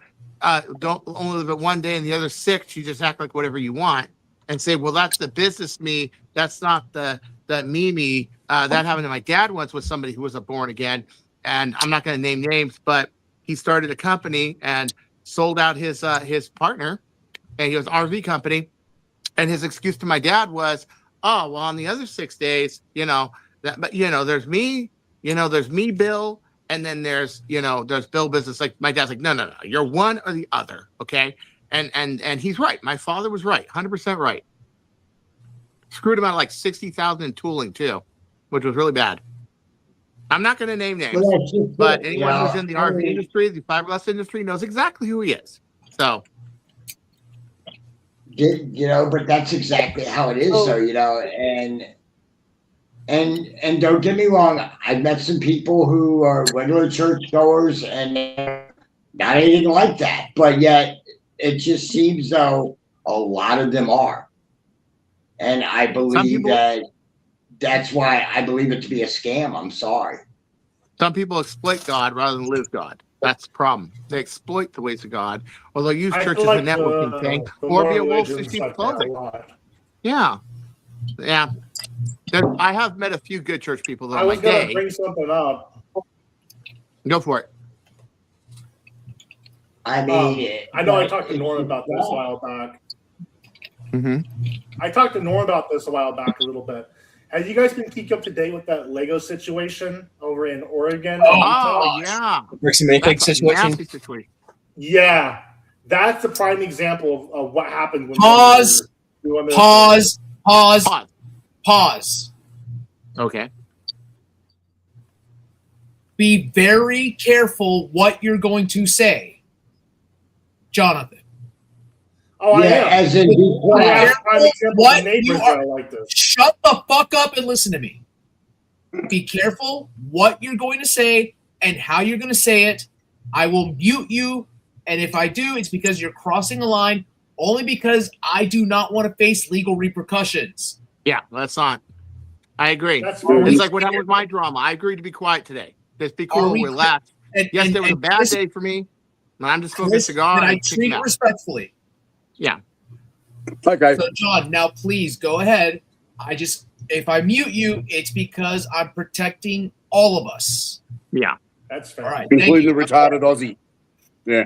only live it one day and the other 6. You just act like whatever you want and say, well, that's the business me. That's not the me. That happened to my dad once with somebody who was a born again. And I'm not going to name names, but he started a company and sold out his partner, and he was an RV company. And his excuse to my dad was, oh, well, on the other 6 days, there's me, there's me, Bill, and then there's Bill business. Like my dad's like, no, you're one or the other, okay? And he's right. My father was right, 100% right. Screwed him out of like $60,000 in tooling too, which was really bad. I'm not going to name names, Well, that's just but it, anyone you know, who's in the I RV mean, industry, the fiberglass industry, knows exactly who he is. So but that's exactly how it is. So and don't get me wrong, I've met some people who are regular churchgoers and they're not anything like that, but yet it just seems though a lot of them are, and I believe that's why I believe it to be a scam. I'm sorry. some people exploit God rather than live God. That's the problem. They exploit the ways of God, or they'll use I church as a like networking the- thing, the or be a more wolf religions 16 like that a clothing. lot. Yeah. I have met a few good church people though. I was going to bring something up. Go for it. I mean, I know I talked to Norm about this a while back. I talked to Norm about this a while back a little bit. Have you guys been keeping up to date with that Lego situation over in Oregon? Oh yeah. Bricks and Minifig situation. Yeah. That's a prime example of what happened when Pause. Okay. Be very careful what you're going to say, Jonathan. Oh, yeah, I am. as in be quiet. What you are like this. Shut the fuck up and listen to me. Be careful what you're going to say and how you're going to say it. I will mute you, and if I do, it's because you're crossing a line. Only because I do not want to face legal repercussions. Yeah, that's not. I agree. That's It's like what happened with my drama. I agreed to be quiet today. Just be cool. Relax. Yesterday was a bad day for me. And I'm just focused to God. And I treat it respectfully. Yeah. Okay. So, John, now please go ahead. If I mute you, it's because I'm protecting all of us. Yeah. That's fair. All right. Including the retarded Aussie. Yeah.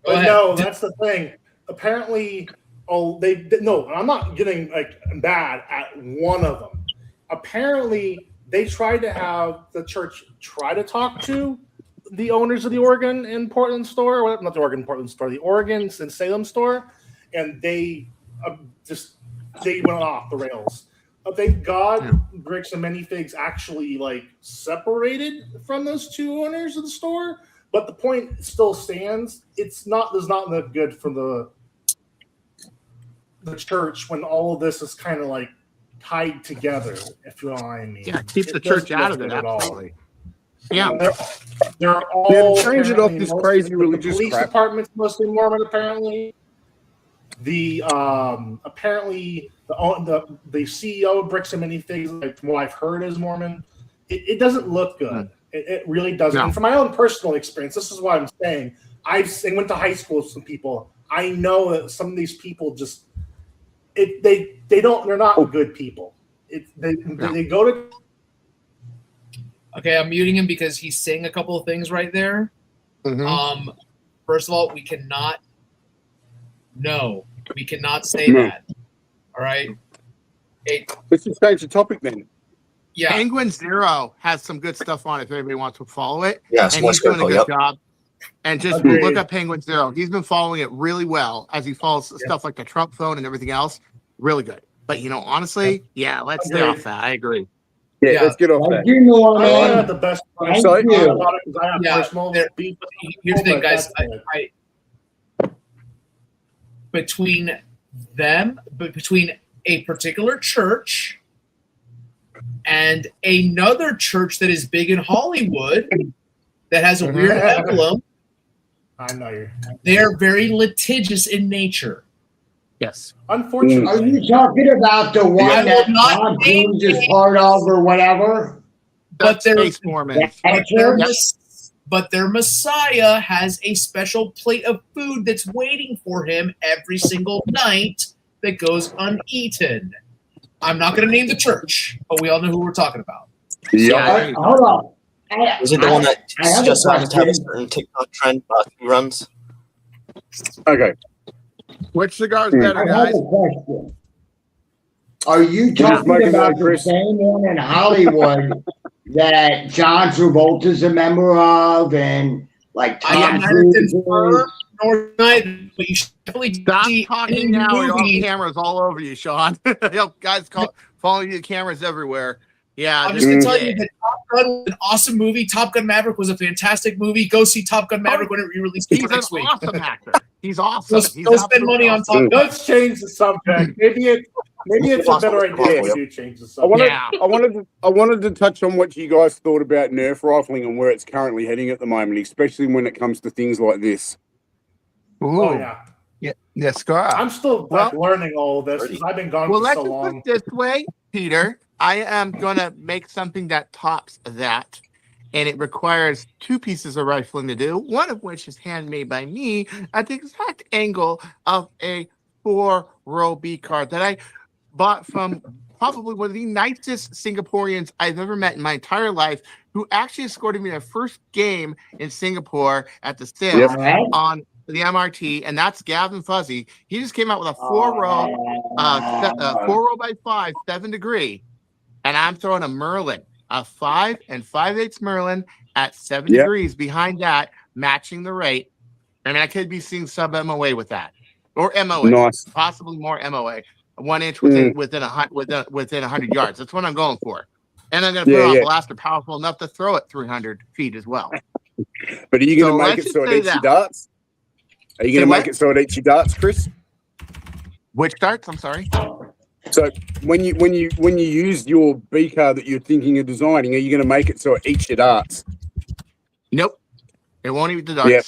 But no, that's the thing. Apparently, I'm not getting like bad at one of them. Apparently, they tried to have the church try to talk to the owners of the Oregon and Portland store, or not the Oregon Portland store, the Oregon and Salem store, and they went off the rails. Thank God, Bricks and Minifigs actually like separated from those two owners of the store. But the point still stands. Does not look good for the church when all of this is kind of like tied together, if you know what I mean. Yeah, keep the church out of it. Absolutely. Yeah, they're all change it off this crazy religious police crap. department's mostly Mormon. Apparently, the CEO of Bricks and Minifigs, like from what I've heard, is Mormon. It doesn't look good. It really doesn't. No. And from my own personal experience, this is what I'm saying. I went to high school with some people. I know that some of these people just they're not good people. They go to. Okay, I'm muting him because he's saying a couple of things right there. First of all, we cannot say that. All right. Let's just change the topic then. Yeah. Penguin Zero has some good stuff on it if anybody wants to follow it. Yeah, and he's doing a good job. And just Agreed. look up Penguin Zero. He's been following it really well as he follows stuff like the Trump phone and everything else. Really good. But honestly, let's stay off that. I agree. Yeah, let's get off that. You know, I man. had the best. Thank About you. it because I have personal beef. Here's the thing, but guys. that's Between a particular church and another church that is big in Hollywood that has a weird emblem, I know you're. they are very litigious in nature. Yes. Unfortunately, Are you talking about the one I will that not Tom name Cruise is names. part of or whatever? But That's Space Mormons. But their Messiah has a special plate of food that's waiting for him every single night that goes uneaten. I'm not going to name the church, but we all know who we're talking about. Yeah. Hold on. Is it the one that I have a just happens to have a question. certain TikTok trend runs? Okay. Which cigar's better, I have guys? a question. Are you Just talking making about that, the Chris. same one in Hollywood that John Travolta's a member of and like I Tom am Cruise? confirmed nor denied, but you should definitely Stop see talking any now. Your movie. cameras all over you, Sean. Guys following you, cameras everywhere. Yeah. I'm just going to tell you that Top Gun was an awesome movie. Top Gun Maverick was a fantastic movie. Go see Top Gun Maverick when it re-releases He's an next week. awesome actor. He's awesome. Go spend money on Top Gun. let's change the subject. Maybe it's a better idea if you change the subject. I wanted to touch on what you guys thought about Nerf rifling and where it's currently heading at the moment, especially when it comes to things like this. Ooh. Oh yeah. Yeah, Scar. I'm still learning all of this because I've been gone Well, for let's so just long. put it this way, Peter. I am going to make something that tops that, and it requires two pieces of rifling to do, one of which is handmade by me at the exact angle of a 4-row B card that I bought from probably one of the nicest Singaporeans I've ever met in my entire life, who actually escorted me to my first game in Singapore at the Sims on the MRT, and that's Gavin Fuzzy. He just came out with a 4-row, 4-row by 5, 7 degree, and I'm throwing a Merlin, a 5 and 5/8 Merlin at 7 degrees behind that, matching the rate. I mean, I could be seeing sub MOA with that, or MOA, possibly more MOA. 1 inch within 100 yards. That's what I'm going for. And I'm going to put it on blaster, powerful enough to throw it 300 feet as well. But are you going to make it so it eats your darts? Are you going to make it so it eats your darts, Chris? Which darts? I'm sorry. So when you use your B car that you're thinking of designing, are you going to make it so it eats your darts? Nope. It won't eat the darts. Yep.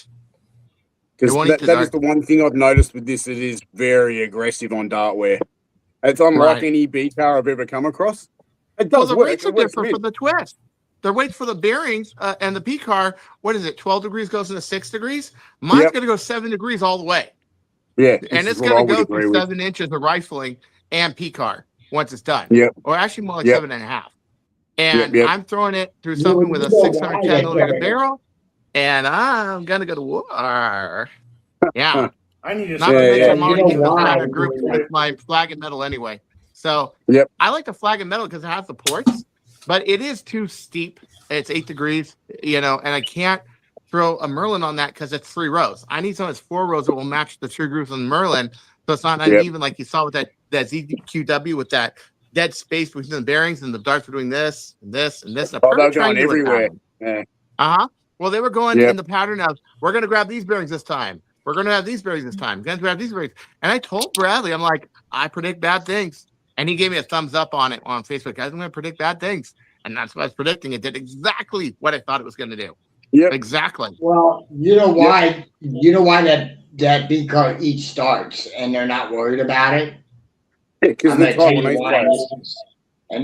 Because that is the one thing I've noticed with this. It is very aggressive on dartware. It's unlike any B car I've ever come across. It does the work. weights are different for the twist. The weight for the bearings and the P car, what is it? 12 degrees goes into 6 degrees. Mine's going to go 7 degrees all the way. Yeah. And it's going to go through 7 inches of rifling and P car once it's done. Yeah. Or actually more like 7.5. And I'm throwing it through something with a 610 millimeter barrel. And I'm going to go to war. Yeah. I need to Not to mention I'm already in the group with my flag and metal anyway. So I like the flag and metal because it has the ports, but it is too steep. It's 8 degrees, and I can't throw a Merlin on that because it's 3 rows. I need something that's 4 rows that will match the true grooves on the Merlin, so it's not uneven like you saw with that ZQW with that dead space between the bearings, and the darts were doing this and this and this. They're going everywhere. Yeah. Well, they were going in the pattern of, we're going to grab these bearings this time. We're going to have these bearings this time. We're going to grab these bearings. And I told Bradley, I'm like, I predict bad things. And he gave me a thumbs up on it on Facebook. I'm going to predict bad things. And that's what I was predicting. It did exactly what I thought it was going to do. Yeah, exactly. Well, you know why? You know why that B car eats starts and they're not worried about it? Because and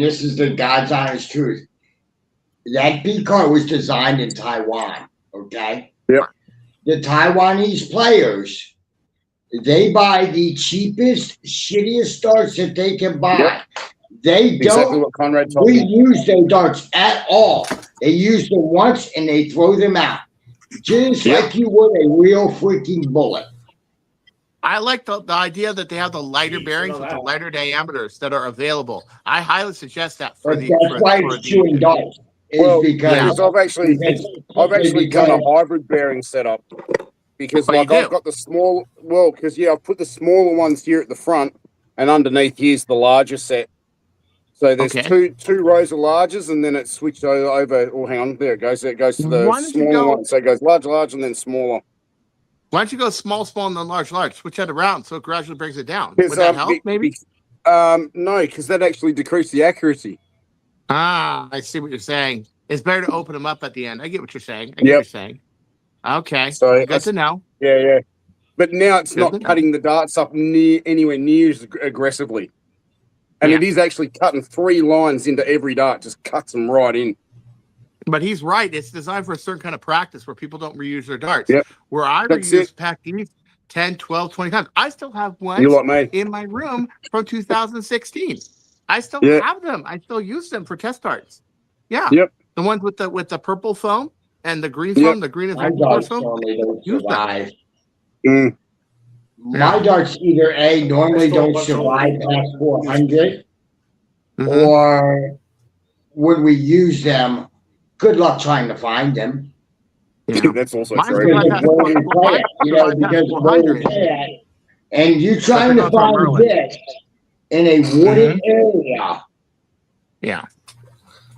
this is the God's honest truth. That B car was designed in Taiwan. Okay. Yep. The Taiwanese players, they buy the cheapest, shittiest darts that they can buy. Yep. They don't reuse their darts at all. They use them once and they throw them out, just like you would a real freaking bullet. I like the idea that they have the lighter bearings with the lighter diameters that are available. I highly suggest that for the. That's why it's chewing darts. Well, because I've actually done a hybrid bearing setup because I've got the small. Well, because I've put the smaller ones here at the front, and underneath here's the larger set. So there's two rows of larges, and then it's switched over. Oh, hang on, there it goes. It goes to the smaller one. So it goes large, and then smaller. Why don't you go small, and then large? Switch that around so it gradually brings it down. Would that help? Maybe. No, because that actually decreased the accuracy. I see what you're saying. It's better to open them up at the end. I get what you're saying. I get what you're saying. Okay. So good to know. Yeah. But now it's not cutting the darts up anywhere near as aggressively. And it is actually cutting 3 lines into every dart, just cuts them right in. But he's right. It's designed for a certain kind of practice where people don't reuse their darts. Yep. Where I reuse pack these 10, 12, 20 times. I still have one in my room from 2016. I still have them. I still use them for test darts. Yeah. Yep. The ones with the purple foam and the green foam, the green and purple foam. My darts either normally don't survive past 400, or when we use them, good luck trying to find them. Yeah. That's also true. And you trying to find this in a wooded area. Yeah.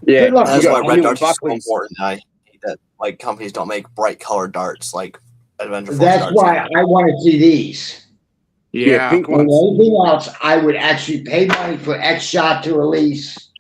Yeah. That's why red darts are so important. I hate that companies don't make bright colored darts like Adventure Force That's darts. why I want to see these. Yeah. Pink ones. Anything else, I would actually pay money for X Shot to release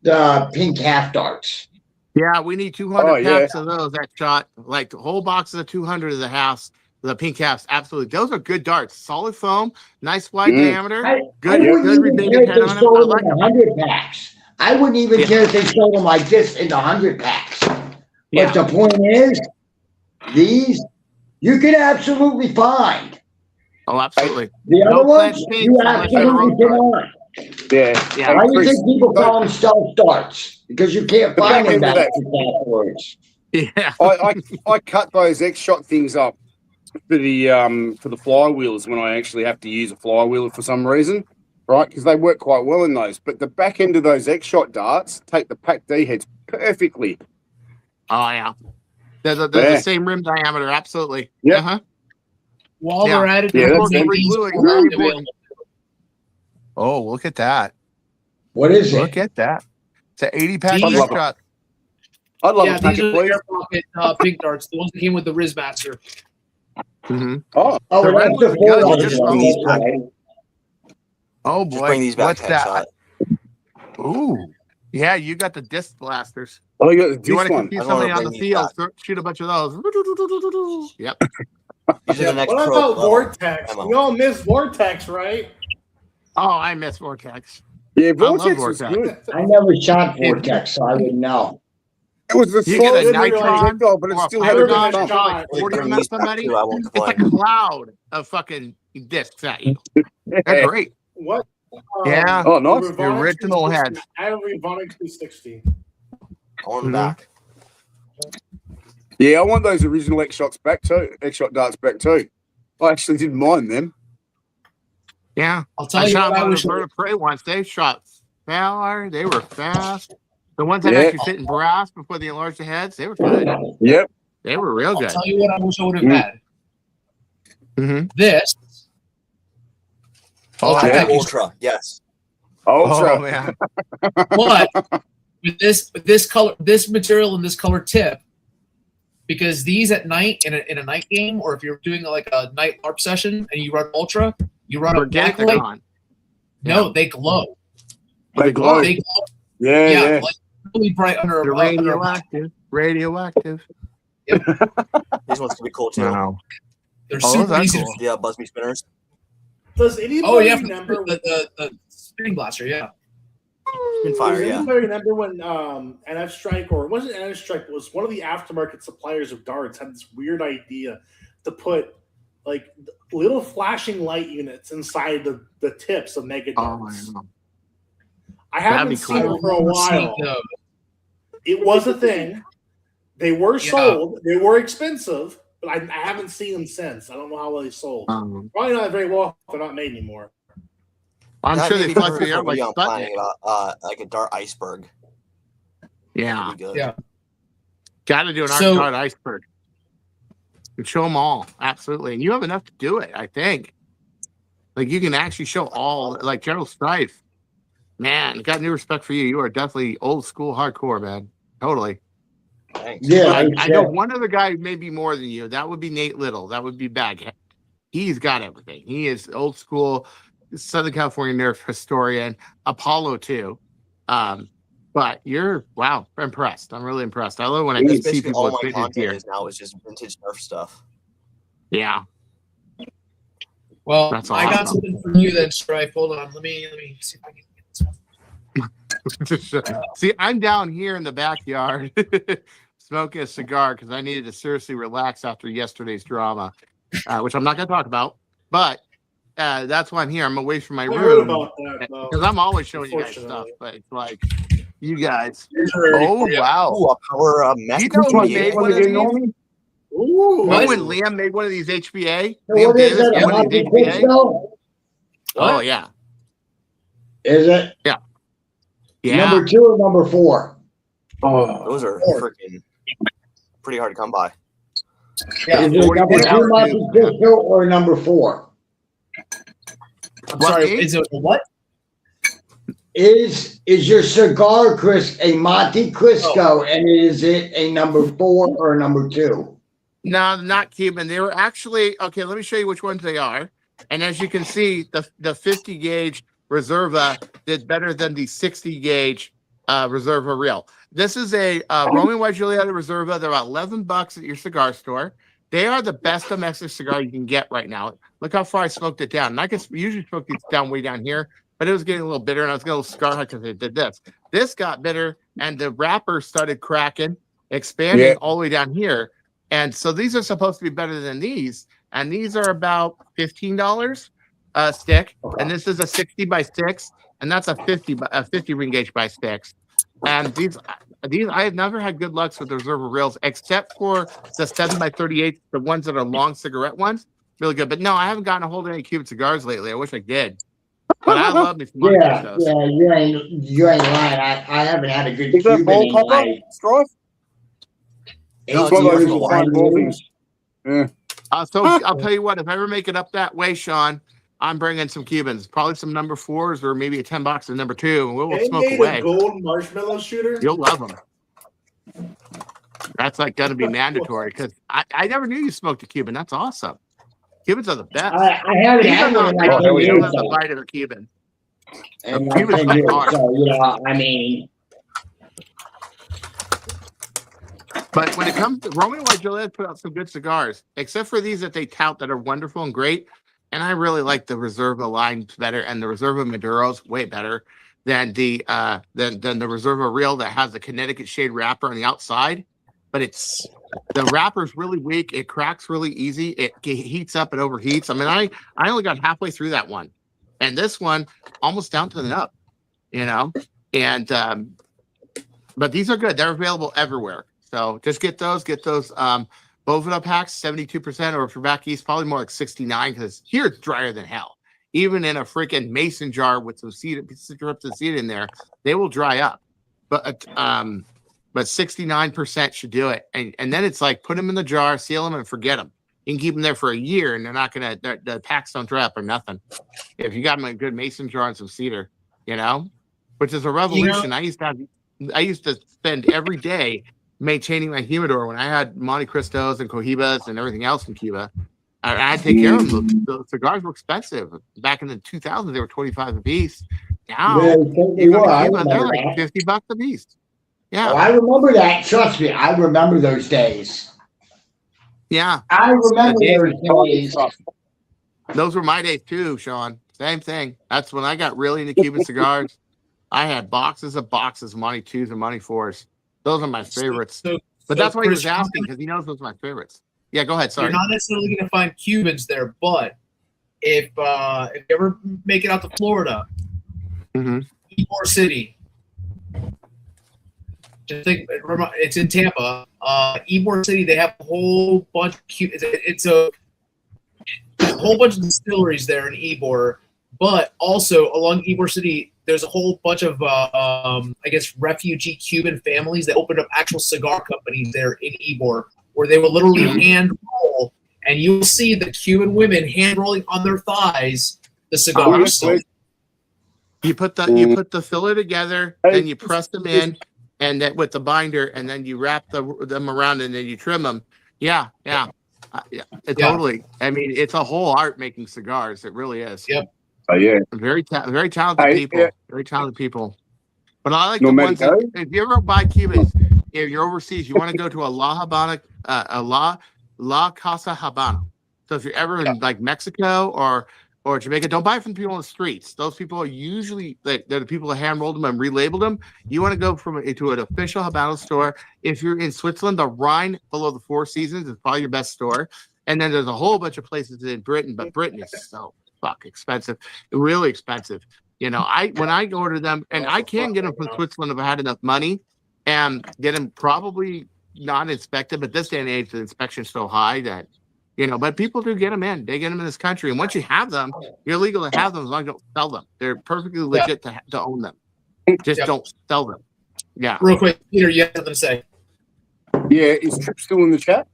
the pink half darts. Yeah, we need 200 packs of those. That shot, like the whole box of the 200 of the halves, the pink halves. Absolutely, those are good darts. Solid foam, nice wide diameter. Good rebated head on them. I like 100 packs. I wouldn't even care if they sold them like this in the 100 packs. But the point is, these you can absolutely find. Oh, absolutely. The other ones you absolutely cannot. Yeah. Yeah. Why do you think people call them stealth darts? Because you can't The find back them end of back that- afterwards. Yeah. I cut those X shot things up for the flywheels when I actually have to use a flywheel for some reason, right? Because they work quite well in those. But the back end of those X shot darts take the Pac D heads perfectly. Oh yeah. They're the same rim diameter, absolutely. Yep. Uh-huh. While Yeah. they're at it, Yeah, they're that's making them. these Gluing, very available. important. Oh, look at that. What is Look it? at that. It's an 80 pack These- X shot. I'd love Yeah, to take these are it, the please. air pocket pink darts, the ones that came with the Riz Master. Mm-hmm. Oh, Oh, The red that's the one's four good. ounce Just one. bring these That's back. right. Oh Just boy. bring these back What's to that? Headshot. Ooh. Yeah, you got the disc blasters. oh, you got You this want to one. confuse I wanna somebody on the bring these field, back. shoot a bunch of those. Yep. These are the next What pro about level Vortex? ammo. We all miss Vortex, right? Oh, I miss Vortex. Yeah, love Vortex was Vortex. good. I never shot Vortex, so I wouldn't know. It was the You get a slowest Nitron projectile, but it or a still had a Python, good Python thump. shot. like Like, 40 bring on these back somebody. too. I won't It's a complain. cloud of fucking discs at you. They're Yeah. great. What? Yeah. Oh, nice. The original head. I have a Revonic 360. I want them Mhm. back. Yeah, I want those original X shots back too. X shot darts back too. I actually didn't mind them. Yeah. I'll tell I you shot what I them on wish. a bird of prey once. They shot fast. They were fast. The ones that Yeah. actually fit in brass before they enlarged the heads, they were good. Yep. They were real I'll good. tell you what I wish I would have Mm. had. Mm-hmm. This. Oh, Ultra yeah. package. Ultra, yes. Ultra. Oh, man. But with this color, this material and this color tip, because these at night in a night game, or if you're doing like a night LARP session and you run ultra, you run a Forget black they're light. gone. No, they glow. They glow. They glow. Yeah, yeah. Like really bright under They're a under a- radioactive. Radioactive. These ones can be cool too. Wow. They're Oh, super that's easy. cool. Yeah, Buzzbee spinners. Does anybody Oh yeah, remember? the spinning blaster. Yeah. Spin fire, Does yeah. anybody remember when NF Strike, or it wasn't NF Strike, it was one of the aftermarket suppliers of darts, had this weird idea to put like little flashing light units inside the tips of mega Oh, darts. I know. I haven't That'd be seen cool. them for a while. It was a thing. They were Yeah. sold. They were expensive, but I haven't seen them since. I don't know how well they sold. Probably not very well. They're not made anymore. I'm That sure may they be fly for through the air a like video I'm Sputnik. planning about, like a dart iceberg. Yeah. That'd be good. Yeah. Got to do an So- arcade iceberg. And show them all. Absolutely. And you have enough to do it, I think. Like you can actually show all, like General Strife. Man, got new respect for you. You are definitely old school hardcore, man. Totally. Thanks. Yeah, I know one other guy maybe more than you. That would be Nate Little. That would be Baghead. He's got everything. He is old school Southern California Nerf historian. Apollo too. But you're impressed. I'm really impressed. I love when I That's can see basically people all with my vintage content gear. is now is just vintage Nerf stuff. Yeah. Well, That's I got awesome. something for you then, Strife. Hold on. Let me see if I can get this one. See, I'm down here in the backyard smoking a cigar because I needed to seriously relax after yesterday's drama, which I'm not going to talk about. But that's why I'm here. I'm away from my I heard room about that, though. because I'm always showing you guys stuff. Unfortunately. But it's like, you guys. Here's a rarity Oh, for you. wow. Oh, a power mech. You know who Which made one one of again, these? Normie? Ooh, Remember What? when Liam made one of these HBA? So Liam what is Davis that? made A one of these Monte HBA? Cristo? Oh, yeah. Is it Yeah. number 2 or number 4? Oh, Those are freaking pretty hard to come by. Yeah. Is it number 2 hour Monte dude. Cristo or number 4? I'm What, sorry. me? Is it a what? Is your cigar, Chris, a Monte Cristo, and is it a number 4 or a number 2? No, not Cuban. They were actually okay. Let me show you which ones they are. And as you can see, the 50 gauge Reserva did better than the 60 gauge Reserva Real. This is a Roman White Julieta Reserva. They're about $11 at your cigar store. They are the best domestic cigar you can get right now. Look how far I smoked it down. And I can usually smoke these down way down here, but it was getting a little bitter, and I was getting a little scar because it did this. This got bitter, and the wrapper started cracking, expanding all the way down here. And so these are supposed to be better than these, and these are about $15 a stick. And this is a 60 by 6, and that's a 50 ring gauge by 6. And these I have never had good luck with the reserve reels, except for the 7x38, the ones that are long cigarette ones, really good. But no, I haven't gotten a hold of any Cuban cigars lately. I wish I did. But I love me some Yeah, you ain't lying. I haven't had a good Is that Cuban ball in popper, like Strife? No, It's it's one of those original. fine ball things. Yeah. So I'll tell you what, if I ever make it up that way, Sean, I'm bringing some Cubans, probably some number 4s or maybe a 10 box of number 2, and we'll They smoke made away. a gold marshmallow shooter. You'll love them. That's like going to be mandatory because I never knew you smoked a Cuban. That's awesome. Cubans are the best. I haven't These had are one not in like bad. 10 You years. don't have the though. bite of a Cuban. And The like Cubans 10 bite years, hard. so I mean, But when it comes to Romeo White Gillette, put out some good cigars, except for these that they tout that are wonderful and great. And I really like the Reserva line better, and the Reserva Maduros way better than the Reserva Real that has the Connecticut shade wrapper on the outside. But the wrapper's really weak. It cracks really easy. It heats up and overheats. I mean, I only got halfway through that one, and this one almost down to the nub, And but these are good. They're available everywhere. So just get those. Bovida packs, 72%, or if you're back east, probably more like 69, because here it's drier than hell. Even in a freaking mason jar with some seed in there, they will dry up. But 69% should do it. And then it's like put them in the jar, seal them, and forget them. You can keep them there for a year, and they're not gonna. The packs don't dry up or nothing. If you got them in a good mason jar and some cedar, which is a revolution. I used to spend every day maintaining my humidor when I had Monte Cristos and Cohibas and everything else in Cuba. I had to take care of them. The cigars were expensive. Back in the 2000s, they were $25 a piece. Now, yeah, you go to Cuba, they're like $50 a piece. Yeah. Oh, I remember that. Trust me, I remember those days. Yeah. I remember those days. Those were my days too, Sean. Same thing. That's when I got really into Cuban cigars. I had boxes of Monte 2s and Monte 4s. Those are my favorites. But that's why he was asking, because he knows those are my favorites. Yeah, go ahead. Sorry. You're not necessarily going to find Cubans there, but if you ever make it out to Florida, Ybor City, just think it's in Tampa. Ybor City, they have a whole bunch of it's a whole bunch of distilleries there in Ybor, but also along Ybor City, there's a whole bunch of refugee Cuban families that opened up actual cigar companies there in Ybor, where they will literally hand roll, and you'll see the Cuban women hand rolling on their thighs the cigars. You put the filler together, then you press them in, and then with the binder, and then you wrap them around, and then you trim them. Yeah. Totally. I mean, it's a whole art making cigars. It really is. Yep. Oh yeah. Very talented people. Yeah. Very talented people. But I like No the ones Mexico? if you ever buy Cubans, if you're overseas, you want to go to a La Habana, La Casa Habana. So if you're ever in like Mexico or Jamaica, don't buy from people on the streets. Those people are usually they're the people that hand rolled them and relabeled them. You want to go to an official Habano store. If you're in Switzerland, the Rhine below the Four Seasons is probably your best store. And then there's a whole bunch of places in Britain, but Britain is so expensive, really expensive. When I order them, and I can get them from Switzerland if I had enough money, and get them probably not inspected. But this day and age, the inspection's so high that but people do get them in. They get them in this country, and once you have them, you're legal to have them as long as you don't sell them. They're perfectly legit to own them. Just don't sell them. Yeah. Real quick, Peter, you have something to say? Yeah, is Trip still in the chat?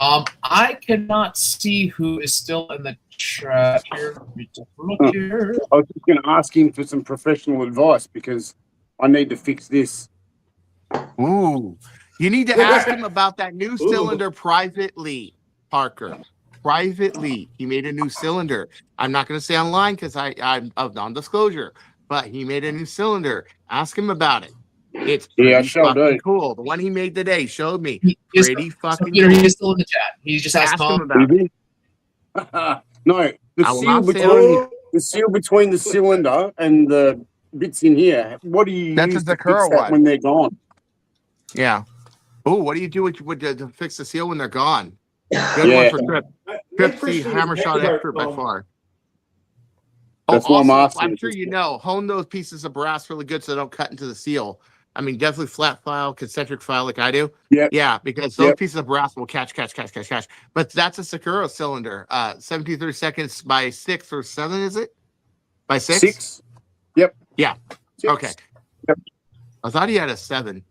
I cannot see who is still in the chat here. I was just going to ask him for some professional advice because I need to fix this. Ooh, you need to ask him about that new cylinder privately, Parker. Privately, he made a new cylinder. I'm not going to say online because I'm of non-disclosure, but he made a new cylinder. Ask him about it. It's fucking cool. The one he made today showed me. Pretty fucking Peter, cool. he is still in the chat. He's just asked him Tom about it. No, the seal between the cylinder and the bits in here. What do you use to fix that when they're gone? Yeah. Oh, what do you do to fix the seal when they're gone? Good one for Trip. Trip's the hammer shot expert by far. That's why I'm also, asking. I'm sure you know, hone those pieces of brass really good so they don't cut into the seal. I mean, definitely flat file, concentric file like I do. Yep. Yeah, because those Yep. pieces of brass will catch. But that's a Sakura cylinder. 1730 seconds by 6 or 7, is it? By 6? 6. Yep. Yeah. 6. Okay. I thought he had a 7.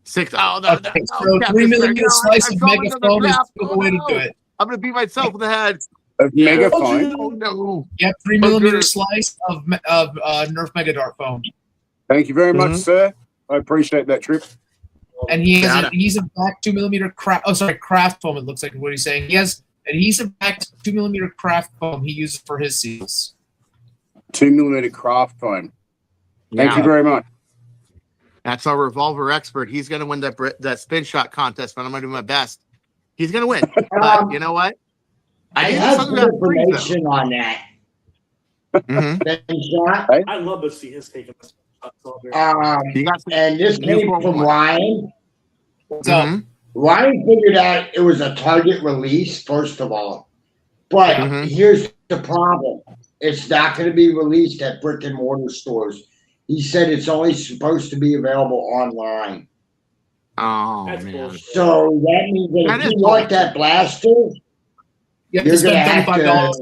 6. Oh, Okay, so 3 millimeter slice of megafoam is the way to do it. I'm going to beat myself in the head. Of megaphone. Oh, no. Yep, 3 millimeter slice of Nerf Mega Dart foam. Thank you very much, sir. I appreciate that, Trip. And he's in fact 2 millimeter craft. Oh, sorry, craft foam. It looks like what he's saying. He has adhesive backed 2 millimeter craft foam he uses for his seals. 2 millimeter craft foam. Thank you very much. That's our revolver expert. He's going to win that spin shot contest, but I'm going to do my best. He's going to win. But you know what? I have some information on that. Spin shot. I'd love to see his take on this. And this came from Ryan. So Ryan figured out it was a Target release, first of all. But here's the problem. It's not going to be released at brick and mortar stores. He said it's only supposed to be available online. Oh, man. So that means that if you want that blaster, you have to spend $35.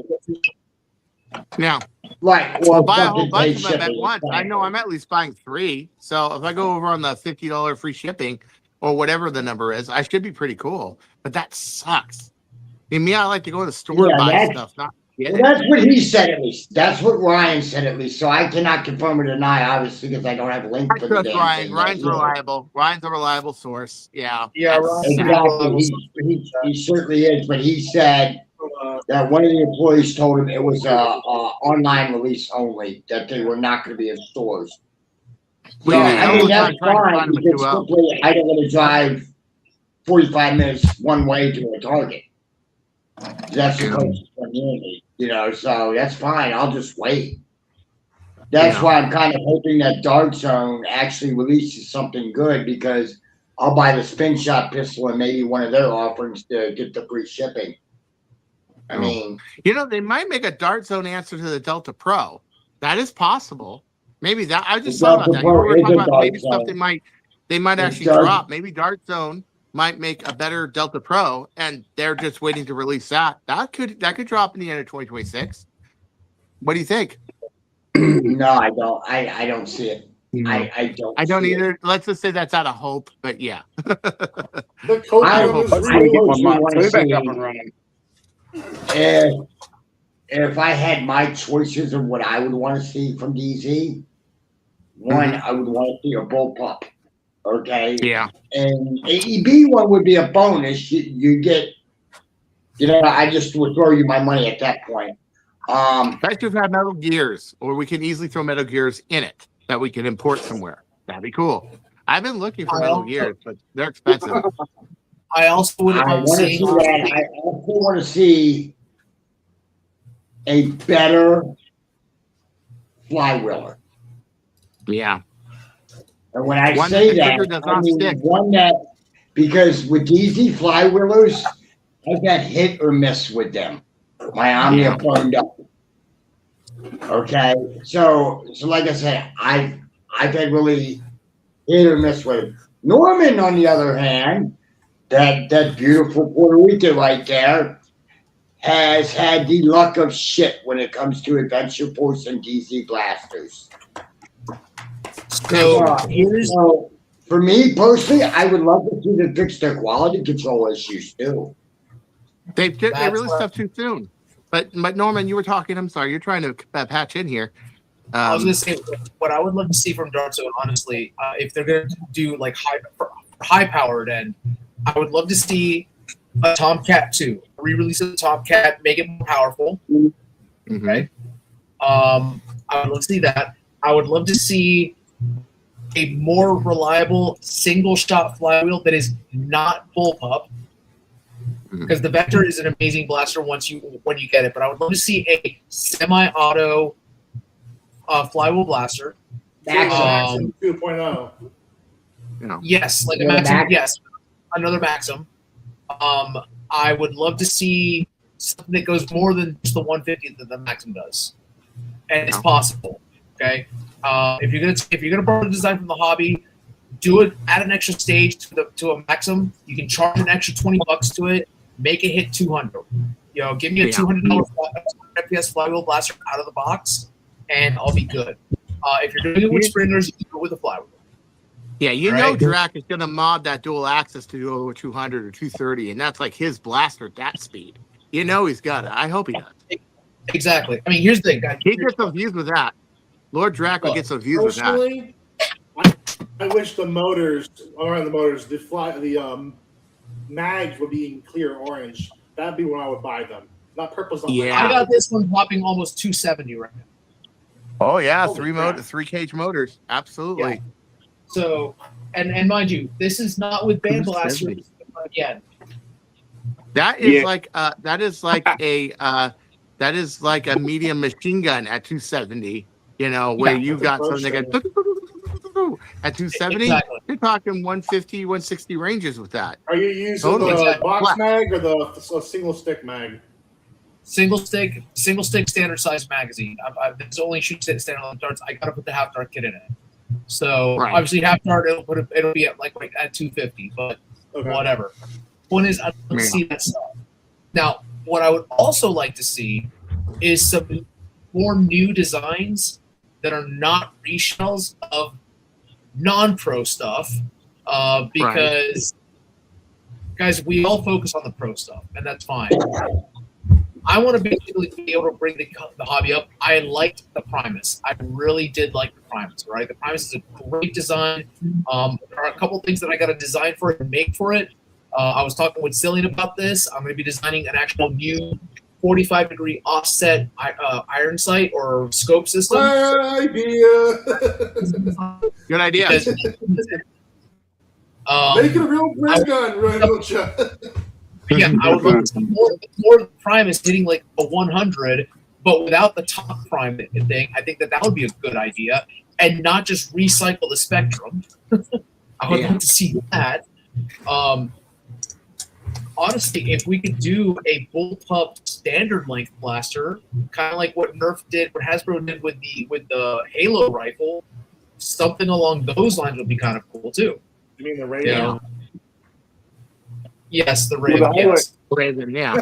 Now, right. Well, buy a whole bunch of them at once. I know I'm at least buying 3. So if I go over on the $50 free shipping or whatever the number is, I should be pretty cool. But that sucks. I mean, I like to go to the store and buy stuff, not get it. That's what he said, at least. That's what Ryan said, at least. So I cannot confirm or deny, obviously, because I don't have a link I for the trust damn Ryan. thing. Ryan's reliable. Ryan's a reliable source. Yeah. Yeah, Ryan. Exactly. He certainly is. But he said that one of the employees told him it was a online release only, that they were not going to be in stores. So, I mean, that's fine, because simply I don't want to drive 45 minutes one way to a Target. That's the closest community, so that's fine. I'll just wait. That's why I'm kind of hoping that Dark Zone actually releases something good, because I'll buy the spin shot pistol and maybe one of their offerings to get the free shipping. I mean, they might make a Dart Zone answer to the Delta Pro. That is possible. Maybe that I just thought about that. We were talking about maybe stuff they might actually drop. Maybe Dart Zone might make a better Delta Pro, and they're just waiting to release that. That could drop in the end of 2026. What do you think? No, I don't. I don't see it. I don't either. Let's just say that's out of hope, but yeah. I hope back up and running. If I had my choices of what I would want to see from DZ, one, I would want to see a bullpup. Okay. Yeah. And AEB one would be a bonus. You get, I just would throw you my money at that point. Best to have Metal Gears, or we can easily throw Metal Gears in it that we can import somewhere. That'd be cool. I've been looking for Metal Gears, but they're expensive. I also would have seen that. I also want to see a better flywheeler. Yeah. And when I say that, I mean one that, because with DZ flywheelers, I've got hit or miss with them. My Omnia burned up. Okay, so like I said, I've had really hit or miss with it. Norman, on the other hand, that beautiful Puerto Rican right there, has had the luck of shit when it comes to Adventure Force and DZ blasters. So for me personally, I would love to see them fix their quality control issues too. They released stuff too soon. But Norman, you were talking. I'm sorry, you're trying to patch in here. I was going to say what I would love to see from Dark Zone, honestly, if they're going to do like high powered end, I would love to see a Tomcat 2, a re-release of the Tomcat, make it more powerful. Okay. I would love to see that. I would love to see a more reliable single shot flywheel that is not bullpup. Because the Vector is an amazing blaster when you get it, but I would love to see a semi-auto flywheel blaster. Maxim 2.0. Yes, like a Maxim. Yes, another Maxim. I would love to see something that goes more than just the 150 that the Maxim does. and it's possible. Okay, if you're gonna borrow the design from the hobby, do it at an extra stage to a maximum. You can charge an extra $20 to it. Make it hit 200. Give me a $200 FPS flywheel blaster out of the box, and I'll be good. If you're doing it with springers, you can do it with a flywheel. Yeah, Drac is going to mod that dual axis to go over 200 or 230, and that's like his blaster at that speed. He's got it. I hope he does. Exactly. I mean, here's the thing, guys. He gets some views with that. Lord Drac will get some views with that. I wish the mags would be in clear orange. That'd be when I would buy them. Not purple's not. Yeah, I got this one popping almost 270 right now. Oh yeah, three cage motors, absolutely. Yeah. So, and mind you, this is not with band blasters again. That is like a medium machine gun at 270. Where you got something at 270. Exactly. You're talking 150, 160 ranges with that. Are you using the box mag or the single stick mag? Single stick standard size magazine. This only shoots standard darts. I gotta put the half dart kit in it. So obviously half dart it'll be at like at 250, but whatever. Point is, I don't see that stuff. Now, what I would also like to see is some more new designs that are not reshells of non-pro stuff, because guys, we all focus on the pro stuff, and that's fine. I want to basically be able to bring the hobby up. I liked the Primus. I really did like the Primus, right? The Primus is a great design. There are a couple things that I got to design for it and make for it. I was talking with Cillian about this. I'm going to be designing an actual new 45-degree offset iron sight or scope system. Good idea. Make it a real ray gun, right? Yeah, I would love to see more Primus hitting like a 100, but without the top prime thing. I think that would be a good idea, and not just recycle the Spectrum. I would like to see that. Honestly, if we could do a bullpup standard length blaster, kind of like what Hasbro did with the Halo rifle, something along those lines would be kind of cool too. You mean the Raven? Yes, the Raven. Yes. Raven, yeah.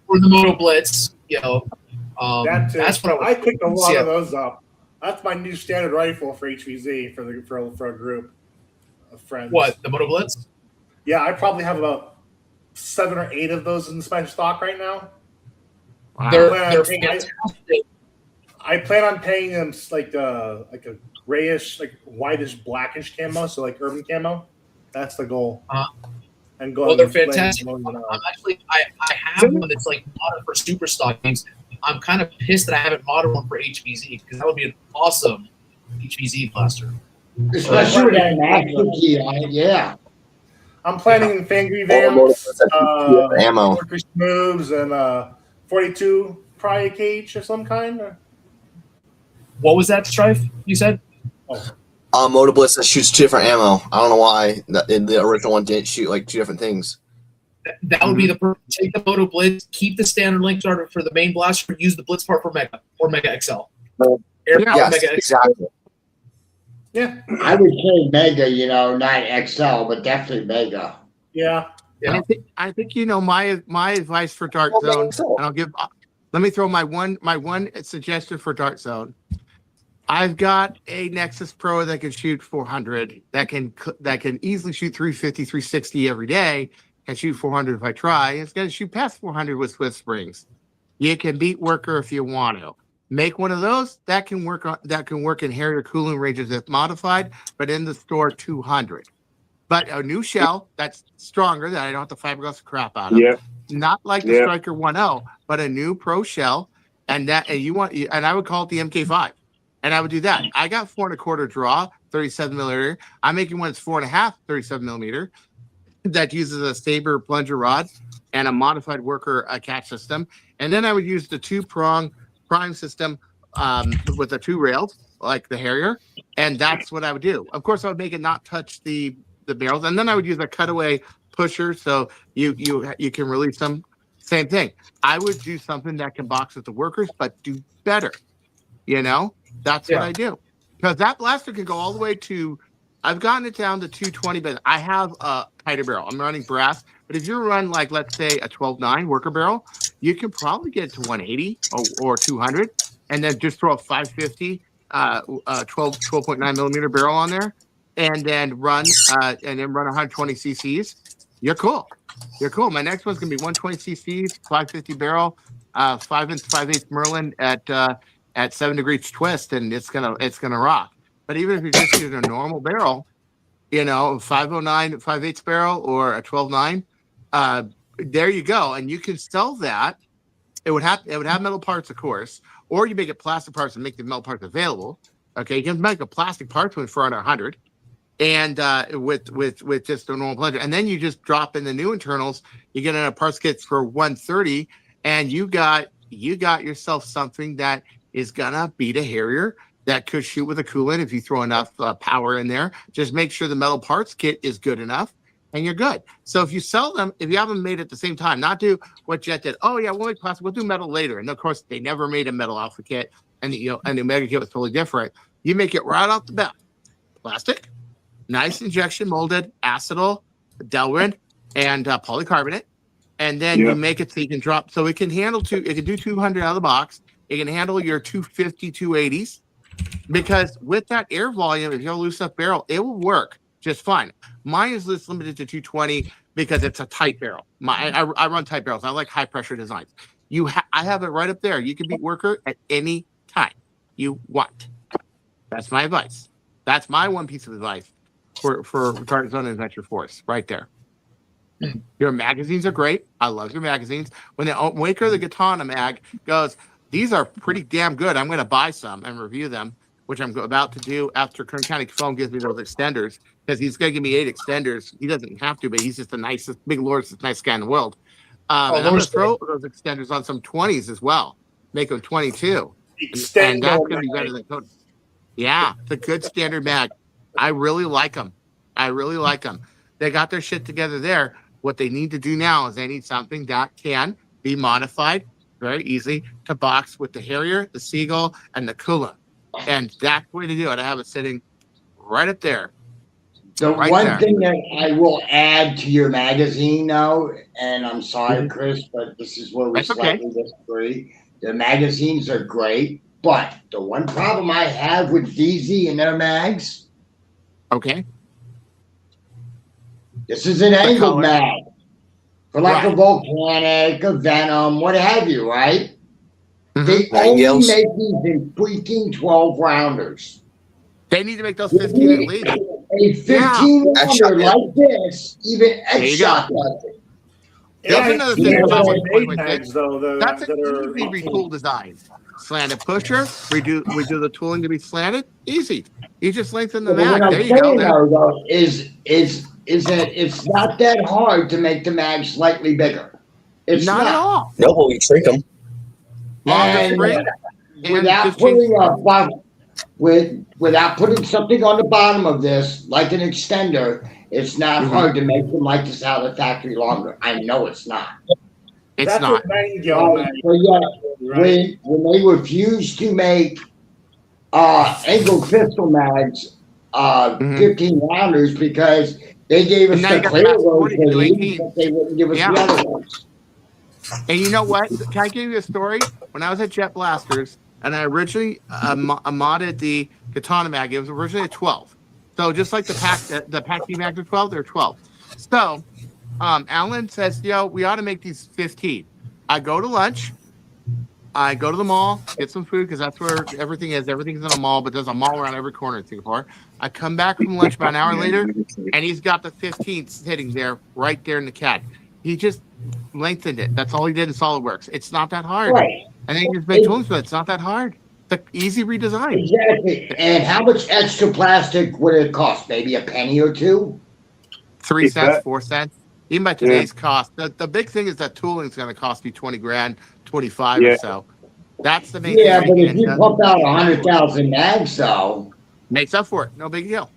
Or the Moto Blitz, that's what I picked a lot of those up. That's my new standard rifle for HVZ for a group of friends. What, the Moto Blitz? Yeah, I probably have about 7 or 8 of those in special stock right now. Wow. They're fantastic. I plan on paying them like a grayish, like whitish, blackish camo, so like urban camo. That's the goal. And go. Well, they're fantastic. I have one that's like modded for super stock games. I'm kind of pissed that I haven't modded one for HVZ, because that would be an awesome HVZ blaster. Especially with that mag key on it, yeah. I'm planning in Fangry Vamps, ammo, moves, and 42 pry cage of some kind. What was that, Strife? You said? Moto Blitz that shoots 2 different ammo. I don't know why the original one didn't shoot like 2 different things. That would be take the Moto Blitz, keep the standard length starter for the main blaster, use the Blitz part for Mega or Mega XL. Yes, Mega exactly. Yeah, I would say Mega, not XL, but definitely Mega. Yeah. I think my advice for Dart Zone, and let me throw my one suggestion for Dart Zone. I've got a Nexus Pro that can shoot 400, that can easily shoot 350, 360 every day, and shoot 400 if I try. It's going to shoot past 400 with Swift Springs. You can beat Worker if you want to. Make one of those that can work in Harrier cooling ranges if modified, but in the store 200. But a new shell that's stronger that I don't have to fiberglass the crap out of. Yeah. Not like the Striker 1.0, but a new pro shell, and I would call it the MK5. And I would do that. I got 4.25 draw, 37 millimeter. I'm making one that's 4.5, 37 millimeter. That uses a Saber plunger rod and a modified Worker catch system. And then I would use the 2-prong prime system with the 2 rails, like the Harrier. And that's what I would do. Of course, I would make it not touch the barrels. And then I would use a cutaway pusher so you can release them. Same thing. I would do something that can box with the Workers, but do better. That's what I do. Because that blaster can go all the way to, I've gotten it down to 220, but I have a tighter barrel. I'm running brass. But if you run, like, let's say a 12.9 worker barrel, you can probably get to 180 or 200, and then just throw a 550 12.9 millimeter barrel on there, and then run 120 cc's. You're cool. My next one's gonna be 120 cc's, 550 barrel, 5/8 Merlin at 7 degrees twist, and it's gonna rock. But even if you're just using a normal barrel, 509 5/8 barrel or a 12.9, there you go, and you can sell that. It would have metal parts, of course, or you make it plastic parts and make the metal parts available. Okay, you can make a plastic part for under 100, and with just a normal plunger, and then you just drop in the new internals. You get in a parts kit for 130, and you got yourself something that is gonna beat a Harrier that could shoot with a coolant if you throw enough power in there. Just make sure the metal parts kit is good enough, and you're good. So if you sell them, if you have them made at the same time, not do what Jet did. Oh yeah, we'll make plastic. We'll do metal later. And of course, they never made a metal alpha kit, and the Omega kit was totally different. You make it right off the bat, plastic, nice injection molded, acetal, Delrin, and polycarbonate, and then you make it so you can drop. So it can handle it can do 200 out of the box. It can handle your 250, 280s, because with that air volume, if you have a loose enough barrel, it will work just fine. Mine is limited to 220 because it's a tight barrel. I run tight barrels. I like high pressure designs. I have it right up there. You can beat worker at any time you want. That's my advice. That's my one piece of advice for Target Zone and Adventure Force right there. Your magazines are great. I love your magazines. When the maker of the Katana mag goes, these are pretty damn good, I'm going to buy some and review them, which I'm about to do after Kern County Foam gives me those extenders, because he's going to give me 8 extenders. He doesn't have to, but he's just the nicest, big Lord's nice guy in the world. And I'm going to throw those extenders on some 20s as well, make them 22. And that's going to be better than Cody. Yeah, it's a good standard mag. I really like them. They got their shit together there. What they need to do now is they need something that can be modified very easily to box with the Harrier, the Seagull, and the Kula. And that's the way to do it. I have it sitting right up there. The one thing that I will add to your magazine, though, and I'm sorry, Chris, but this is where we slightly disagree. The magazines are great, but the one problem I have with DZ and their mags. Okay. This is an angled mag. For like a Volcanic, a Venom, what have you, right? They only make these in freaking 12 rounders. They need to make those 15 at least. A 15 rounder like this, even X-Shot does it. That's another thing about mags, though, that's an easy retool design. Slanted pusher, we do the tooling to be slanted. Easy. You just lengthen the mag. There you go. Though, is that it's not that hard to make the mag slightly bigger. It's not at all. No, but we shrink them. And without putting something on the bottom of this, like an extender, it's not hard to make them like this out of the factory longer. I know it's not. It's not. When they refuse to make angled pistol mags 15 rounders because they gave us the clear ones, but they wouldn't give us the other ones. And you know what? Can I give you a story? When I was at Jet Blasters, and I originally modded the Katana mag, it was originally a 12. So just like the Pac D mags are 12, they're 12. So Alan says, we ought to make these 15. I go to lunch. I go to the mall, get some food, because that's where everything is. Everything's in a mall, but there's a mall around every corner in Singapore. I come back from lunch about an hour later, and he's got the 15 sitting there, right there in the CAD. He just lengthened it. That's all he did in SolidWorks. It's not that hard. Right. And then he just made tools with it. It's not that hard. It's an easy redesign. Exactly. And how much extra plastic would it cost? Maybe a penny or two? 3 cents, 4 cents. Even by today's cost. The big thing is that tooling is going to cost you 20 grand, 25 or so. That's the main thing. Yeah, but if you pump out 100,000 mags, though, makes up for it. No big deal.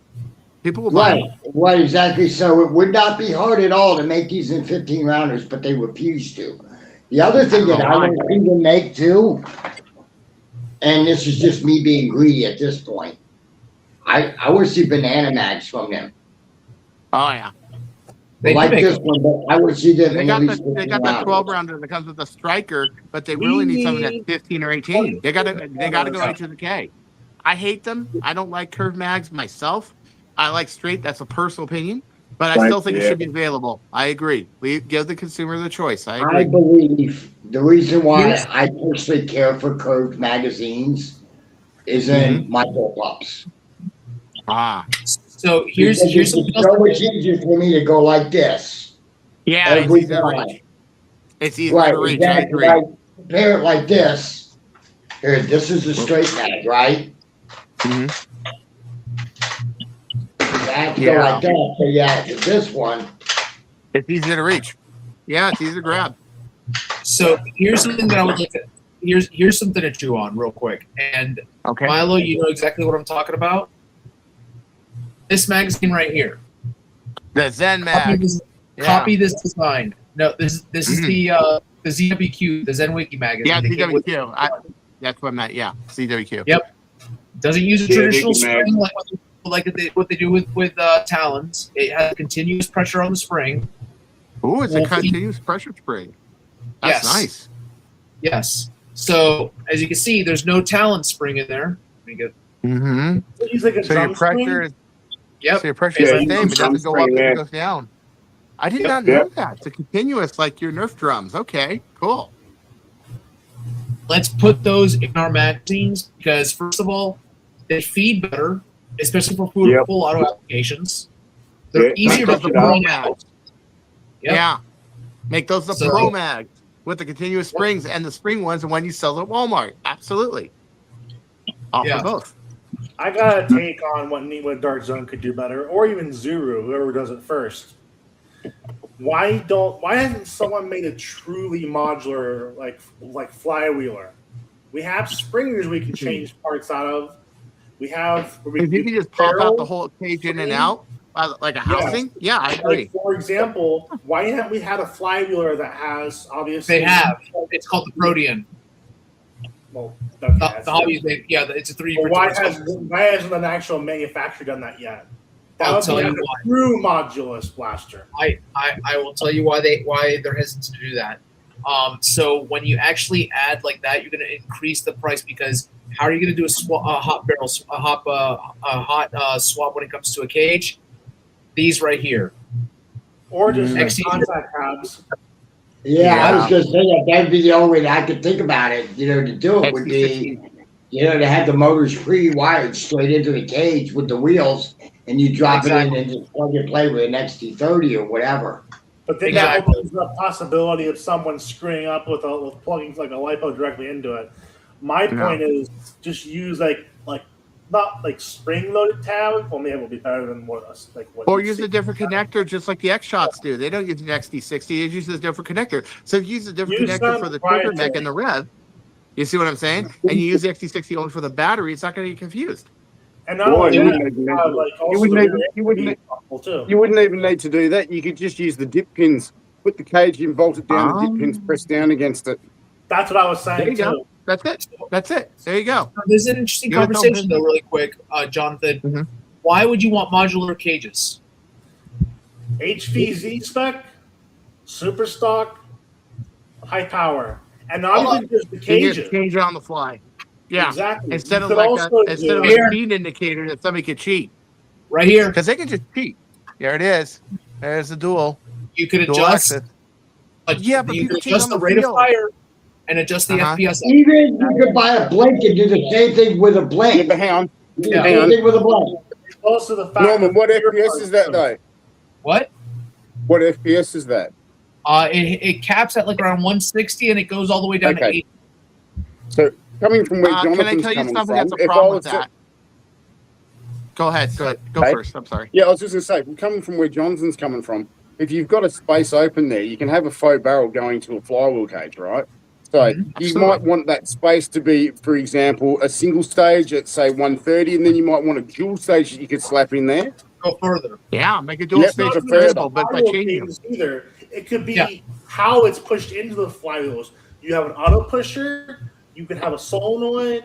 People will buy them. Right, exactly. So it would not be hard at all to make these in 15 rounders, but they refuse to. The other thing that I want to see them make too, and this is just me being greedy at this point. I would see banana mags from them. Oh yeah. They do Like make this them. one, but I would see them. They in got at least the 15 12 rounder that comes with a striker, but they really need something that's 15 or 18. They gotta go H to the K. I hate them. I don't like curved mags myself. I like straight. That's a personal opinion, but I still think it should be available. I agree. We give the consumer the choice. I agree. I believe the reason why I personally care for curved magazines is in my bullpups. Ah, So here's something else. so much easier for me to go like this. yeah, Every it's easy to time. reach. It's easy Right, to reach. I exactly. agree. Right. Compare it like this. Here, this is a straight mag, right? Mhm. I have to Yeah. go like that. So yeah, this one. It's easy to reach. Yeah, it's easy to grab. So here's something that I would like to. Here's something to chew on real quick. And Okay. Milo, you know exactly what I'm talking about. This magazine right here. The Zen Copy mag. this, Yeah. copy this design. No, this is the ZWQ, the Zen Wiki magazine. Yeah, They came with- CWQ. That's what I meant. Yeah, CWQ. Yep. Doesn't use a Yeah, traditional Wiki mag. spring what they do with Talons. It has continuous pressure on the spring. Ooh, it's a Well, continuous pressure spring. That's Yes. nice. Yes. So as you can see, there's no Talon spring in there. Let me get. Mm-hmm. He's like a So your drum pressure string? is Yep. so your pressure Yeah, is the you same. can It doesn't go up spring and there. it goes down. I did Yep. not know that. It's a continuous like your Nerf drums. Okay, cool. Let's put those in our magazines because first of all, they feed better, especially for full auto applications. They're Yeah, easier Make to those the check it bring pro out. mags. Yep. Yeah. Make those the So- pro mags with the continuous springs and the spring ones and when you sell at Walmart. Absolutely. Offer Yeah. both. I got a take on what Dark Zone could do better, or even Zuru, whoever does it first. Why hasn't someone made a truly modular like flywheeler? We have springers we can change parts out of. We have where we If you do can just pop out barrels. the whole cage in and spring. out like a housing, yeah, I agree. Like, for example, why haven't we had a flywheeler that has obviously? They have. It's called the Protean. Well, The that's hobby, it's a 3D But why printer. hasn't an actual manufacturer done that yet? That I'll would tell be you a why. true modulus blaster. I will tell you why they're hesitant to do that. So when you actually add like that, you're going to increase the price because how are you going to do a hot swap when it comes to a cage? These right here. Or just like XC contact tabs. Yeah, I was Yeah. gonna say that'd be the only way that I could think about it. To do it would be, to have the motors pre-wired straight into the cage with the wheels, and you drop it in and just plug and play with an XT30 or whatever. But then that opens the possibility of someone screwing up with plugging like a lipo directly into it. My point is just use like not like spring loaded tab. Well, maybe it will be better than what Or you use see. a different connector, just like the X Shots do. They don't use an XT60; they use a different connector. So if you use a different Use connector some for the trigger proprietary. mech and the rev, you see what I'm saying? And you use the XT60 only for the battery, it's not going to get confused. And not Boy, only you that, wouldn't even like you also wouldn't the even- you wouldn't- rear possible too. You wouldn't even need to do that. You could just use the dip pins, put the cage in, bolt it down, the dip pins press down against it. That's what I was There saying you go. too. That's it. That's it. There you go. There's an interesting Give it conversation something. though, really quick, Jonathan. Mhm. Why would you want modular cages? HVZ spec, super stock, high power, and not even just the You can cages. just change it on the fly. Yeah. Exactly. Instead You of could like also instead of do- a speed indicator that somebody could cheat. Right here, Because they can just cheat. There it is. There's the dual. you could Dual adjust. access. Yeah, but you people could cheat adjust on the the rate of field. fire and adjust the Uh-huh. FPS. Even you could buy a blink and do the same thing with a Yeah, blink. but hang on. Do Yeah. the same thing with a blink. Close to the fact. Norman, what that FPS is that though? What? What FPS is that? It caps at like around 160 and it goes all the way down to Okay. 80. So coming from where Can I Jonathan's tell you coming something from, that's a if I problem with was to- that? Go ahead. Go Okay. first. I'm sorry. Yeah, I was just going to say, coming from where Johnson's coming from, if you've got a space open there, you can have a faux barrel going to a flywheel cage, right? So you Absolutely. might want that space to be, for example, a single stage at, say, 130, and then you might want a dual stage that you could slap in there. Go further. Yeah, make a dual Yep, stage it's a convertible, but by Flywheel changing them. cages either. It could be Yeah. how it's pushed into the flywheels. You have an auto pusher. You could have a solenoid,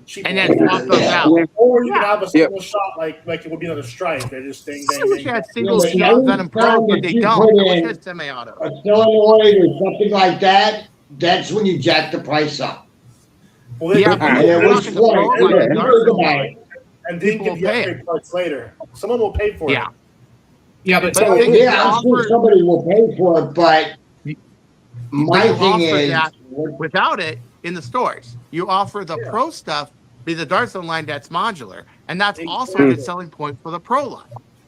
cheap and then swap those out. Or you can Yeah. have a single shot like it would be on a strike. They're just ding, I ding, wish ding. I had single but shot every Venom Pro, time but that they you don't. put I wish I in had semi-auto. a solenoid or something like that, that's when you jack the price up. Well, Yeah, they- but And they- at we're which talking the pro point, line, think the dark about line. it. and then people get will the pay upgrade parts later. Someone will pay for Yeah. it. Yeah, but But the thing is, Yeah, I'm sure somebody will pay for it, but my you thing offer is, that without it in the stores. You offer the Yeah. pro stuff, be the Dark Zone line that's modular, and that's also a Exactly. good selling point for the pro line.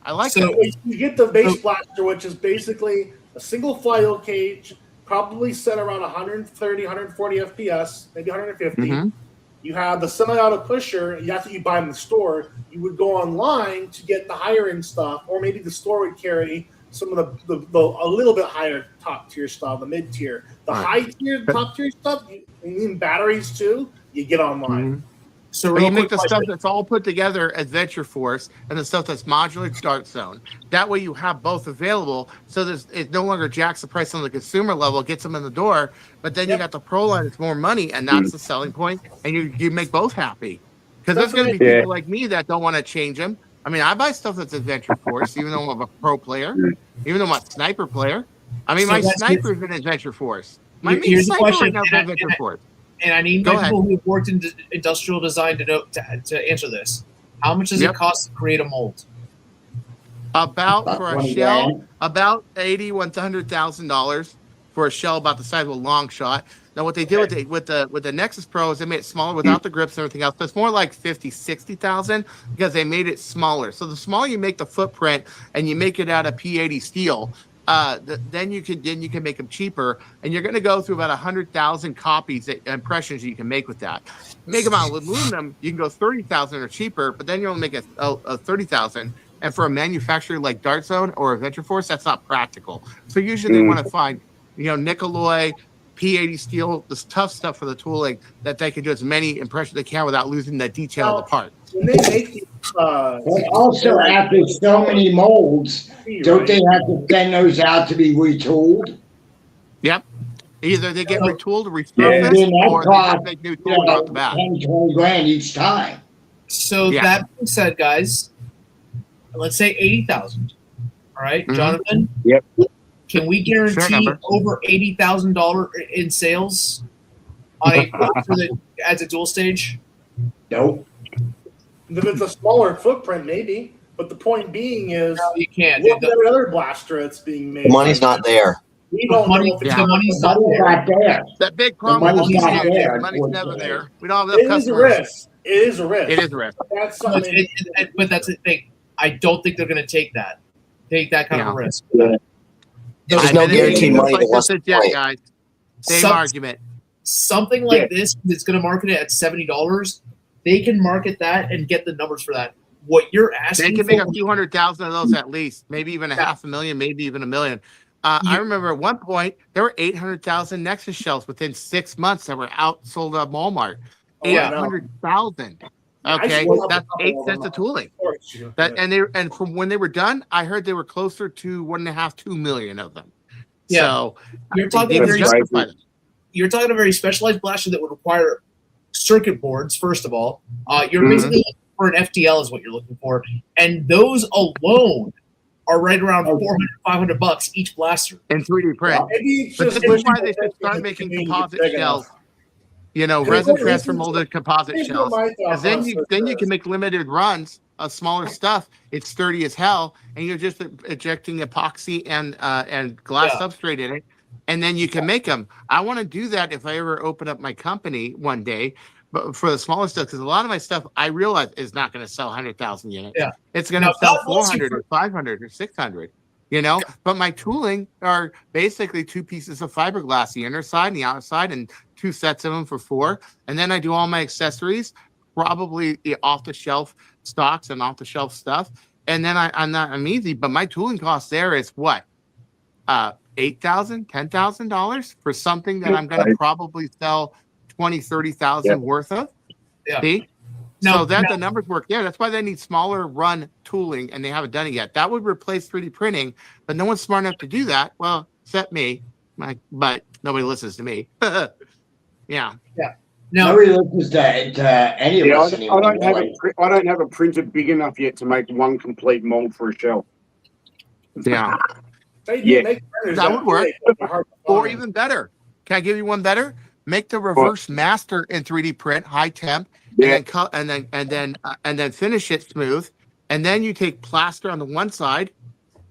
I like So- that. You get the base blaster, which is basically a single flywheel cage, probably set around 130, 140 FPS, maybe 150. Mhm. You have the semi-auto pusher. That's what you buy in the store. You would go online to get the higher end stuff, or maybe the store would carry some of the a little bit higher top tier stuff, the mid tier, the Right. high tier, top tier stuff. You need batteries too. You get online. Mhm. so But real you make quick the stuff question. that's all put together as Venture Force and the stuff that's modular Dark Zone. That way you have both available, so it no longer jacks the price on the consumer level, gets them in the door, but then you Yep. got the pro line, it's more money, and that's the selling point, and you make both happy. Because there's That's going to what be I- people like me that don't want to change them. I mean, I buy stuff that's Adventure Force, even though I'm a pro player, even though I'm a sniper player. I mean, So my that's- sniper's an Adventure Force. My main Here's the sniper question, right now is and I- Adventure Force. And I need Go my ahead. people who have worked in industrial design to know to answer this. How much does Yep. it cost to create a mold? About for a 20 shell, grand. about $100,000 for a shell about the size of a long shot. Now, what they did with the Nexus Pro is they made it smaller without the grips and everything else. But it's more like 50,000-60,000 because they made it smaller. So the smaller you make the footprint and you make it out of P80 steel, then you can make them cheaper. And you're going to go through about 100,000 copies, impressions you can make with that. Make them out of aluminum, you can go 30,000 or cheaper, but then you only make a 30,000. And for a manufacturer like Dark Zone or Adventure Force, that's not practical. So usually they want to find, Nickeloy, P80 steel, this tough stuff for the tooling that they can do as many impressions they can without losing the detail of the part. When they make these, but also after so many molds, don't they have to send those out to be retooled? Yep. Either they get retooled or And resurfaced, then that or they just costs, make new tooling off the bat. 10, 20 grand each time. So Yeah. that being said, guys, let's say 80,000. All right, Mhm. Jonathan. Yep. Can we guarantee number. over $80,000 in sales on a blaster that adds a dual stage? Nope. if it's a smaller footprint, maybe. But the point being is, No, you can't. look The- at every other blaster that's being made. The money's not there. We don't money- know if it's yeah. the money's The not money's there. not there. That big problem money's with not these there, the money's never unfortunately. there. We don't have It enough is a customers. risk. It is a risk. It is a risk. That's No, something. but that's the thing. I don't think they're going to take that kind of Yeah. risk. There's no And then guaranteed just money like that wants this to jet, play. guys. Same Some- argument. Something like this that's going to market it at $70. They can market that and get the numbers for that. What you're They asking can make for, a few 100,000 of those at least, maybe even a Yeah. 500,000, maybe even 1 million. I remember at one point there were 800,000 Nexus shells within 6 months that were outsold at Walmart. Oh, I know. 800,000. I Okay, still have that's a couple 8 of cents them. of tooling. Of course, you- That yeah. and from when they were done, I heard they were closer to 1.5, 2 million of them. Yeah. So You're they talking can very- justify them. you're talking a very specialized blaster that would require circuit boards. First of all, you're Mhm. basically looking for an FTL is what you're looking for, and those alone are right around $400, $500 each blaster. in 3D print. Maybe it's But just this is wishing why they that should start the making community composite is big shells. enough. Resin Here's what- transfer molded composite Here's what shells. my thought Because then you process can is. make limited runs of smaller stuff. It's sturdy as hell, and you're just ejecting epoxy and glass Yeah. substrate in it, and then you can make them. I want to do that if I ever open up my company one day, but for the smaller stuff, because a lot of my stuff I realize is not going to sell 100,000 units. Yeah. It's going to Now, sell God bless you 400 or 500 or 600. But my tooling are basically 2 pieces of fiberglass, the inner side and the outside, and 2 sets of them for 4. And then I do all my accessories, probably the off-the-shelf stocks and off-the-shelf stuff. And then I'm easy, but my tooling cost there is what? $8,000, $10,000 for something that I'm going to probably sell 20, 30,000 worth of. Yeah. See? Now- So that now- the numbers work. Yeah, that's why they need smaller run tooling, and they haven't done it yet. That would replace 3D printing, but no one's smart enough to do that. Well, except me. But nobody listens to me. Yeah. Now, Nobody listens to any of Yeah, us I anymore. don't have Like, I don't have a printer big enough yet to make one complete mold for a shell. Yeah, They Yeah. do make printers that would work. big, but they're hard to or find. even better. Can I give you one better? Make the reverse master in 3D print, high temp, Yeah. and then cut and then finish it smooth. And then you take plaster on the one side,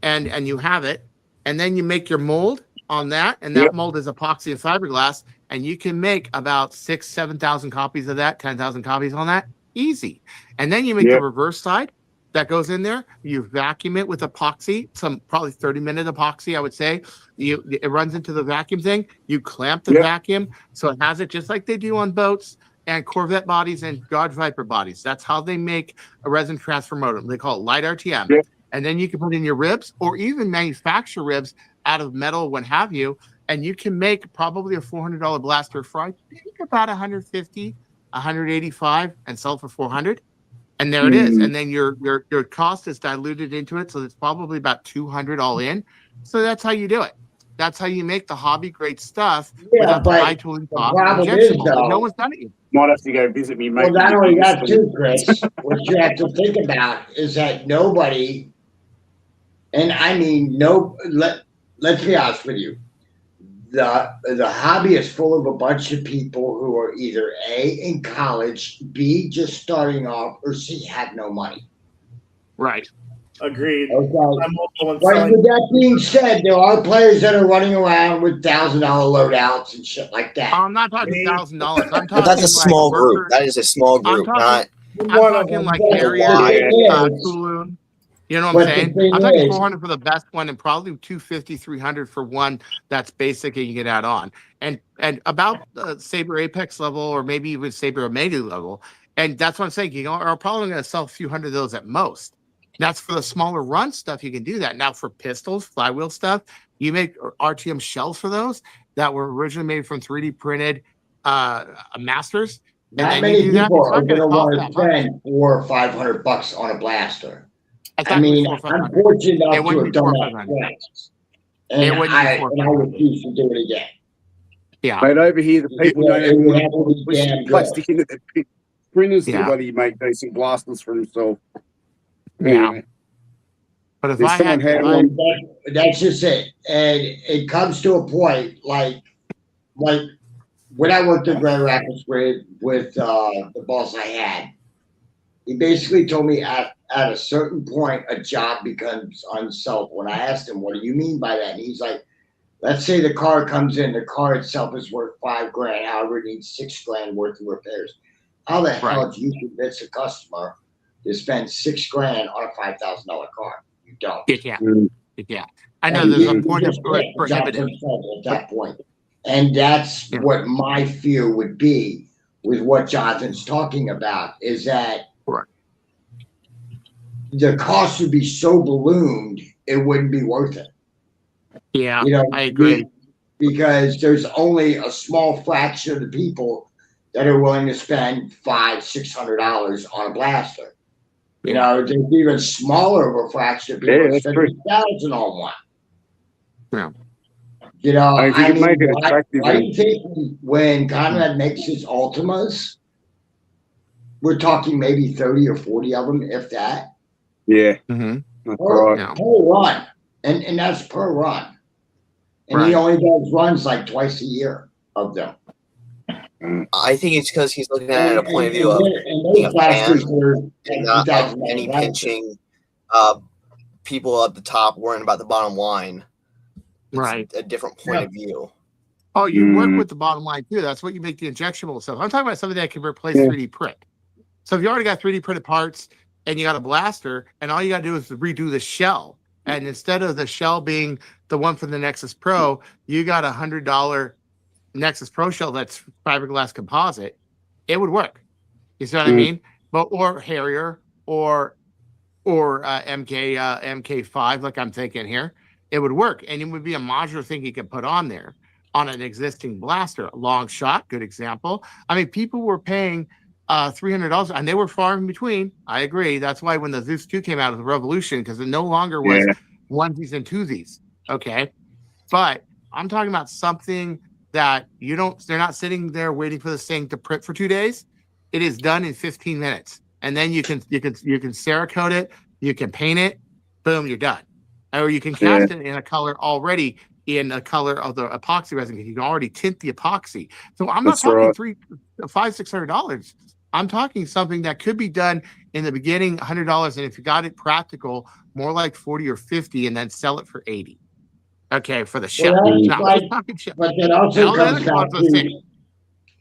and you have it. And then you make your mold on that, and that Yep. mold is epoxy and fiberglass, and you can make about 7,000 copies of that, 10,000 copies on that, easy. And then you make Yep. the reverse side that goes in there. You vacuum it with epoxy, some probably 30-minute epoxy, I would say. It runs into the vacuum thing. You clamp the Yep. vacuum so it has it just like they do on boats and Corvette bodies and Dodge Viper bodies. That's how they make a resin transfer motor. They call it light RTM. Yep. And then you can put in your ribs or even manufacture ribs out of metal, what have you. And you can make probably a $400 blaster for I think about 150, 185 and sell for 400. And there it is. And then your cost is diluted into it. So it's probably about 200 all in. So that's how you do it. That's how you make the hobby grade stuff Yeah, without the but high tooling the cost. problem Injection is, molding. though- No one's done it yet. Might have to go visit me, mate. well, not only that too, Chris. What you have to think about is that nobody, and I mean, let's be honest with you. The hobby is full of a bunch of people who are either A, in college, B, just starting off, or C, have no money. Right. Agreed. Okay. I'm also on But site. with that being said, there are players that are running around with $1,000 loadouts and shit like that. I'm not talking $1,000. I'm talking But that's a small like group. workers. That is a small I'm group, talking- not. I'm One of talking them. like But Harrier, the thing is- Tulum. You know what But I'm the saying? thing I'm talking is- 400 for the best one and probably 250, 300 for one that's basic and you can add on. And about Saber Apex level or maybe even Saber Omega level. And that's what I'm saying. You know, are probably going to sell a few hundred of those at most. That's for the smaller run stuff. You can do that. Now for pistols, flywheel stuff, you make RTM shells for those that were originally made from 3D printed masters. And Not then many you do that. people It's are not going going to to cost want to that much. spend $400 or $500 on a blaster. Exactly, I mean, 400, I'm 500. fortunate It enough to wouldn't have be done 400, that 500. twice. And It wouldn't be I 400. refuse to do it again. Yeah. Mate, over here, the people Yeah, don't it even would want have to to be push damn some good. plastic into their printers Yeah. to bloody make decent blasters for themselves. Yeah. Anyway, But if There's I someone had, had if I, one- That's just it. And it comes to a point like when I worked in Grand Rapids with the boss I had, he basically told me at a certain point a job becomes unsellable. And I asked him, what do you mean by that? And he's like, let's say the car comes in, the car itself is worth $5,000, however, it needs $6,000 worth of repairs. How the hell do you convince a customer to spend $6,000 on a $5,000 car? You don't. you can't. Mm. You can't. I know And there's you a point of just can't prohibitive. at that point. And that's Yeah. what my fear would be with what Jonathan's talking about is that Correct. the cost would be so ballooned, it wouldn't be worth it. Yeah, You know, I agree. because there's only a small fraction of the people that are willing to spend $500-$600 on a blaster. You know, there's even smaller of a fraction of people Yeah, that that's spend true. $1,000 on one. Yeah. You know, If you I can mean, make it why attractive, do you think when Conrad makes his Ultimas, we're talking maybe 30 or 40 of them, if that, yeah, Mm-hmm. that's per, right. Yeah. per run. And that's per run. And Right. he only does runs like twice a year of them. I think it's because he's looking at it at a point of view of and being those a fan blasters were and not like $2,000 any blasters. pinching people at the top worrying about the bottom line. It's Right. a different point of view. Oh, you work Mm. with the bottom line too. That's what you make the injectable stuff. I'm talking about something that can replace Yeah. 3D print. So if you already got 3D printed parts and you got a blaster, and all you got to do is redo the shell, and instead of the shell being the one from the Nexus Pro, you got $100 Nexus Pro shell that's fiberglass composite. It would work. You see what I Mm. mean? But or Harrier or MK5, like I'm thinking here, it would work, and it would be a modular thing you could put on there on an existing blaster. Long shot, good example. I mean, people were paying $300, and they were far in between. I agree. That's why when the Zeus 2 came out of the Revolution, because it no longer was Yeah. onesies and twosies. Okay, but I'm talking about something that they're not sitting there waiting for this thing to print for 2 days. It is done in 15 minutes. And then you can Cerakote it, you can paint it, boom, you're done. Or you can cast it in a color already in a color of the epoxy resin. You can already tint the epoxy. So I'm not talking $500-$600. I'm talking something that could be done in the beginning, $100, and if you got it practical, more like 40 or 50, and then sell it for 80. Okay, for the ship.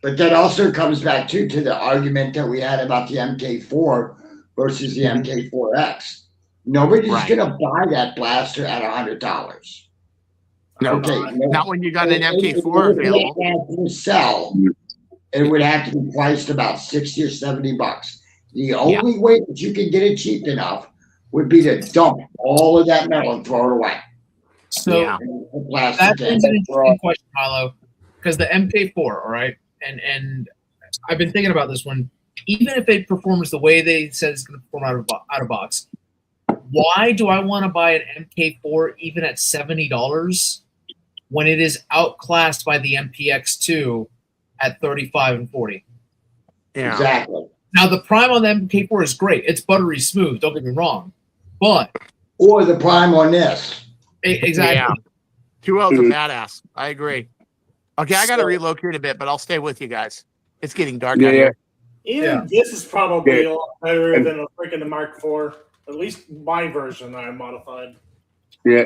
But that also comes back to the argument that we had about the MK4 versus the MK4X. Nobody's going to buy that blaster at $100. No, not when you got an MK4 available. To sell, it would have to be priced about $60 or $70. The only way that you can get it cheap enough would be to dump all of that metal and throw it away. So that's an interesting question, Milo, because the MK4, all right, and I've been thinking about this one. Even if it performs the way they said it's going to perform out of box, why do I want to buy an MK4 even at $70 when it is outclassed by the MPX2 at $35 and $40? Yeah. Exactly. Now the prime on the MK4 is great; it's buttery smooth. Don't get me wrong, but or the prime on this. Exactly. Yeah. 2L's a badass. I agree. Okay, I got to relocate a bit, but I'll stay with you guys. It's getting dark out here. Even this is probably a lot better than a freaking Mark IV. At least my version that I modified. Yeah.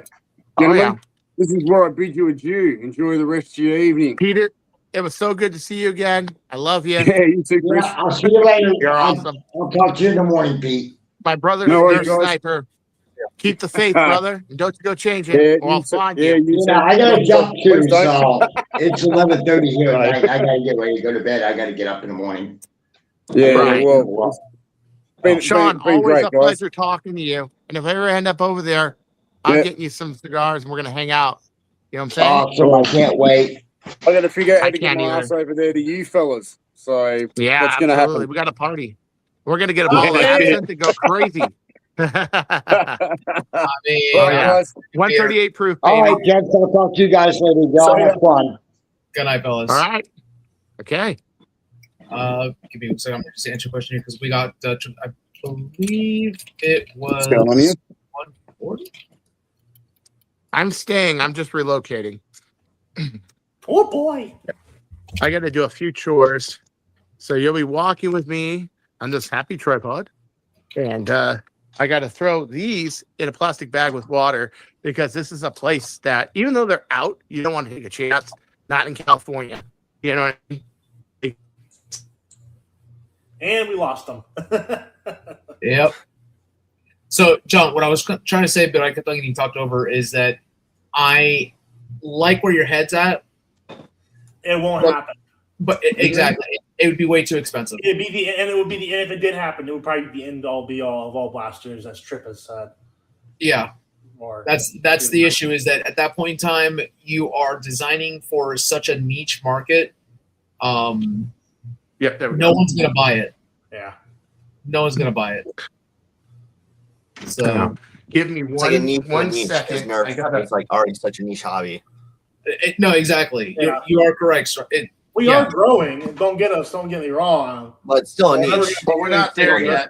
Gentlemen, this is where I bid you adieu. Enjoy the rest of your evening. Peter, it was so good to see you again. I love you. Yeah, you too, Chris. Yeah, I'll see you later. You're awesome. I'll talk to you in the morning, Pete. My brother, Nurse Sniper. Keep the faith, brother, and don't you go change it, or I'll find you. I gotta jump too, so it's 11:30 here. I gotta get ready to go to bed. I gotta get up in the morning. Yeah, right. Well, Sean, always a pleasure talking to you. And if I ever end up over there, I'm getting you some cigars, and we're gonna hang out. You know what I'm saying? Awesome! I can't wait. I got to figure out how to get my ass over there to you fellas. So that's gonna happen. We got a party. We're gonna get a ball accent to go crazy. I mean, 138 proof, baby. All right, gents, I'll talk to you guys later. Y'all have fun. Good night, fellas. All right. Okay. Give me a second. I'm going to answer your question here because we got, I believe it was 140. I'm staying. I'm just relocating. Oh, boy. I got to do a few chores. So you'll be walking with me on this happy tripod. And I got to throw these in a plastic bag with water because this is a place that, even though they're out, you don't want to take a chance. Not in California. You know what I mean? And we lost them. Yep. So, John, what I was trying to say, but I kept getting talked over, is that I like where your head's at. It won't happen. But exactly, it would be way too expensive. It'd be and if it did happen, it would probably be the end all be all of all blasters, as Tripp has said. Yeah, that's the issue. Is that at that point in time, you are designing for such a niche market. No one's gonna buy it. Yeah, no one's gonna buy it. So give me one second. It's like already such a niche hobby. No, exactly. Yeah. You are correct. We are growing. Don't get me wrong. But it's still a niche. But we're not there yet.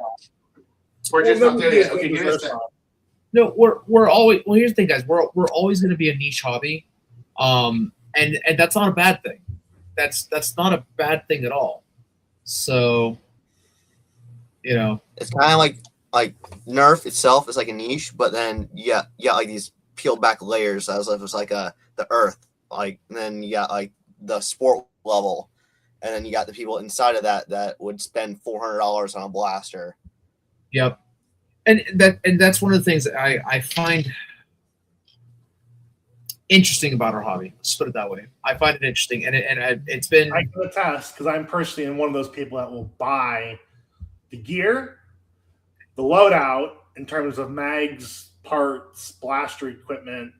We're just not there yet. Okay, give me a second. No, we're always. Well, here's the thing, guys. We're always going to be a niche hobby, and that's not a bad thing. That's not a bad thing at all. So, it's kind of like Nerf itself is like a niche, but then like these peeled back layers as if it's like the Earth, like, and then you got like the sport level, and then you got the people inside of that would spend $400 on a blaster. Yep. And that's one of the things that I find interesting about our hobby. Let's put it that way. I find it interesting, and it's been. I can attest because I'm personally one of those people that will buy the gear, the loadout in terms of mags, parts, blaster equipment,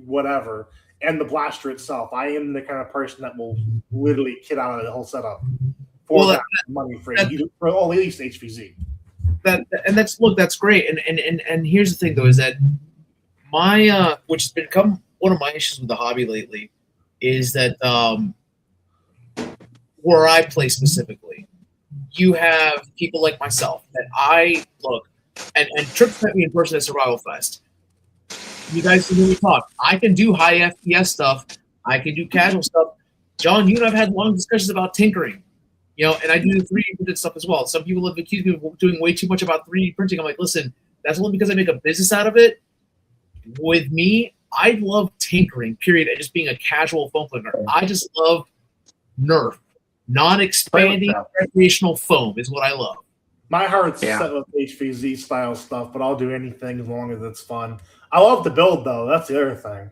whatever, and the blaster itself. I am the kind of person that will literally kit out the whole setup for that money for at least HVZ. That's great. And here's the thing though, is that my which has become one of my issues with the hobby lately is that where I play specifically, you have people like myself that I look, and Tripp met me in person at Survival Fest. You guys can hear me talk. I can do high FPS stuff. I can do casual stuff. John, you and I've had long discussions about tinkering, and I do 3D printed stuff as well. Some people have accused me of doing way too much about 3D printing. I'm like, listen, that's only because I make a business out of it. With me, I love tinkering, period, and just being a casual foam player. I just love Nerf. Non-expanding recreational foam is what I love. My heart's set with HVZ style stuff, but I'll do anything as long as it's fun. I love to build, though. That's the other thing.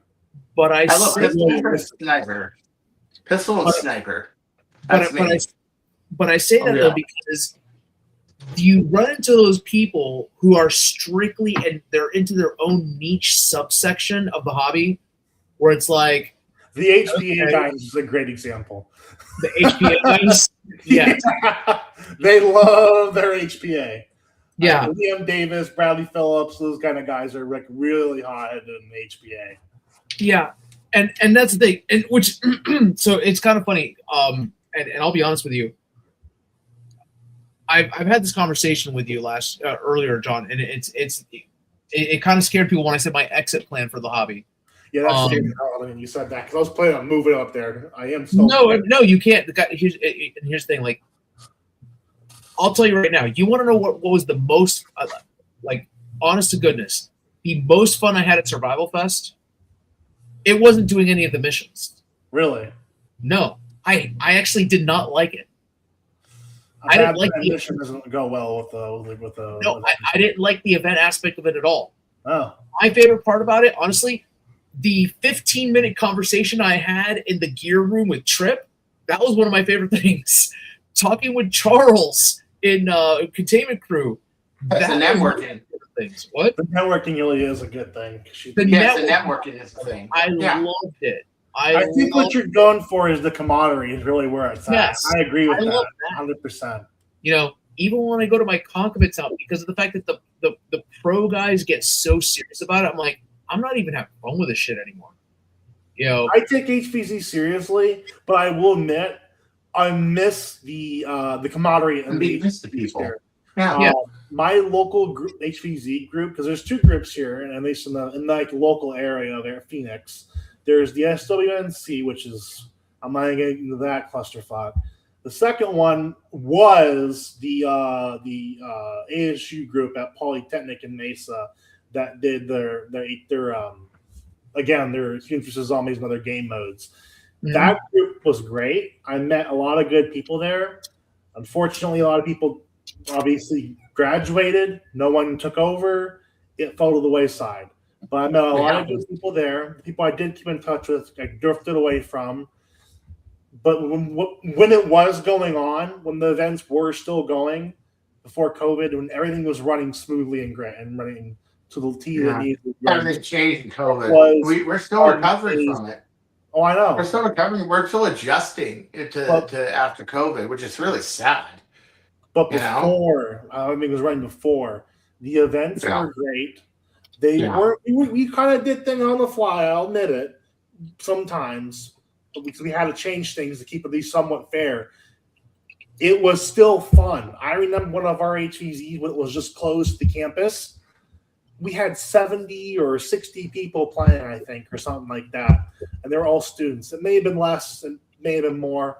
But I love pistol and sniper. But I say that though because you run into those people who are strictly and they're into their own niche subsection of the hobby, where it's like the HPA guys is a great example. The HPA guys, yeah, they love their HPA. Yeah, Liam Davis, Bradley Phillips, those kind of guys are like really hot in the HPA. Yeah, and that's the thing, and which so it's kind of funny. And I'll be honest with you. I've had this conversation with you earlier, John, and it kind of scared people when I said my exit plan for the hobby. Yeah, that's you said that because I was planning on moving up there. I am still no, you can't. Here's the thing. Like, I'll tell you right now. You want to know what was the most, honest to goodness, the most fun I had at Survival Fest? It wasn't doing any of the missions. Really? No, I actually did not like it. I didn't like the mission. Doesn't go well with the. No, I didn't like the event aspect of it at all. Oh, my favorite part about it, honestly, the 15-minute conversation I had in the gear room with Tripp, that was one of my favorite things. Talking with Charles in Containment Crew. That's the networking. Things. What? The networking really is a good thing. The networking is the thing. I loved it. I think what you're going for is the camaraderie is really where it's at. Yes, I agree with that 100%. Even when I go to my Concubits out, because of the fact that the pro guys get so serious about it, I'm like, I'm not even having fun with this shit anymore. I take HVZ seriously, but I will admit I miss the camaraderie and the people. Yeah. My local group, HVZ group, because there's two groups here, and at least in the local area there, Phoenix. There's the SWNC, which is I'm not getting into that clusterfuck. The second one was the ASU group at Polytechnic in Mesa that did their Future Zombies and other game modes. Mm-hmm. That group was great. I met a lot of good people there. Unfortunately, a lot of people obviously graduated. No one took over. It fell to the wayside. But I met a lot of good people there. People I did keep in touch with, I drifted away from. But when it was going on, when the events were still going before COVID, when everything was running smoothly and great and running to the T that needed to run, everything changed in COVID. We're still recovering from it. Oh, I know. We're still recovering. We're still adjusting to after COVID, which is really sad. But before, I mean, it was running before. The events were great. They weren't. We kind of did things on the fly. I'll admit it. Sometimes, because we had to change things to keep it at least somewhat fair. It was still fun. I remember one of our HVZs when it was just closed to the campus. We had 70 or 60 people playing, I think, or something like that, and they were all students. It may have been less, it may have been more.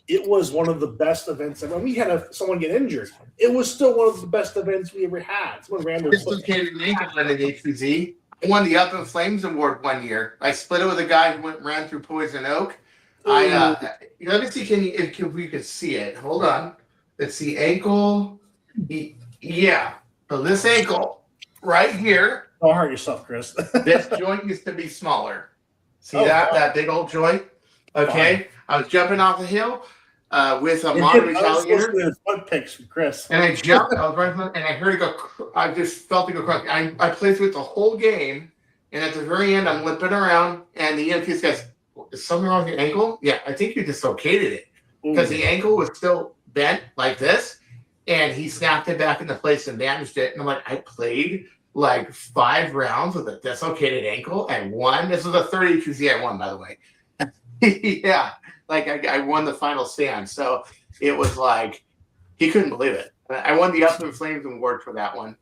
It was one of the best events ever. We had someone get injured. It was still one of the best events we ever had. Someone ran their dislocated ankle at an HVZ. I won the Up in Flames Award one year. I split it with a guy who ran through Poison Oak. Let me see if we could see it. Hold on. Let's see, ankle. So this ankle right here. Don't hurt yourself, Chris. This joint used to be smaller. See that big old joint? Okay. Fine. I was jumping off the hill. With a modern retaliator. Foot picks from Chris. And I jumped, I was right from, and I heard it go, I just felt it go crack. I played through it the whole game, and at the very end, I'm limping around, and the EMT's goes, is something wrong with your ankle? Yeah, I think you dislocated it. Because the ankle was still bent like this, and he snapped it back into place and damaged it. And I'm like, I played like 5 rounds with a dislocated ankle and won. This was a 30 QZ I won, by the way. Yeah, like I won the final stand, so it was like he couldn't believe it. I won the Up in Flames award for that one.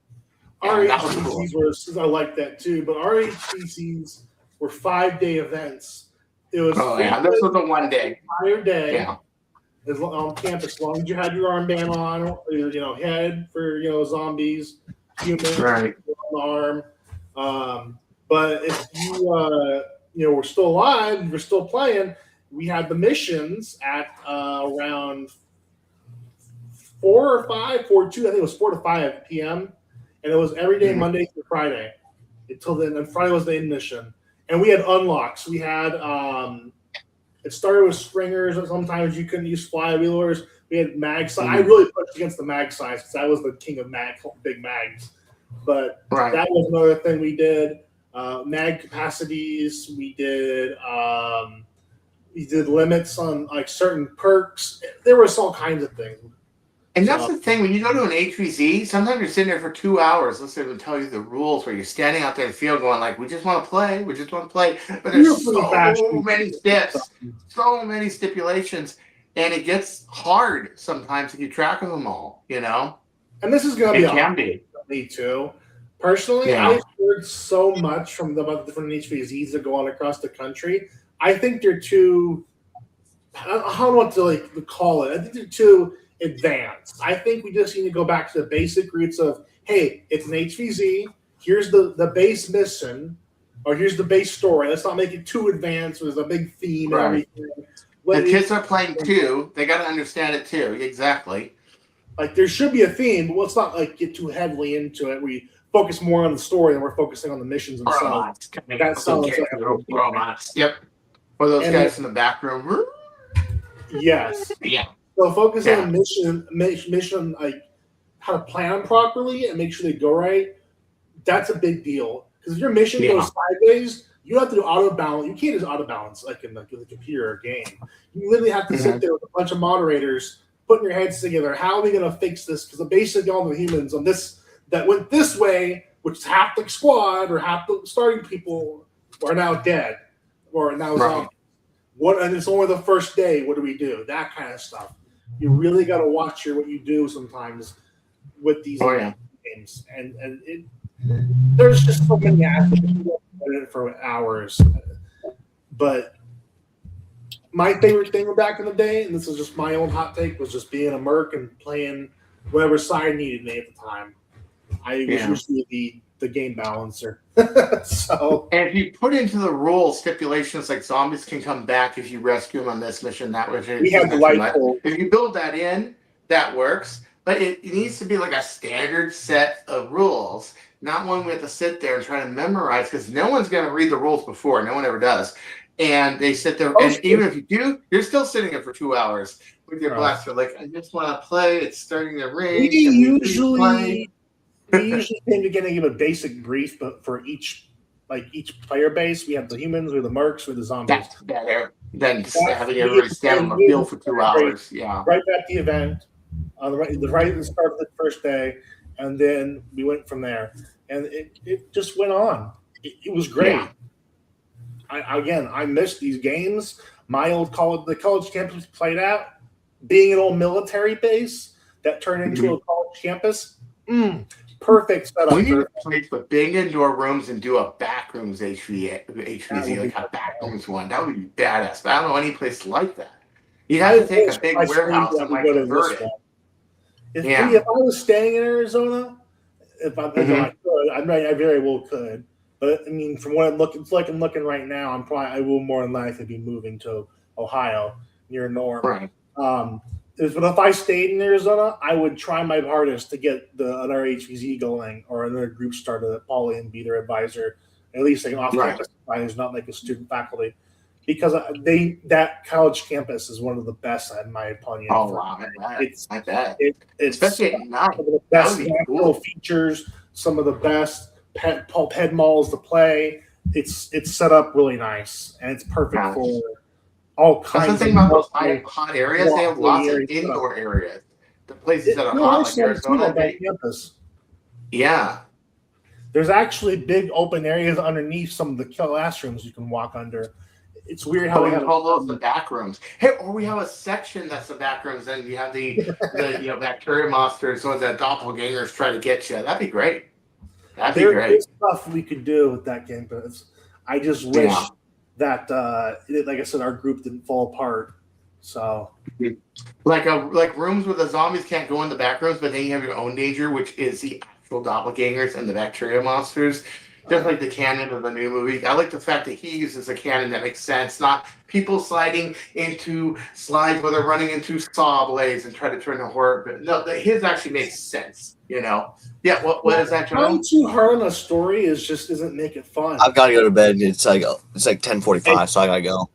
Our And that was HBCs cool. were, I like that too, but our HBCs were 5-day events. It was Oh yeah, this was a 1 day. entire day. Yeah. On campus, as long as you had your armband on, head for zombies, humans Right. on the arm. But if you were still alive, you were still playing. We had the missions at around 4 or 5, 4 2. I think it was 4 to 5 p.m. And it was every day, Monday through Friday, until then. And Friday was the end mission. And we had unlocks. We had it started with stringers, and sometimes you couldn't use flywheelers. We had mag size. I really pushed against the mag size because I was the king of big mags. But that was another thing we did. Mag capacities. We did limits on like certain perks. There was all kinds of things. And that's the thing, when you go to an HVZ, sometimes you're sitting there for 2 hours listening to them tell you the rules, where you're standing out there in the field going like, we just want to play. But there's so many steps, so many stipulations, and it gets hard sometimes to keep track of them all, And this is going to be can be. Me too. Personally, I've heard so much from about the different HVZs that go on across the country. I think they're too, I don't know what to call it. I think they're too advanced. I think we just need to go back to the basic roots of, hey, it's an HVZ. Here's the base mission, or here's the base story. Let's not make it too advanced. There's a big theme and everything. The kids are playing too. They got to understand it too. Exactly. Like there should be a theme, but let's not get too heavily into it. We focus more on the story than we're focusing on the missions themselves. That sounds like robots. Yep. Or those guys in the back room. Yes. Yeah. So focus on mission, like how to plan them properly and make sure they go right. That's a big deal because if your mission goes sideways, you have to do auto balance. You can't just auto balance like in the computer or game. You literally have to sit there with a bunch of moderators putting your heads together. How are we going to fix this? Because basically all the humans on this that went this way, which is half the squad or half the starting people, are now dead or now zombies. And it's only the first day. What do we do? That kind of stuff. You really got to watch what you do sometimes with these games, and there's just so many aspects for hours. But my favorite thing back in the day, and this is just my own hot take, was just being a merc and playing whatever side needed me at the time. I was usually the game balancer. So, and if you put into the rules stipulations like zombies can come back if you rescue them on this mission, that mission. We have the light pole. If you build that in, that works. But it needs to be like a standard set of rules, not one we have to sit there and try to memorize because no one's going to read the rules before. No one ever does. And they sit there, and even if you do, you're still sitting there for 2 hours with your blaster. Like, I just want to play. It's starting to rain. We usually came to give a basic brief, but for each player base, we have the humans, or the mercs, or the zombies. That's better than having everybody stand on the field for 2 hours. Yeah. Right at the event, on the right at the start of the first day, and then we went from there, and it just went on. It was great. Yeah. I missed these games. My old college campus played out, being an old military base that turned into a college campus. Perfect setup. We need a place with big indoor rooms and do a backrooms HVZ, like a backrooms one. That would be badass. But I don't know any place like that. You have to take a big warehouse and convert it. If I was staying in Arizona, I very well could. But I mean, from what I'm looking right now, I will more than likely be moving to Ohio near Norm. Right. But if I stayed in Arizona, I would try my hardest to get another HVZ going or another group started at Poly and be their advisor, at least like an off-campus advisor, not like a student faculty, because that college campus is one of the best in my opinion. Oh wow, it's especially at night. Some of the best natural features, some of the best ped malls to play. It's set up really nice and it's perfect for all kinds. That's the thing about those hot areas. They have lots of indoor areas. The places that are hot, like Arizona, campus. Yeah. There's actually big open areas underneath some of the classrooms you can walk under. it's weird how Oh, they we have call those the back rooms. Hey, or we have a section that's the back rooms, and you have the bacteria monsters or the doppelgangers try to get you. That'd be great. That'd be great. There's stuff we could do with that game, but I just wish that, like I said, our group didn't fall apart. So, like rooms where the zombies can't go in the back rooms, but then you have your own danger, which is the actual doppelgangers and the bacteria monsters. Just like the canon of the new movie. I like the fact that he uses a canon that makes sense, not people sliding into slides where they're running into saw blades and try to turn the horror. But no, his actually makes sense, Yeah, what is that, John? Trying too hard on a story isn't make it fun. I've got to go to bed. It's like 10:45, so I gotta go.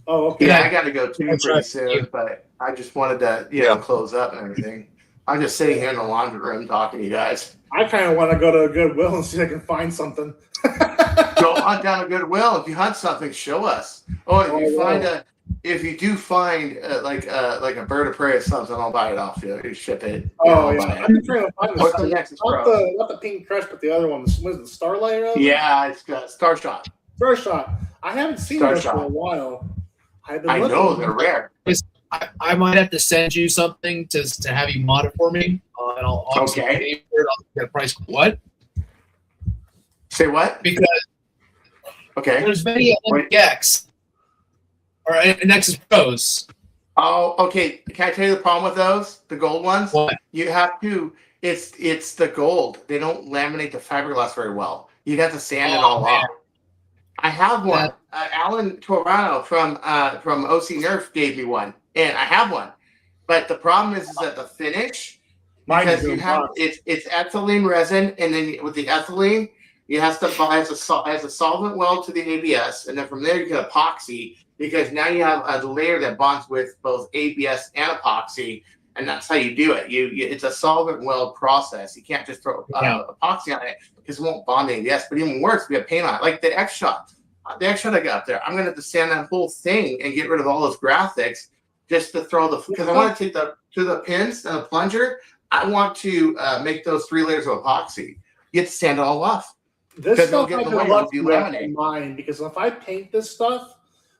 Oh, okay. Yeah, I got to go too pretty soon, but I just wanted to, close up and everything. I'm just sitting here in the laundry room talking to you guys. I kind of want to go to a Goodwill and see if I can find something. Go hunt down a Goodwill. If you hunt something, show us. If you do find like a bird of prey or something, I'll buy it off you. You ship it. Oh yeah, I'm trying to find What's the next not the Pink Crush, but the other one. Was it the Starlight? Yeah, it's got Star Shot. Star Shot. I haven't seen those for a while. I know they're rare. I might have to send you something to have you mod it for me, and I'll pay for it. I'll get a price. What? Say what? Because there's many X or Nexus Pros. Oh, okay. Can I tell you the problem with those? The gold ones? What? You have to. It's the gold. They don't laminate the fiberglass very well. You'd have to sand it all off. I have one. Alan Torano from OC Nerf gave me one, and I have one. But the problem is that the finish, because it's ethylene resin, and then with the ethylene, it has a solvent weld to the ABS, and then from there you get epoxy, because now you have a layer that bonds with both ABS and epoxy, and that's how you do it. It's a solvent weld process. You can't just throw epoxy on it because it won't bond to ABS. But even worse, we have paint on it, like the X Shot. The X Shot I got up there, I'm gonna have to sand that whole thing and get rid of all those graphics just to throw because I want to take the pins and the plunger. I want to make those 3 layers of epoxy. You have to sand it all off. This stuff I love in mind because if I paint this stuff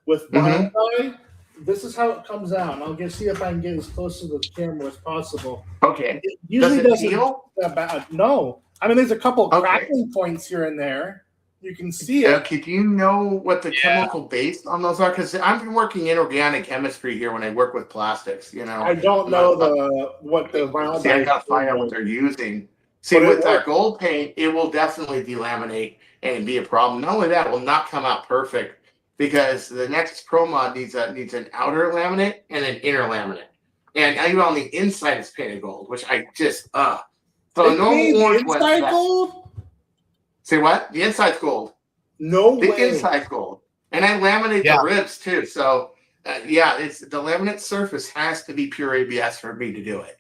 with vinyl dye, this is how it comes out. I'll see if I can get as close to the camera as possible. Okay. It usually doesn't peel? that bad. No, I mean there's a couple cracking points here and there. You can see it. Okay, do you know what the chemical base on those are? Because I've been working in organic chemistry here when I work with plastics. I don't know what the vinyl. See, I gotta find out what they're using. See, with that gold paint, it will definitely delaminate and be a problem. Not only that, it will not come out perfect because the Nexus Pro mod needs an outer laminate and an inner laminate, and even on the inside it's painted gold, which I just So normal orange inside gold. Say what? The inside's gold. No way. The inside's gold, and I laminate the ribs too. So it's the laminate surface has to be pure ABS for me to do it.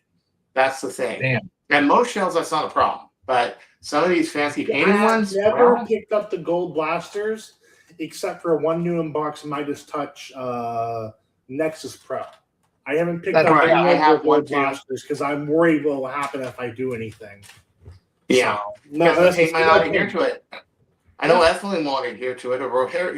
That's the thing. Damn. And most shells, that's not a problem. But some of these fancy painted ones, I never picked up the gold blasters, except for one new Midas Touch Nexus Pro. I haven't picked up any of the gold blasters because I'm worried what will happen if I do anything. Yeah, so, no, paint might not adhere to it. I know ethylene won't adhere to it, or adhere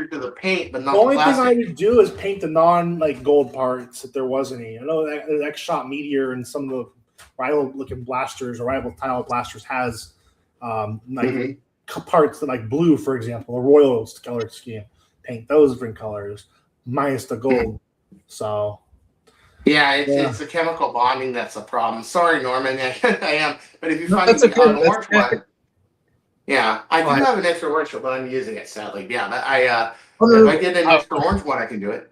to the paint, but not the only plastic. thing I would do is paint the gold parts if there was any. I know that the X-Shot Meteor and some of the rival-looking blasters or rival tile blasters has parts that blue, for example, a royal color scheme. Paint those different colors minus the gold. So. Yeah, it's the chemical bonding that's a problem. Sorry, Norman, I am. But if you find an orange one, I do have an extra orange one, but I'm using it sadly. Yeah, if I get an extra orange one, I can do it.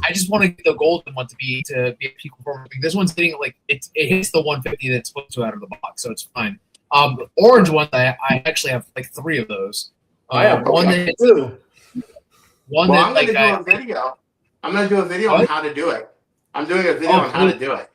I just want to get the golden one to be a peak performance. This one's getting it hits the 150 that's supposed to out of the box, so it's fine. The orange one, I actually have 3 of those. I have one that too. I'm going to do a video. I'm going to do a video on how to do it. I'm doing a video on how to do it.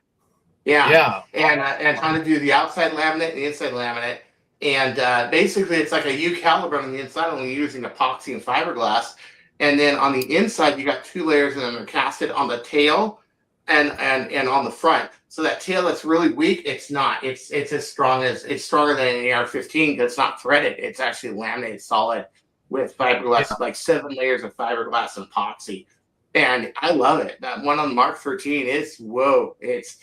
Yeah. And how to do the outside laminate and the inside laminate. And basically, it's like a U caliber on the inside, only using epoxy and fiberglass. And then on the inside, you got 2 layers, and then they're casted on the tail and on the front. So that tail that's really weak, it's not. It's stronger than an AR-15 because it's not threaded. It's actually laminated solid with fiberglass, like 7 layers of fiberglass and epoxy. And I love it. That one on Mark 13 is whoa. It's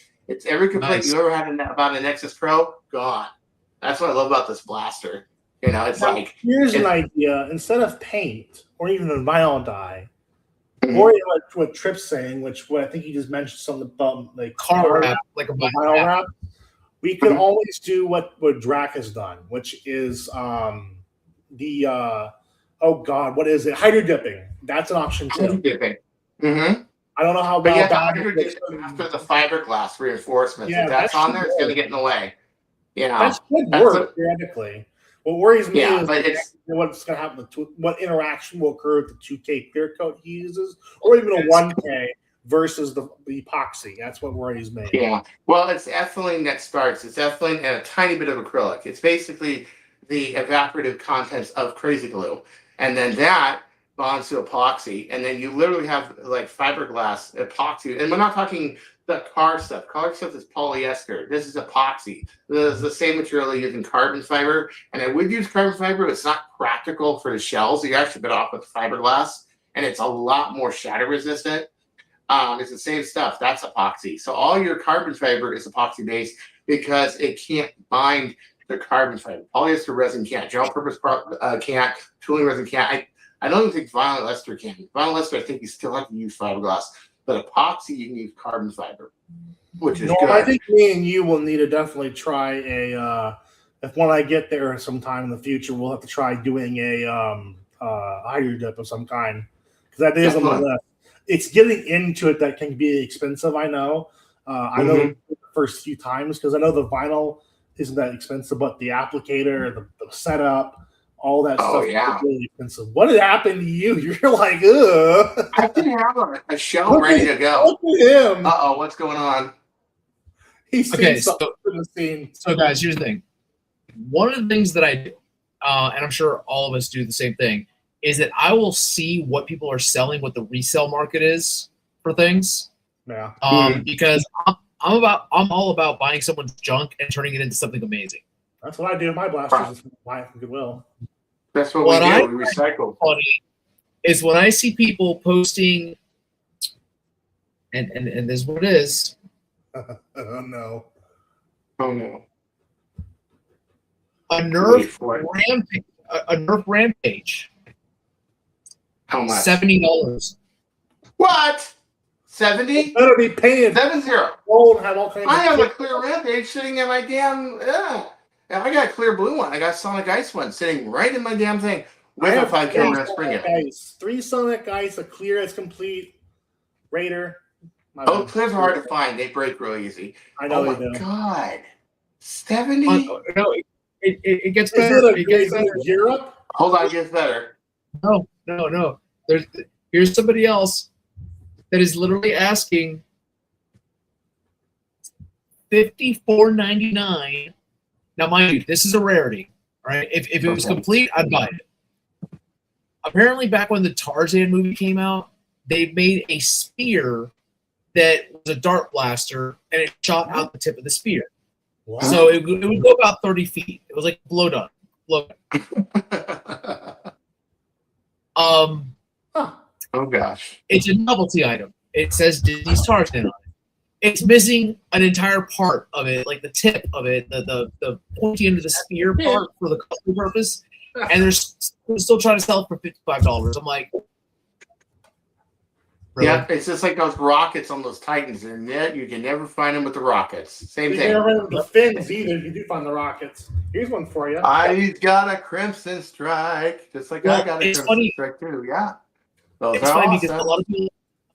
every complaint you ever had about a Nexus Pro, gone. That's what I love about this blaster. You know, it's now, like here's an idea: instead of paint or even a vinyl dye, Mhm. or what Tripp's saying, what I think you just mentioned something about like Car wrap, like a vinyl wrap. We could Mhm. always do what Drac has done, which is the oh god, what is it? Hydro dipping. That's an option too. Mm-hmm. I don't know how But well yeah, the bad hydro dip after the fiberglass reinforcements. Yeah, if that's that on should there, it's going to work. get in the way. You know, That should that's work what- theoretically. What worries me Yeah, is but it's- what's going to happen. What interaction will occur with the 2K clear coat he uses, or even a 1K versus the epoxy. That's what worries me. Yeah. Well, it's ethylene that starts. It's ethylene and a tiny bit of acrylic. It's basically the evaporative contents of crazy glue. And then that bonds to epoxy. And then you literally have like fiberglass epoxy. And we're not talking the car stuff. Car stuff is polyester. This is epoxy. This is the same material using carbon fiber. And I would use carbon fiber, but it's not practical for the shells. You're actually better off with fiberglass. And it's a lot more shatter resistant. It's the same stuff. That's epoxy. So all your carbon fiber is epoxy based because it can't bind the carbon fiber. Polyester resin can't. General purpose can't. Tooling resin can't. I don't even think vinyl ester can. Vinyl ester, I think you still have to use fiberglass. But epoxy, you can use carbon fiber, which is good. I think me and you will need to definitely try a. If when I get there sometime in the future, we'll have to try doing a hydro dip of some kind because that is on the list. It's getting into it that can be expensive. I know. I know the first few times because I know the vinyl isn't that expensive, but the applicator, the setup, all that stuff is really expensive. What had happened to you? You're like, ugh. I didn't have a shell ready to go. Look at him. Uh-oh, what's going on? He's Okay, seen something in the scene. So, guys, here's the thing. One of the things that I do, and I'm sure all of us do the same thing, is that I will see what people are selling, what the resale market is for things. Yeah. Because I'm all about buying someone's junk and turning it into something amazing. That's what I do with my blasters. Just buy it from Goodwill. That's what we do. We recycle. Funny is when I see people posting, and this is what it is. Oh no. Oh no. A Nerf Rampage. How much? $70. What? 70? Better be paying 70. gold. Have all kinds I of have a clear Rampage sitting in my damn. And I got a clear blue one. I got Sonic Ice one sitting right in my damn thing with a 5 kilogram spring in it. 3 Sonic Ice, a clear is complete. Raider. Oh, clears are hard to find. They break real eeasy. I know oh they my do. God. 70? No, it gets Is better. it It gets better. Europe? Hold on, it gets better. No. Here's somebody else that is literally asking $54.99. Now, mind you, this is a rarity, right? If it was complete, I'd buy it. Apparently, back when the Tarzan movie came out, they made a spear that was a dart blaster, and it shot out the tip of the spear. Wow. So it would go about 30 feet. It was like blow gun. Oh gosh. It's a novelty item. It says Disney's Tarzan on it. It's missing an entire part of it, like the tip of it, the pointy end of the spear part for the custom purpose, and they're still trying to sell it for $55. I'm like, really? Yeah, it's just like those rockets on those Titans, and yet you can never find them with the rockets. Same You thing. can't remember the fins either. You do find the rockets. Here's one for you. He's got a crimson strike, just like I got a crimson strike too. Yeah, those It's are funny awesome. because a lot of people,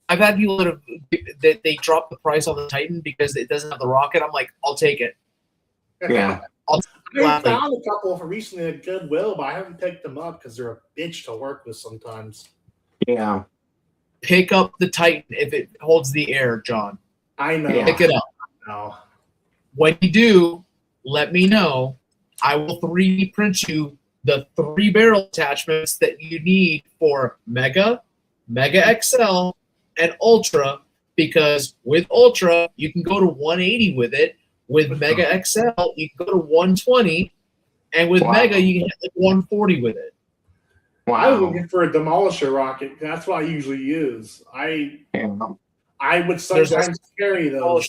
I've had people that they drop the price on the Titan because it doesn't have the rocket. I'm like, I'll take it. Yeah. I Gladly. found a couple for recently at Goodwill, but I haven't picked them up because they're a bitch to work with sometimes. Yeah. Pick up the Titan if it holds the air, John. I know. Yeah. Pick it up. No. When you do, let me know. I will 3D print you the 3 barrel attachments that you need for Mega, Mega XL, and Ultra, because with Ultra, you can go to 180 with it. With Mega XL, you can go to 120. And with Wow. Mega, you can hit like 140 with it. I was looking for a demolisher rocket. That's what I usually use. I would sometimes carry those.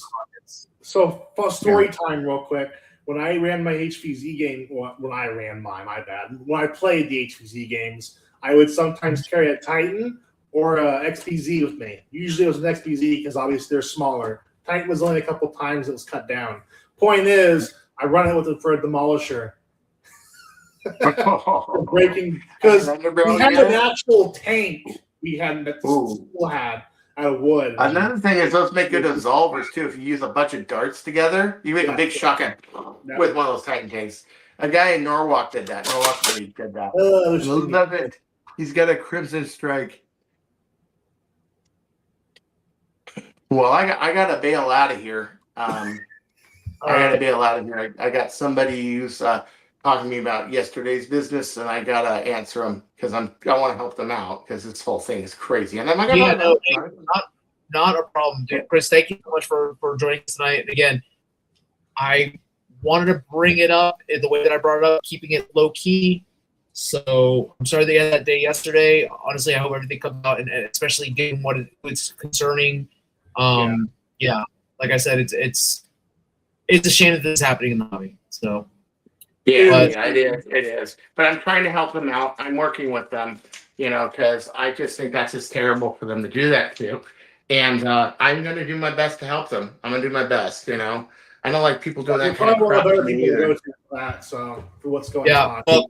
So, for story time, real quick. When I ran my HVZ game, when I ran my bad. When I played the HVZ games, I would sometimes carry a Titan or a XPZ with me. Usually it was an XPZ because obviously they're smaller. Titan was only a couple times it was cut down. Point is, I run it with it for a demolisher. Breaking because we had an actual tank we had that the school had out of wood. Another thing is those make good dissolvers too. If you use a bunch of darts together, you make a big shotgun with one of those Titan tanks. A guy in Norwalk did that. Norwalk did that. Love it. He's got a Crimson Strike. Well, I got to bail out of here. I got somebody who's talking to me about yesterday's business, and I gotta answer them because I want to help them out because this whole thing is crazy. And I'm like, not a problem, dude. Chris, thank you so much for joining us tonight. And again, I wanted to bring it up in the way that I brought it up, keeping it low key. So I'm sorry they had that day yesterday. Honestly, I hope everything comes out, and especially given what it's concerning. Yeah, like I said, it's a shame that this is happening in the hobby. So. Yeah, it is. But I'm trying to help them out. I'm working with them, because I just think that's just terrible for them to do that too. And I'm going to do my best to help them. I'm going to do my best, I don't like people doing that kind of crap to me either. So for what's going on. Well,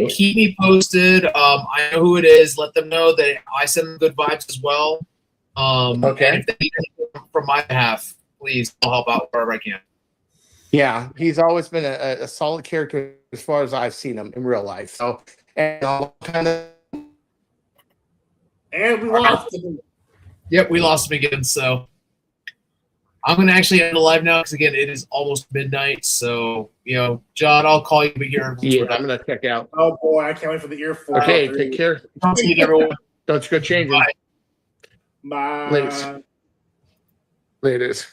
keep me posted. I know who it is. Let them know that I send them good vibes as well. Okay. And if they need anything from my behalf, please, I'll help out wherever I can. Yeah, he's always been a solid character as far as I've seen him in real life. So, and we lost him. Yep, we lost him again. So I'm going to actually end the live now because, again, it is almost midnight. So, John, I'll call you here. Yeah, I'm going to check out. Oh, boy, I can't wait for the earphone. Okay, take care. Everyone. Don't you go changing. Bye. Laters.